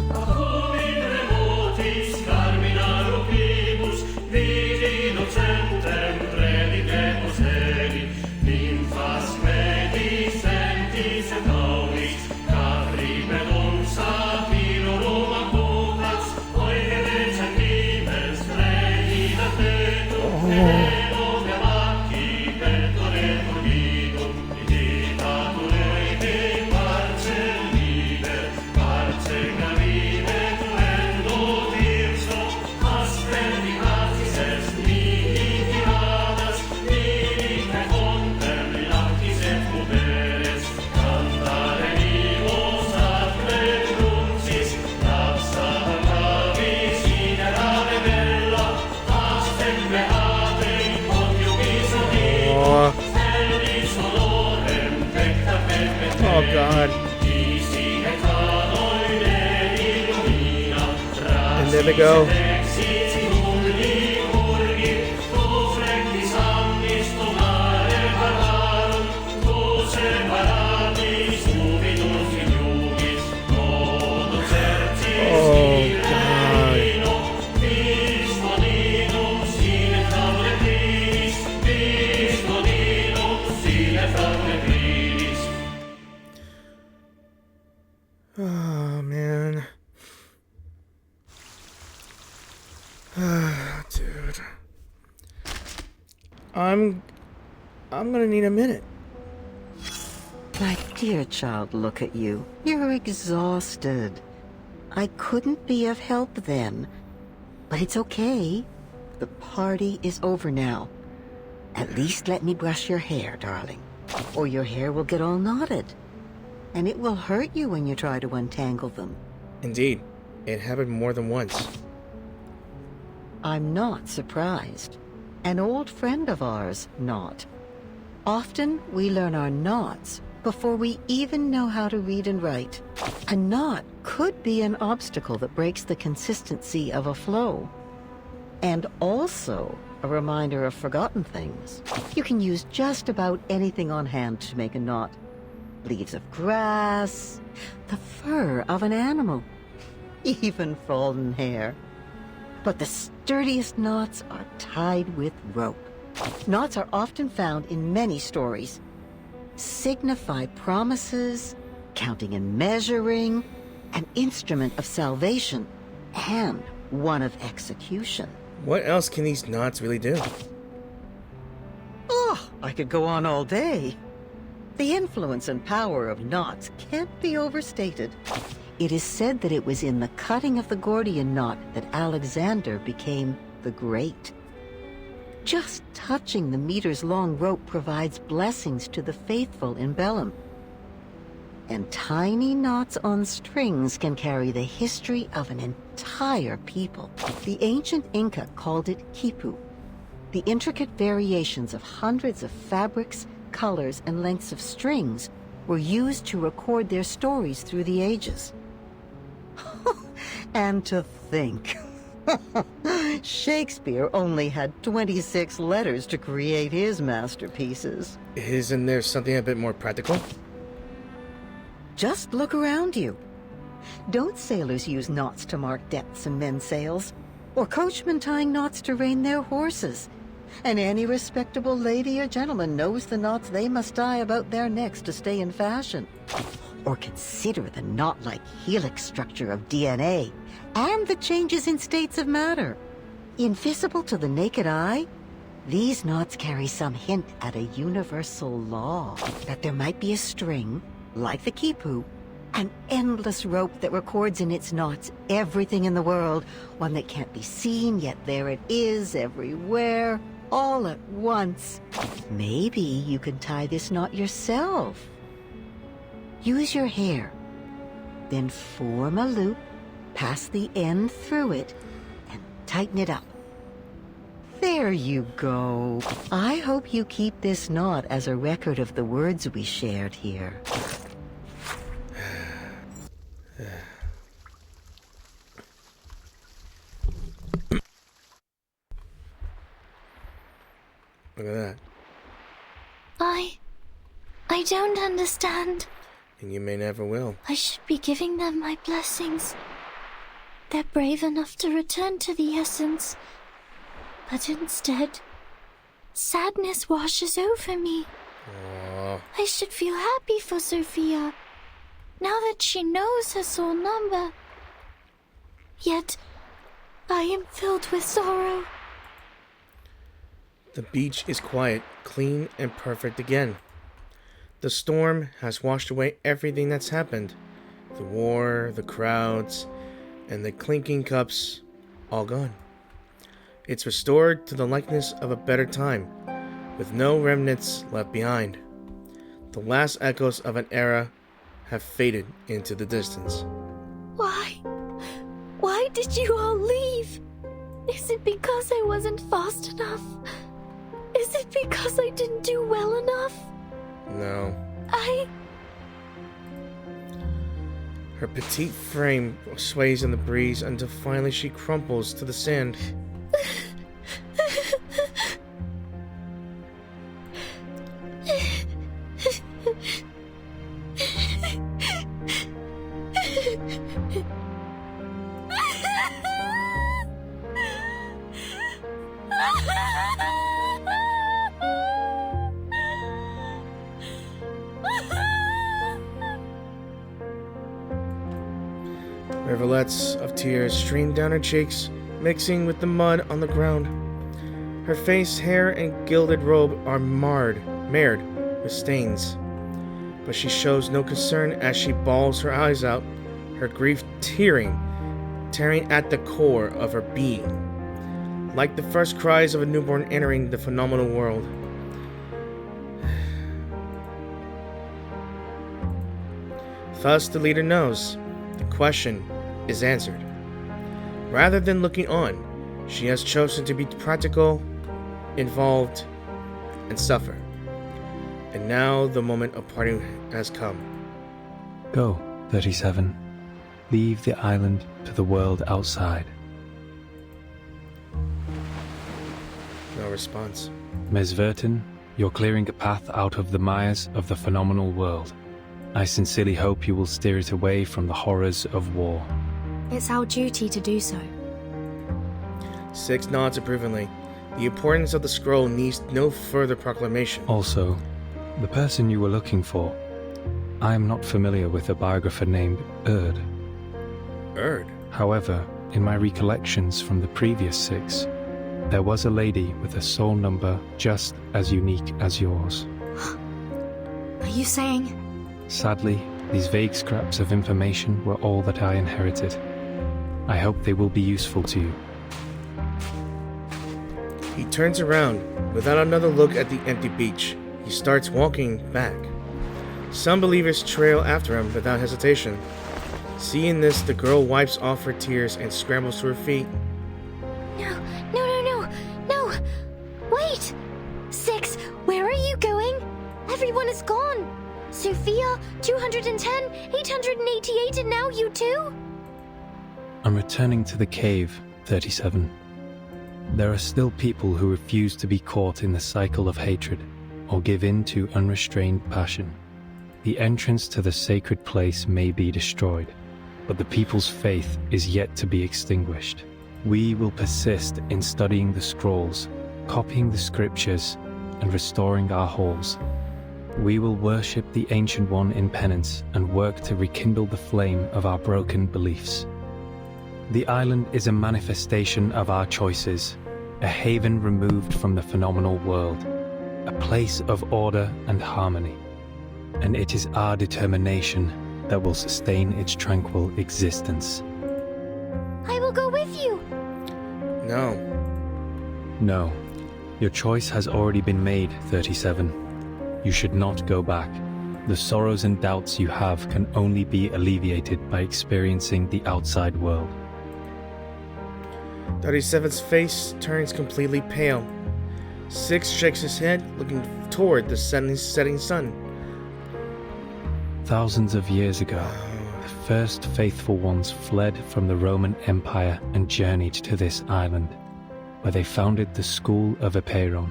Oh God. And there they go. Oh God. Oh man. Dude. I'm gonna need a minute. My dear child, look at you. You're exhausted. I couldn't be of help then. But it's okay. The party is over now. At least let me brush your hair, darling. Or your hair will get all knotted. And it will hurt you when you try to untangle them. Indeed. It happened more than once. I'm not surprised. An old friend of ours, not. Often we learn our knots before we even know how to read and write. A knot could be an obstacle that breaks the consistency of a flow. And also a reminder of forgotten things. You can use just about anything on hand to make a knot. Leaves of grass, the fur of an animal, even fallen hair. But the sturdiest knots are tied with rope. Knots are often found in many stories. Signify promises, counting and measuring, an instrument of salvation, and one of execution. What else can these knots really do? Oh, I could go on all day. The influence and power of knots can't be overstated. It is said that it was in the cutting of the Gordian knot that Alexander became the Great. Just touching the meters-long rope provides blessings to the faithful in Bellum. And tiny knots on strings can carry the history of an entire people. The ancient Inca called it quipu. The intricate variations of hundreds of fabrics, colors, and lengths of strings were used to record their stories through the ages. And to think, Shakespeare only had 26 letters to create his masterpieces. Isn't there something a bit more practical? Just look around you. Don't sailors use knots to mark depths in men's sails? Or coachmen tying knots to rein their horses? And any respectable lady or gentleman knows the knots they must tie about their necks to stay in fashion. Or consider the knot-like helix structure of DNA and the changes in states of matter. Invisible to the naked eye, these knots carry some hint at a universal law, that there might be a string, like the quipu, an endless rope that records in its knots everything in the world, one that can't be seen, yet there it is everywhere, all at once. Maybe you can tie this knot yourself. Use your hair, then form a loop, pass the end through it, and tighten it up. There you go. I hope you keep this knot as a record of the words we shared here. Look at that. I don't understand. And you may never will. I should be giving them my blessings. They're brave enough to return to the essence. But instead, sadness washes over me. Aww. I should feel happy for Sophia, now that she knows her soul number. Yet, I am filled with sorrow. The beach is quiet, clean, and perfect again. The storm has washed away everything that's happened. The war, the crowds, and the clinking cups, all gone. It's restored to the likeness of a better time, with no remnants left behind. The last echoes of an era have faded into the distance. Why? Why did you all leave? Is it because I wasn't fast enough? Is it because I didn't do well enough? No. Her petite frame sways in the breeze until finally she crumples to the sand. Rivulets of tears stream down her cheeks, mixing with the mud on the ground. Her face, hair, and gilded robe are marred with stains. But she shows no concern as she bawls her eyes out, her grief tearing at the core of her being, like the first cries of a newborn entering the phenomenal world. Thus, the leader knows the question is answered. Rather than looking on, she has chosen to be practical, involved, and suffer. And now the moment of parting has come. Go, 37. Leave the island to the world outside. No response. Ms. Verton, you're clearing a path out of the mires of the phenomenal world. I sincerely hope you will steer it away from the horrors of war. It's our duty to do so. Six nods approvingly. The importance of the scroll needs no further proclamation. Also, the person you were looking for, I am not familiar with a biographer named Erd. Erd? However, in my recollections from the previous six, there was a lady with a soul number just as unique as yours. Are you saying? Sadly, these vague scraps of information were all that I inherited. I hope they will be useful to you. He turns around, without another look at the empty beach. He starts walking back. Some believers trail after him without hesitation. Seeing this, the girl wipes off her tears and scrambles to her feet. No! Wait! Six, where are you going? Everyone is gone. Sophia, 210, 888, and now you too? I'm returning to the cave 37. There are still people who refuse to be caught in the cycle of hatred or give in to unrestrained passion. The entrance to the sacred place may be destroyed, but the people's faith is yet to be extinguished. We will persist in studying the scrolls, copying the scriptures, and restoring our halls. We will worship the Ancient One in penance and work to rekindle the flame of our broken beliefs. The island is a manifestation of our choices, a haven removed from the phenomenal world, a place of order and harmony. And it is our determination that will sustain its tranquil existence. I will go with you. No. No. Your choice has already been made, 37. You should not go back. The sorrows and doubts you have can only be alleviated by experiencing the outside world. 37's face turns completely pale. 6 shakes his head, looking toward the setting sun. Thousands of years ago, the first faithful ones fled from the Roman Empire and journeyed to this island, where they founded the School of Epeiron.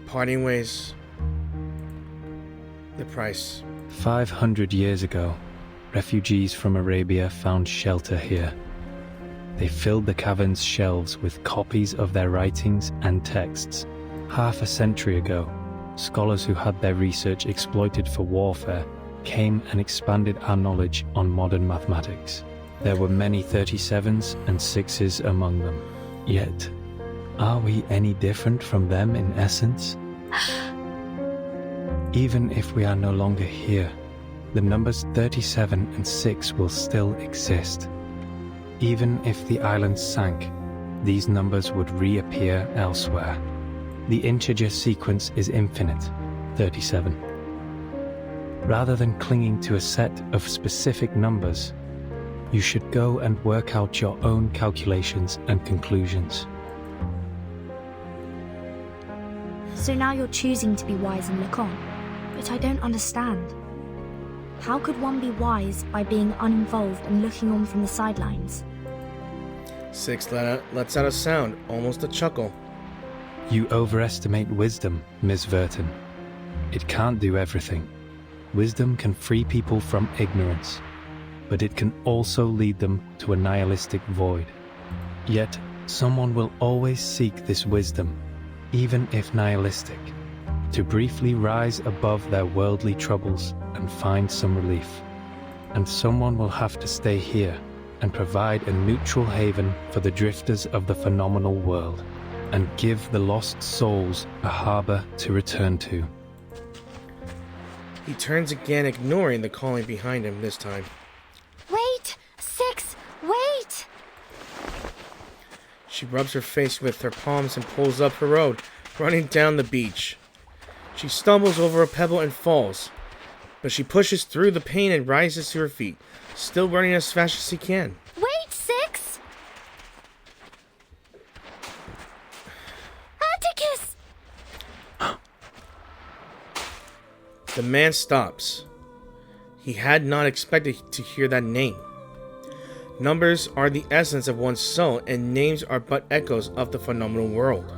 Parting ways. The price. 500 years ago, refugees from Arabia found shelter here. They filled the cavern's shelves with copies of their writings and texts. Half a century ago, scholars who had their research exploited for warfare came and expanded our knowledge on modern mathematics. There were many 37s and 6s among them. Yet, are we any different from them in essence? Even if we are no longer here, the numbers 37 and 6 will still exist. Even if the island sank, these numbers would reappear elsewhere. The integer sequence is infinite, 37. Rather than clinging to a set of specific numbers, you should go and work out your own calculations and conclusions. So now you're choosing to be wise and look on, but I don't understand. How could one be wise by being uninvolved and looking on from the sidelines? 6 lets out a sound, almost a chuckle. You overestimate wisdom, Miss Verton. It can't do everything. Wisdom can free people from ignorance, but it can also lead them to a nihilistic void. Yet, someone will always seek this wisdom, even if nihilistic, to briefly rise above their worldly troubles and find some relief. And someone will have to stay here and provide a neutral haven for the drifters of the phenomenal world, and give the lost souls a harbor to return to. He turns again, ignoring the calling behind him this time. Wait! 6! Wait! She rubs her face with her palms and pulls up her road, running down the beach. She stumbles over a pebble and falls, but she pushes through the pain and rises to her feet, still running as fast as she can. Wait, 6! Atticus! The man stops. He had not expected to hear that name. Numbers are the essence of one's soul, and names are but echoes of the phenomenal world.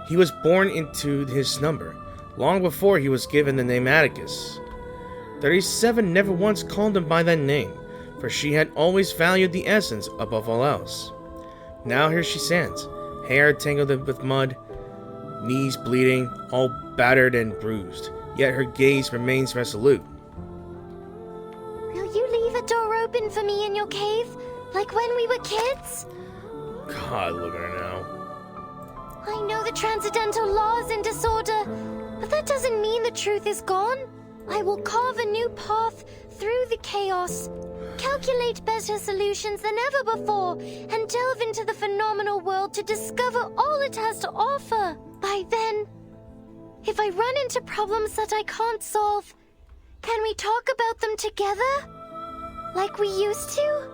He was born into his number, long before he was given the name Atticus. 37 never once called him by that name, for she had always valued the essence above all else. Now here she stands, hair tangled with mud, knees bleeding, all battered and bruised, yet her gaze remains resolute. Will you leave a door open for me in your cave, like when we were kids? God, look at her now. I know the transcendental law is in disorder, but that doesn't mean the truth is gone. I will carve a new path through the chaos, calculate better solutions than ever before, and delve into the phenomenal world to discover all it has to offer. By then, if I run into problems that I can't solve, can we talk about them together? Like we used to?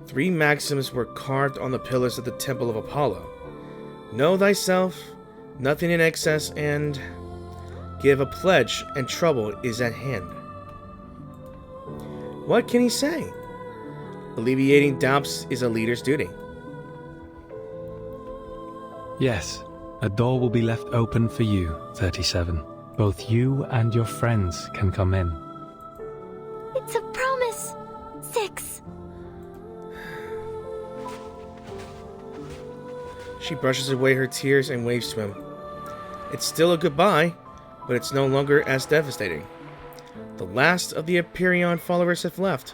3 maxims were carved on the pillars of the Temple of Apollo. Know thyself, nothing in excess, and give a pledge, and trouble is at hand. What can he say? Alleviating doubts is a leader's duty. Yes, a door will be left open for you, 37. Both you and your friends can come in. It's a promise. 6. She brushes away her tears and waves to him. It's still a goodbye, but it's no longer as devastating. The last of the Hyperion followers have left,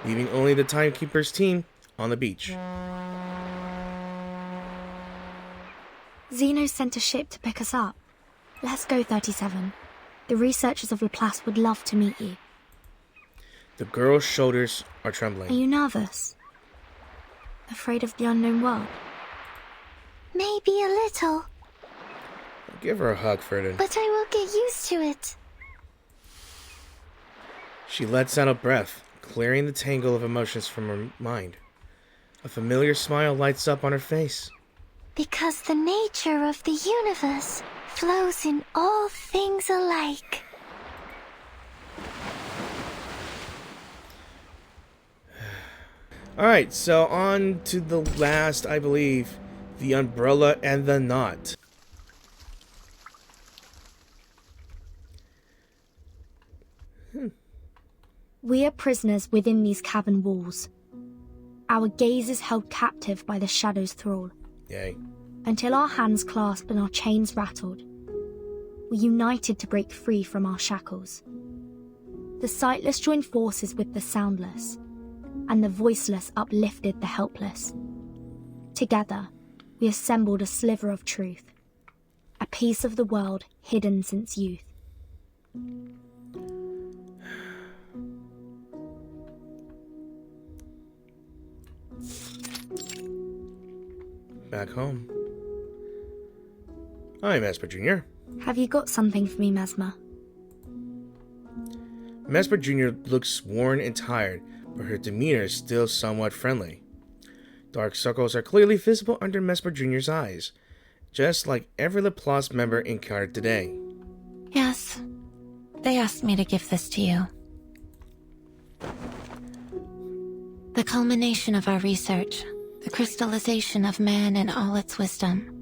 leaving only the Timekeeper's team on the beach. Zeno sent a ship to pick us up. Let's go, 37. The researchers of Laplace would love to meet you. The girl's shoulders are Are trembling. you nervous? Afraid of the unknown world? Maybe a little, Give her a hug, Ferdin. but I will get used to it. She lets out a breath, clearing the tangle of emotions from her mind. A familiar smile lights up on her face. Because the nature of the universe flows in all things alike. Alright, so on to the last, I believe, the umbrella and the knot. We are prisoners within these cavern walls. Our gaze is held captive by the shadow's thrall. Yay. Until our hands clasped and our chains rattled. We united to break free from our shackles. The sightless joined forces with the soundless, and the voiceless uplifted the helpless. Together, we assembled a sliver of truth, a piece of the world hidden since youth. Back home. I'm Esper Jr. Have you got something for me, Mesmer? Mesper Jr. looks worn and tired, but her demeanor is still somewhat friendly. Dark circles are clearly visible under Mesper Jr.'s eyes, just like every Laplace member encountered today. Yes. They asked me to give this to you. The culmination of our research, the crystallization of man in all its wisdom,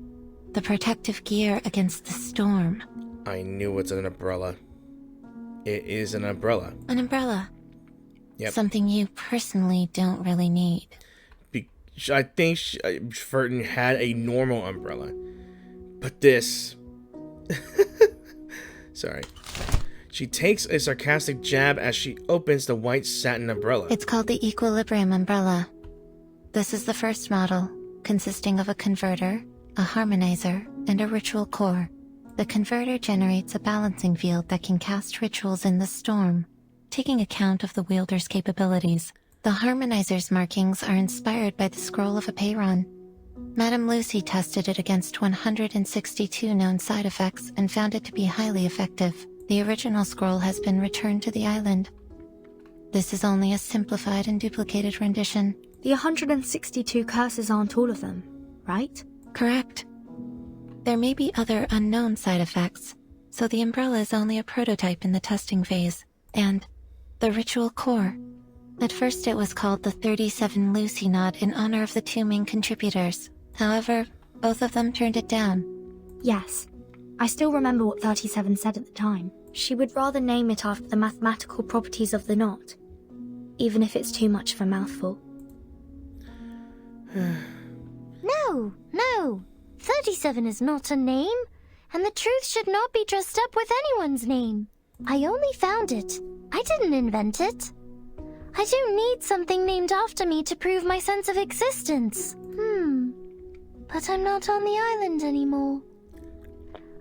the protective gear against the storm. I knew it's an umbrella. It is an umbrella. An umbrella. Yep. Something you personally don't really need. I think Ferdin had a normal umbrella. But this... Sorry. She takes a sarcastic jab as she opens the white satin umbrella. It's called the Equilibrium Umbrella. This is the first model, consisting of a converter, a harmonizer, and a ritual core. The converter generates a balancing field that can cast rituals in the storm, taking account of the wielder's capabilities. The harmonizer's markings are inspired by the scroll of Apeiron. Madame Lucy tested it against 162 known side effects and found it to be highly effective. The original scroll has been returned to the island. This is only a simplified and duplicated rendition. The 162 curses aren't all of them, right? Correct. There may be other unknown side effects, so the umbrella is only a prototype in the testing phase. And the ritual core. At first it was called the 37 Lucy Knot in honor of the two main contributors. However, both of them turned it down. Yes. I still remember what 37 said at the time. She would rather name it after the mathematical properties of the knot, even if it's too much of a mouthful. No. 37 is not a name, and the truth should not be dressed up with anyone's name. I only found it. I didn't invent it. I don't need something named after me to prove my sense of existence. But I'm not on the island anymore.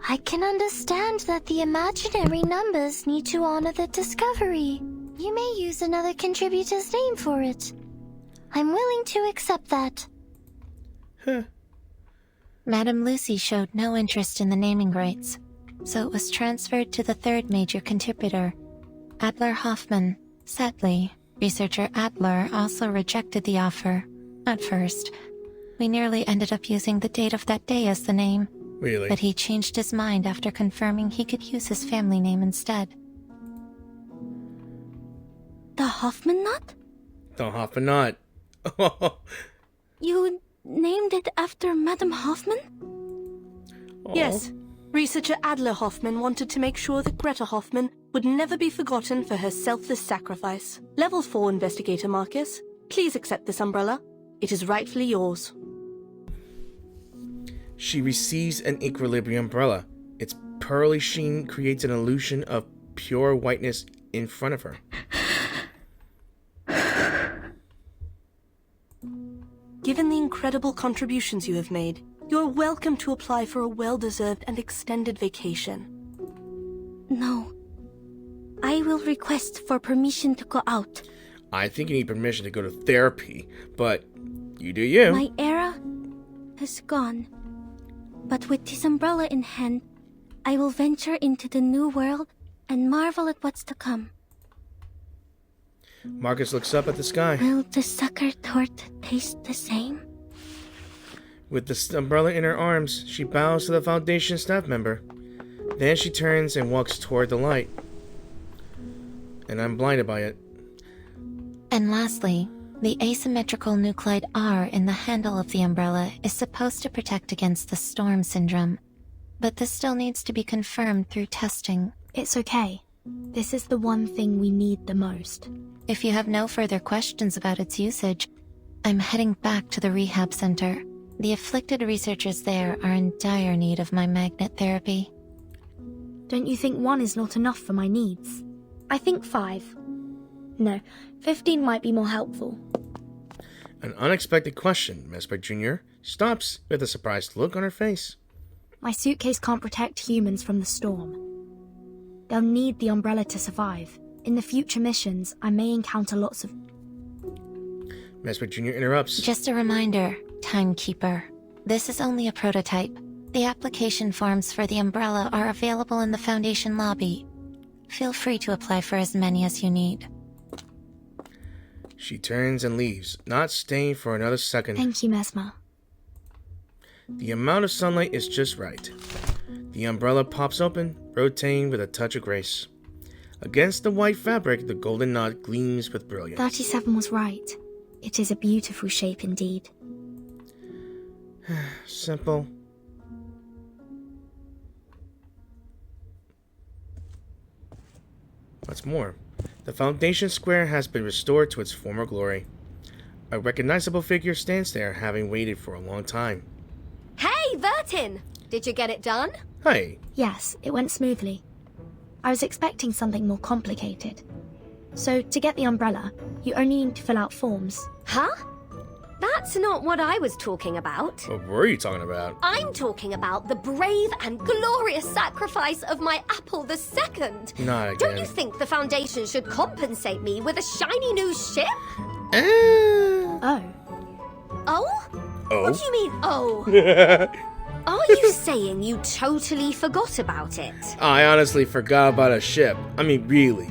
I can understand that the imaginary numbers need to honor the discovery. You may use another contributor's name for it. I'm willing to accept that. Madame Lucy showed no interest in the naming rights, so it was transferred to the third major contributor, Adler Hoffman. Sadly, researcher Adler also rejected the offer. At first, we nearly ended up using the date of that day as the name. Really? But he changed his mind after confirming he could use his family name instead. The Hoffman knot? The Hoffman knot. You named it after Madame Hoffman? Yes. Researcher Adler Hoffman wanted to make sure that Greta Hoffman would never be forgotten for her selfless sacrifice. Level 4 Investigator Marcus, please accept this umbrella. It is rightfully yours. She receives an equilibrium umbrella. Its pearly sheen creates an illusion of pure whiteness in front of her. Given the incredible contributions you have made, you're welcome to apply for a well-deserved and extended vacation. No. I will request for permission to go out. I think you need permission to go to therapy, but you do you. My era has gone. But with this umbrella in hand, I will venture into the new world and marvel at what's to come. Marcus looks up at the sky. Will the sucker tort taste the same? With the umbrella in her arms, she bows to the Foundation staff member. Then she turns and walks toward the light. And I'm blinded by it. And lastly, the asymmetrical nuclide R in the handle of the umbrella is supposed to protect against the storm syndrome. But this still needs to be confirmed through testing. It's okay. This is the one thing we need the most. If you have no further questions about its usage, I'm heading back to the rehab center. The afflicted researchers there are in dire need of my magnet therapy. Don't you think 1 is not enough for my needs? I think 5. No, 15 might be more helpful. An unexpected question, Mesper Jr. stops with a surprised look on her face. My suitcase can't protect humans from the storm. They'll need the umbrella to survive. In the future missions, I may encounter lots of... Mesper Jr. interrupts. Just a reminder, Timekeeper. This is only a prototype. The application forms for the umbrella are available in the Foundation lobby. Feel free to apply for as many as you need. She turns and leaves, not staying for another second. Thank you, Mesmer. The amount of sunlight is just right. The umbrella pops open, rotating with a touch of grace. Against the white fabric, the golden knot gleams with brilliance. 37 was right. It is a beautiful shape indeed. Simple. What's more, the Foundation Square has been restored to its former glory. A recognizable figure stands there, having waited for a long time. Hey, Vertin! Did you get it done? Hey. Yes, it went smoothly. I was expecting something more complicated. So, to get the umbrella, you only need to fill out forms. Huh? That's not what I was talking about. What were you talking about? I'm talking about the brave and glorious sacrifice of my Apple II. Not again. Don't you think the Foundation should compensate me with a shiny new ship? Oh. Oh? Oh? What do you mean, oh? Are you saying you totally forgot about it? I honestly forgot about a ship. I mean, really.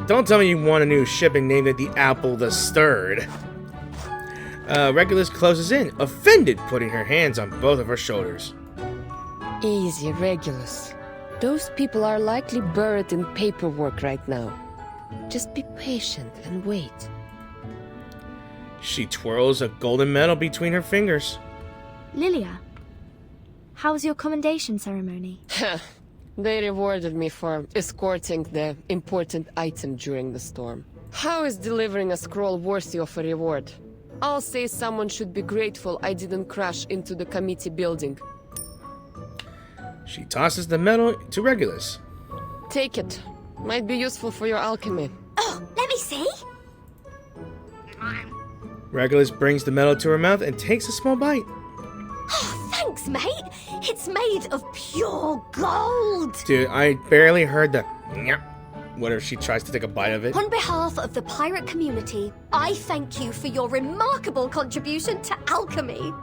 Don't tell me you want a new ship and named it the Apple III. Regulus closes in, offended, putting her hands on both of her shoulders. Easy, Regulus. Those people are likely buried in paperwork right now. Just be patient and wait. She twirls a golden medal between her fingers. Lilia, how was your commendation ceremony? They rewarded me for escorting the important item during the storm. How is delivering a scroll worthy of a reward? I'll say someone should be grateful I didn't crash into the committee building. She tosses the medal to Regulus. Take it. Might be useful for your alchemy. Oh, let me see. Regulus brings the medal to her mouth and takes a small bite. Oh, thanks, mate. It's made of pure gold. Dude, I barely heard the whenever she tries to take a bite of it. On behalf of the pirate community, I thank you for your remarkable contribution to alchemy.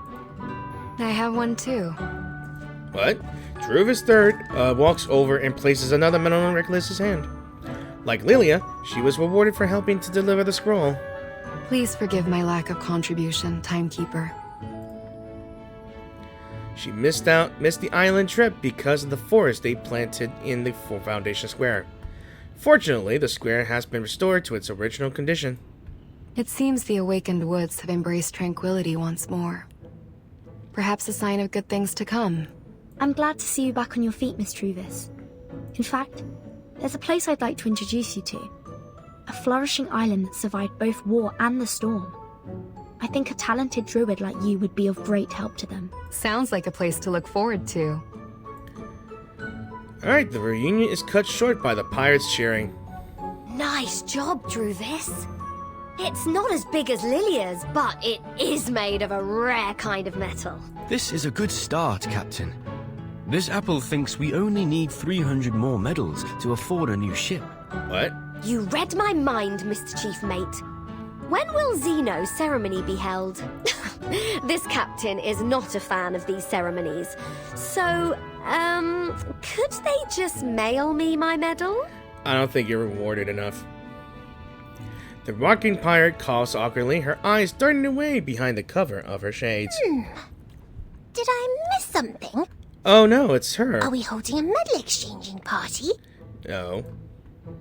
I have one too. What? Druvis III walks over and places another medal in Regulus's hand. Like Lilia, she was rewarded for helping to deliver the scroll. Please forgive my lack of contribution, Timekeeper. She missed the island trip because of the forest they planted in the Foundation Square. Fortunately, the square has been restored to its original condition. It seems the awakened woods have embraced tranquility once more. Perhaps a sign of good things to come. I'm glad to see you back on your feet, Miss Truvis. In fact, there's a place I'd like to introduce you to. A flourishing island that survived both war and the storm. I think a talented druid like you would be of great help to them. Sounds like a place to look forward to. Alright, the reunion is cut short by the pirates cheering. Nice job, Druvis. It's not as big as Lilia's, but it is made of a rare kind of metal. This is a good start, Captain. This apple thinks we only need 300 more medals to afford a new ship. What? You read my mind, Mr. Chief Mate. When will Zeno's ceremony be held? This captain is not a fan of these ceremonies. So, could they just mail me my medal? I don't think you're rewarded enough. The rocking pirate coughs awkwardly, her eyes darting away behind the cover of her shades. Did I miss something? Oh no, it's her. Are we holding a medal exchanging party? No.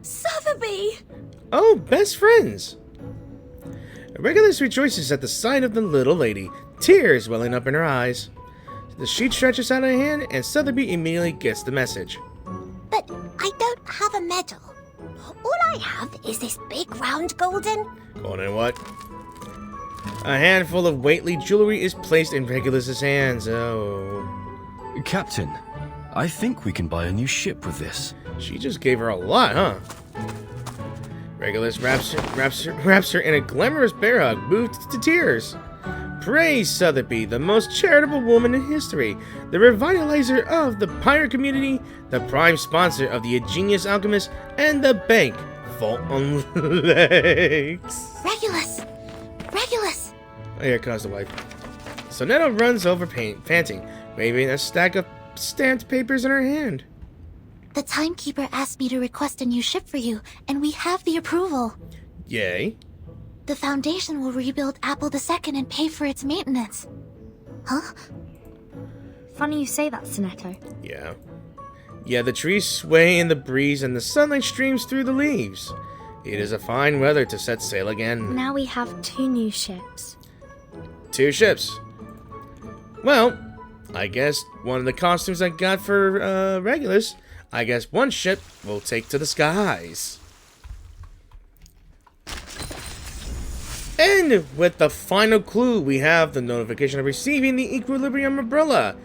Sotheby! Oh, best friends! Regulus rejoices at the sight of the little lady, tears welling up in her eyes. The sheet stretches out a hand, and Sotheby immediately gets the message. But I don't have a medal. All I have is this big round golden... Golden what? A handful of weighty jewelry is placed in Regulus's hands. Oh. Captain, I think we can buy a new ship with this. She just gave her a lot, huh? Regulus wraps her in a glamorous bear hug, moved to tears. Praise Sotheby, the most charitable woman in history, the revitalizer of the pirate community, the prime sponsor of the ingenious alchemist, and the bank full on legs. Regulus! Regulus! Oh, here comes the wife. Sonetta runs over panting, waving a stack of stamped papers in her hand. The timekeeper asked me to request a new ship for you, and we have the approval. Yay. The Foundation will rebuild Apple II and pay for its maintenance. Huh? Funny you say that, Sonetto. Yeah. Yeah, the trees sway in the breeze and the sunlight streams through the leaves. It is a fine weather to set sail again. Now we have 2 new ships. 2 ships. Well, I guess one of the costumes I got for Regulus, I guess one ship will take to the skies. And with the final clue, we have the notification of receiving the Equilibrium umbrella.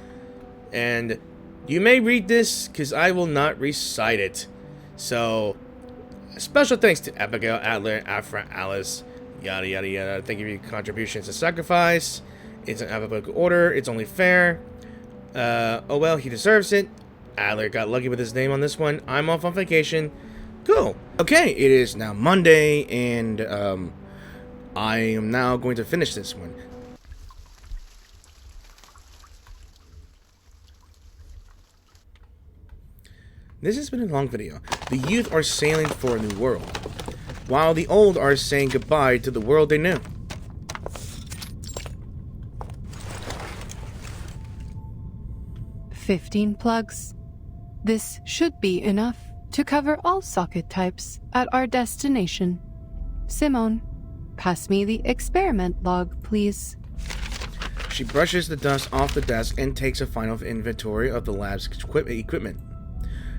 And you may read this, because I will not recite it. So, special thanks to Abigail, Adler, Afra, Alice, yada yada yada. Thank you for your contributions to Sacrifice. It's an alphabetical order. It's only fair. Oh well, he deserves it. Adler got lucky with his name on this one. I'm off on vacation. Cool. Okay, it is now Monday, and I am now going to finish this one. This has been a long video. The youth are sailing for a new world, while the old are saying goodbye to the world they knew. $15 plugs. This should be enough to cover all socket types at our destination. Simone, pass me the experiment log, please. She brushes the dust off the desk and takes a final inventory of the lab's equipment.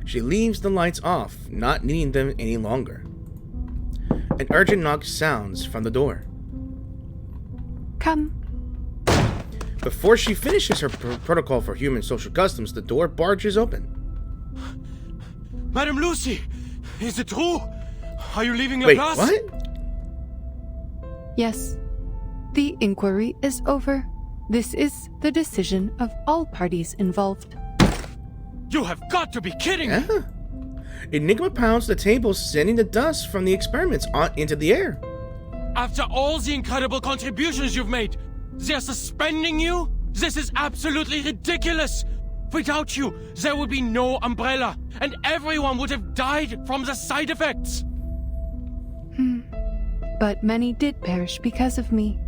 She leaves the lights off, not needing them any longer. An urgent knock sounds from the door. Come. Before she finishes her protocol for human social customs, the door barges open. Madame Lucy, is it true? Are you leaving Laplace? Wait, what? Yes. The inquiry is over. This is the decision of all parties involved. You have got to be kidding! Yeah. Enigma pounds the table, sending the dust from the experiments into the air. After all the incredible contributions you've made, they're suspending you? This is absolutely ridiculous! Without you, there would be no umbrella, and everyone would have died from the side effects! But many did perish because of me.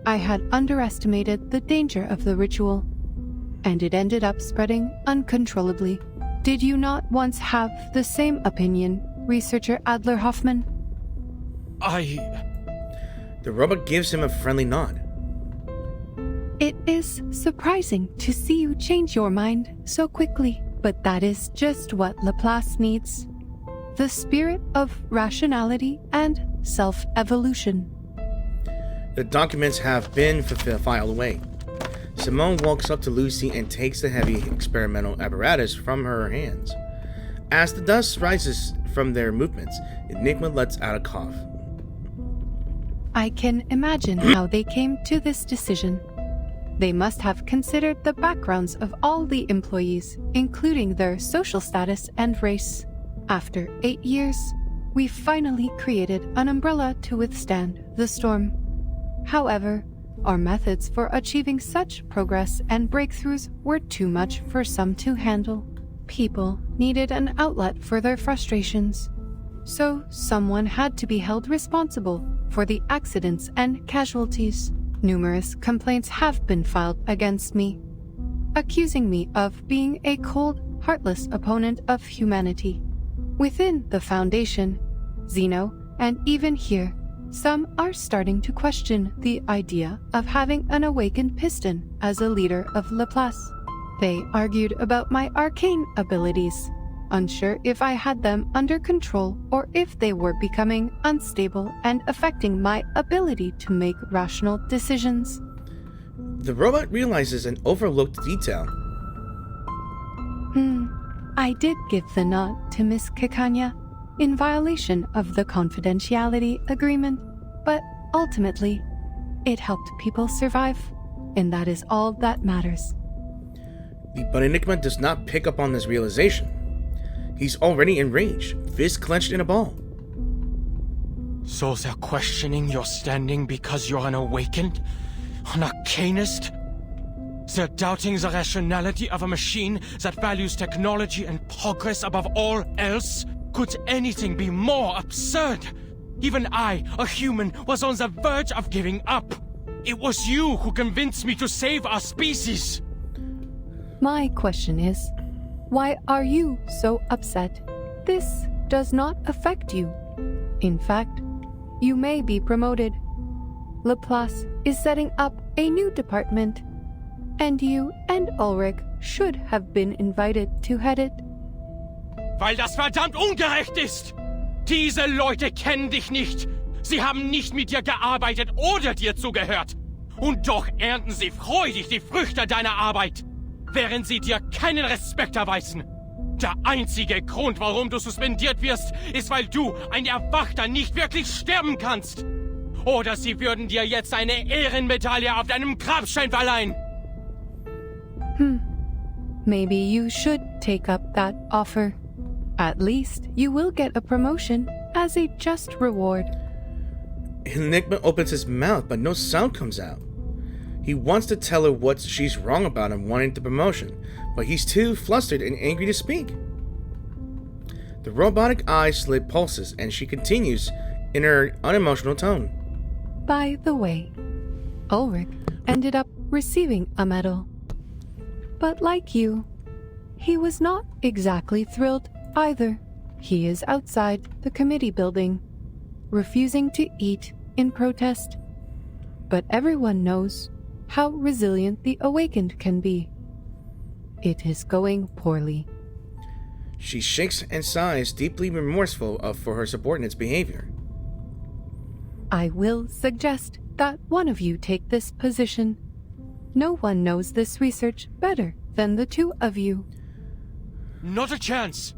I had underestimated the danger of the ritual, and it ended up spreading uncontrollably. Did you not once have the same opinion, researcher Adler Hoffman? The robot gives him a friendly nod. It is surprising to see you change your mind so quickly, but that is just what Laplace needs. The spirit of rationality and self-evolution. The documents have been filed away. Simone walks up to Lucy and takes the heavy experimental apparatus from her hands. As the dust rises from their movements, Enigma lets out a cough. I can imagine how they came to this decision. They must have considered the backgrounds of all the employees, including their social status and race. After 8 years, we finally created an umbrella to withstand the storm. However, our methods for achieving such progress and breakthroughs were too much for some to handle. People needed an outlet for their frustrations. So someone had to be held responsible for the accidents and casualties. Numerous complaints have been filed against me, accusing me of being a cold, heartless opponent of humanity. Within the Foundation, Zeno, and even here, some are starting to question the idea of having an awakened piston as a leader of Laplace. They argued about my arcane abilities, unsure if I had them under control or if they were becoming unstable and affecting my ability to make rational decisions. The robot realizes an overlooked detail. I did give the nod to Miss Kikanya in violation of the confidentiality agreement, but ultimately, it helped people survive, and that is all that matters. But Enigma does not pick up on this realization. He's already enraged, fist clenched in a ball. So they're questioning your standing because you're an awakened? An arcanist? They're doubting the rationality of a machine that values technology and progress above all else? Could anything be more absurd? Even I, a human, was on the verge of giving up. It was you who convinced me to save our species. My question is, why are you so upset? This does not affect you. In fact, you may be promoted. Laplace is setting up a new department, and you and Ulrich should have been invited to head it. Weil das verdammt ungerecht ist! Diese Leute kennen dich nicht. Sie haben nicht mit dir gearbeitet oder dir zugehört. Und doch ernten sie freudig die Früchte deiner Arbeit, während sie dir keinen Respekt erweisen. Der einzige Grund, warum du suspendiert wirst, ist, weil du, ein Erwachter, nicht wirklich sterben kannst. Oder sie würden dir jetzt eine Ehrenmedaille auf deinem Grabstein verleihen. Maybe you should take up that offer. At least you will get a promotion as a just reward. Enigma opens his mouth, but no sound comes out. He wants to tell her what she's wrong about and wanting the promotion, but he's too flustered and angry to speak. The robotic eye slit pulses, and she continues in her unemotional tone. By the way, Ulrich ended up receiving a medal. But like you, he was not exactly thrilled either. He is outside the committee building, refusing to eat in protest. But everyone knows how resilient the awakened can be. It is going poorly. She shakes and sighs, deeply remorseful for her subordinate's behavior. I will suggest that one of you take this position. No one knows this research better than the two of you. Not a chance!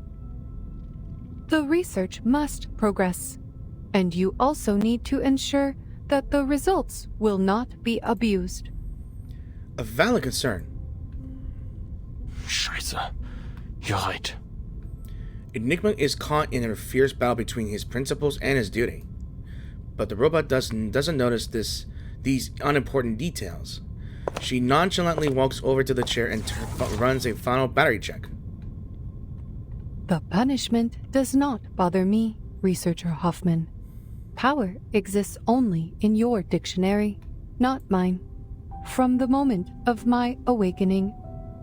The research must progress, and you also need to ensure that the results will not be abused. A valid concern. Scheiße. You're right. Enigma is caught in a fierce battle between his principles and his duty. But the robot doesn't notice these unimportant details. She nonchalantly walks over to the chair and runs a final battery check. The punishment does not bother me, Researcher Hoffman. Power exists only in your dictionary, not mine. From the moment of my awakening,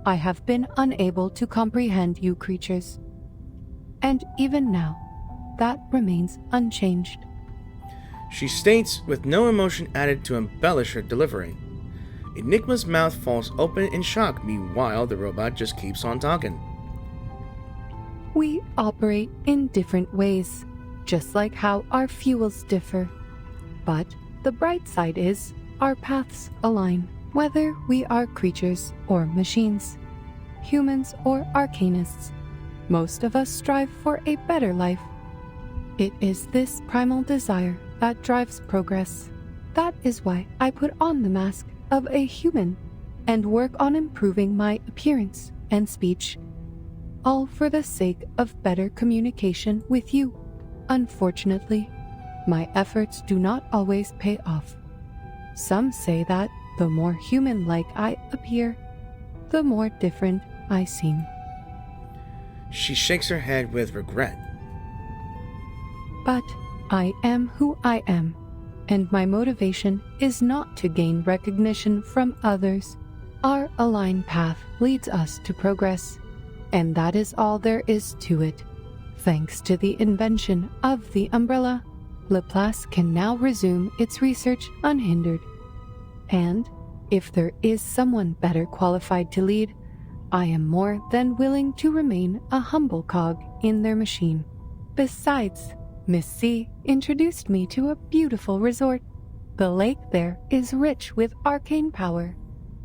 I have been unable to comprehend you creatures. And even now, that remains unchanged. She states with no emotion added to embellish her delivery. Enigma's mouth falls open in shock, meanwhile the robot just keeps on talking. We operate in different ways, just like how our fuels differ. But the bright side is our paths align, whether we are creatures or machines, humans or arcanists. Most of us strive for a better life. It is this primal desire that drives progress. That is why I put on the mask of a human and work on improving my appearance and speech, all for the sake of better communication with you. Unfortunately, my efforts do not always pay off. Some say that the more human-like I appear, the more different I seem. She shakes her head with regret. But I am who I am, and my motivation is not to gain recognition from others. Our aligned path leads us to progress, and that is all there is to it. Thanks to the invention of the umbrella, Laplace can now resume its research unhindered. And if there is someone better qualified to lead, I am more than willing to remain a humble cog in their machine. Besides, Miss C introduced me to a beautiful resort. The lake there is rich with arcane power,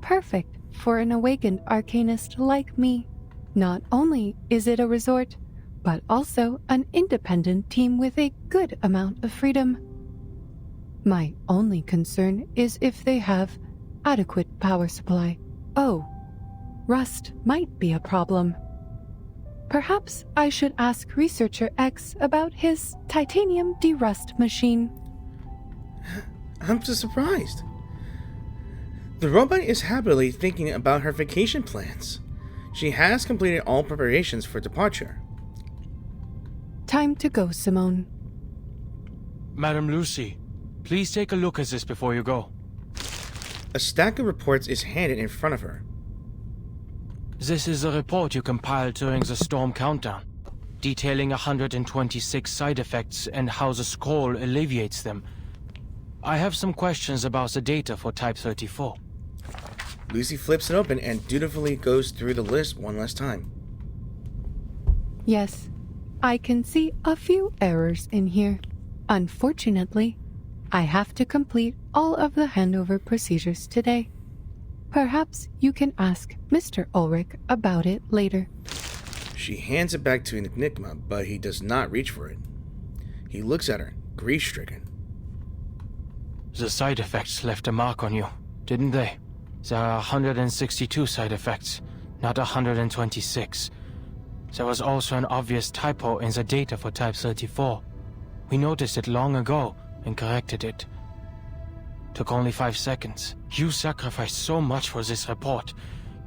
perfect for an awakened arcanist like me. Not only is it a resort, but also an independent team with a good amount of freedom. My only concern is if they have adequate power supply. Oh, rust might be a problem. Perhaps I should ask Researcher X about his titanium derust machine. I'm just surprised. The robot is happily thinking about her vacation plans. She has completed all preparations for departure. Time to go, Simone. Madam Lucy, please take a look at this before you go. A stack of reports is handed in front of her. This is a report you compiled during the storm countdown, detailing 126 side effects and how the scroll alleviates them. I have some questions about the data for Type 34. Lucy flips it open and dutifully goes through the list one last time. Yes, I can see a few errors in here. Unfortunately, I have to complete all of the handover procedures today. Perhaps you can ask Mr. Ulrich about it later. She hands it back to Enigma, but he does not reach for it. He looks at her, grief-stricken. The side effects left a mark on you, didn't they? There are 162 side effects, not 126. There was also an obvious typo in the data for Type 34. We noticed it long ago and corrected it. Took only 5 seconds. You sacrificed so much for this report,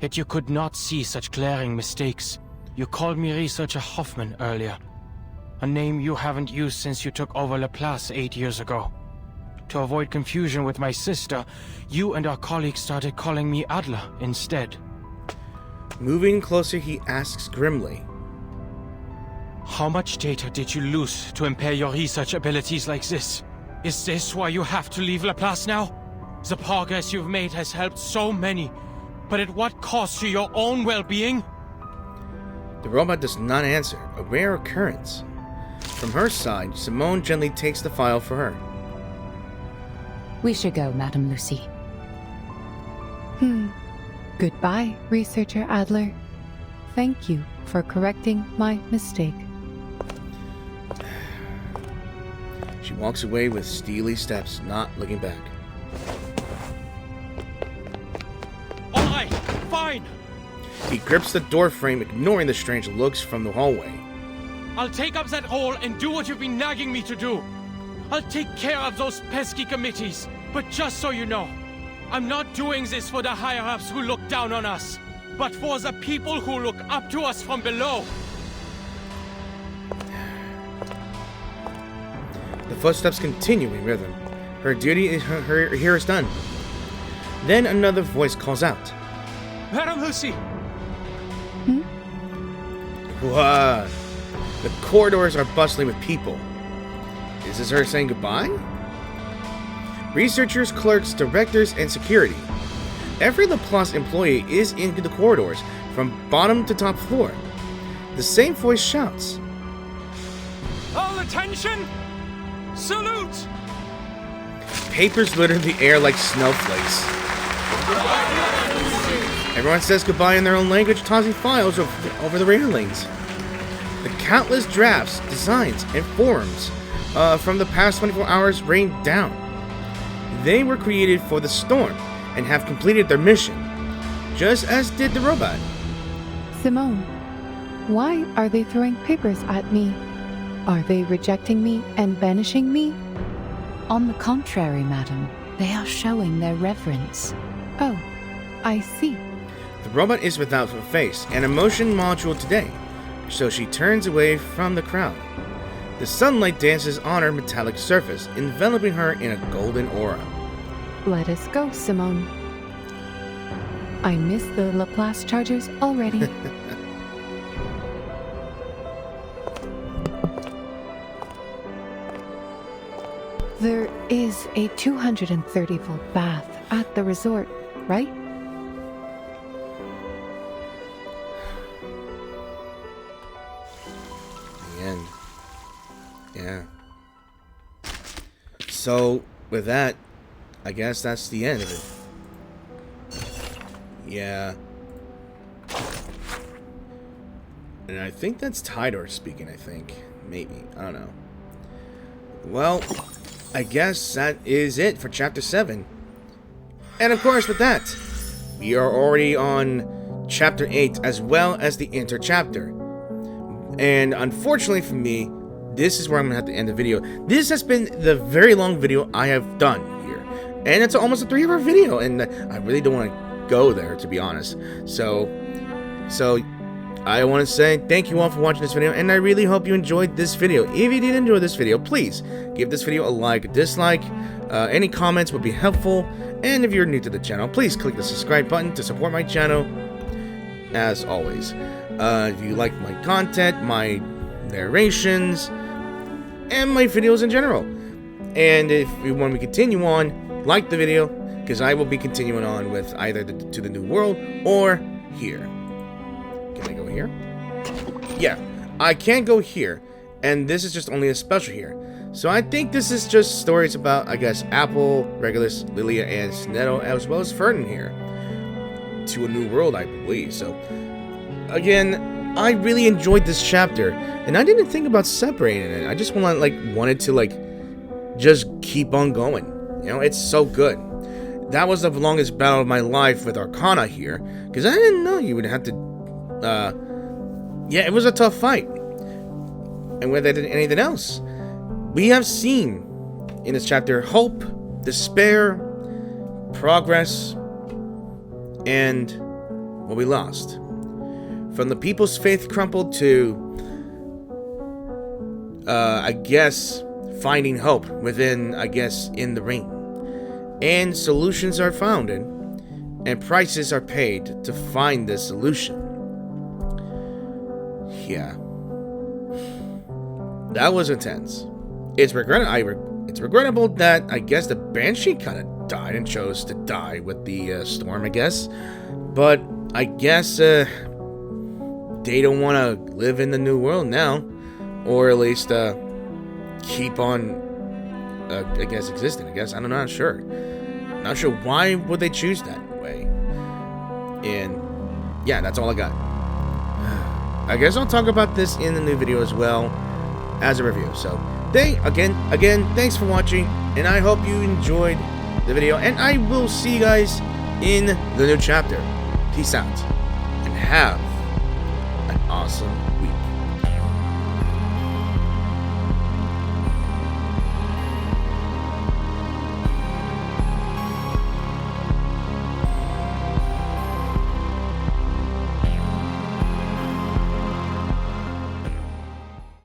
yet you could not see such glaring mistakes. You called me Researcher Hoffman earlier, a name you haven't used since you took over Laplace 8 years ago. To avoid confusion with my sister, you and our colleagues started calling me Adler instead. Moving closer, he asks grimly, How much data did you lose to impair your research abilities like this? Is this why you have to leave Laplace now? The progress you've made has helped so many, but at what cost to your own well-being? The robot does not answer, a rare occurrence. From her side, Simone gently takes the file for her. We should go, Madam Lucy. Goodbye, Researcher Adler. Thank you for correcting my mistake. She walks away with steely steps, not looking back. All right, fine. He grips the door frame, ignoring the strange looks from the hallway. I'll take up that role and do what you've been nagging me to do. I'll take care of those pesky committees. But just so you know, I'm not doing this for the higher-ups who look down on us, but for the people who look up to us from below. The footsteps continue in rhythm. Her duty is here is done. Then another voice calls out. Madam Lucy! What? The corridors are bustling with people. Is this her saying goodbye? researchers, clerks, directors, and security. Every Laplace employee is in the corridors, from bottom to top floor. The same voice shouts, All attention! Salute! Papers litter the air like snowflakes. Everyone says goodbye in their own language, tossing files over the railings. The countless drafts, designs, and forms from the past 24 hours rain down. They were created for the storm and have completed their mission, just as did the robot. Simone, why are they throwing papers at me? Are they rejecting me and banishing me? On the contrary, madam, they are showing their reverence. Oh, I see. The robot is without a face and a motion module today, so she turns away from the crowd. The sunlight dances on her metallic surface, enveloping her in a golden aura. Let us go, Simone. I miss the Laplace Chargers already. There is a 230-volt bath at the resort, right? The end. Yeah. So, with that, I guess that's the end of it. Yeah. And I think that's Tidor speaking, I think. Maybe. I don't know. Well, I guess that is it for Chapter 7. And of course, with that, we are already on Chapter 8 as well as the inter-chapter. And unfortunately for me, this is where I'm going to have to end the video. This has been the very long video I have done here. And it's almost a 3-hour video, and I really don't want to go there, to be honest. So I want to say thank you all for watching this video, and I really hope you enjoyed this video. If you did enjoy this video, please give this video a like, a dislike. Any comments would be helpful. And if you're new to the channel, please click the subscribe button to support my channel, as always. If you like my content, my narrations, and my videos in general. And if you want me to continue on, like the video, because I will be continuing on with either to the New World or here. Can I go here? Yeah, I can't go here, and this is just only a special here. So I think this is just stories about, I guess, Apple, Regulus, Lilia, and Snetto, as well as Ferdinand here. To a New World, I believe. So, again, I really enjoyed this chapter, and I didn't think about separating it. I just wanted to just keep on going. You know, it's so good. That was the longest battle of my life with Arcana here, because I didn't know you would have to yeah, it was a tough fight. And with anything else, we have seen in this chapter hope, despair, progress, and what we lost. From the people's faith crumpled to, I guess, finding hope within, I guess, in the ring. And solutions are founded, and prices are paid to find this solution. Yeah. That was intense. It's regrettable that, I guess, the Banshee kind of died and chose to die with the storm, I guess. But I guess they don't want to live in the New World now. Or at least keep on, I guess, existing. I guess, I'm not sure. Not sure why would they choose that way. And yeah, that's all I got. I guess I'll talk about this in the new video as well as a review. So, again, thanks for watching, and I hope you enjoyed the video, and I will see you guys in the new chapter. Peace out, and have an awesome week.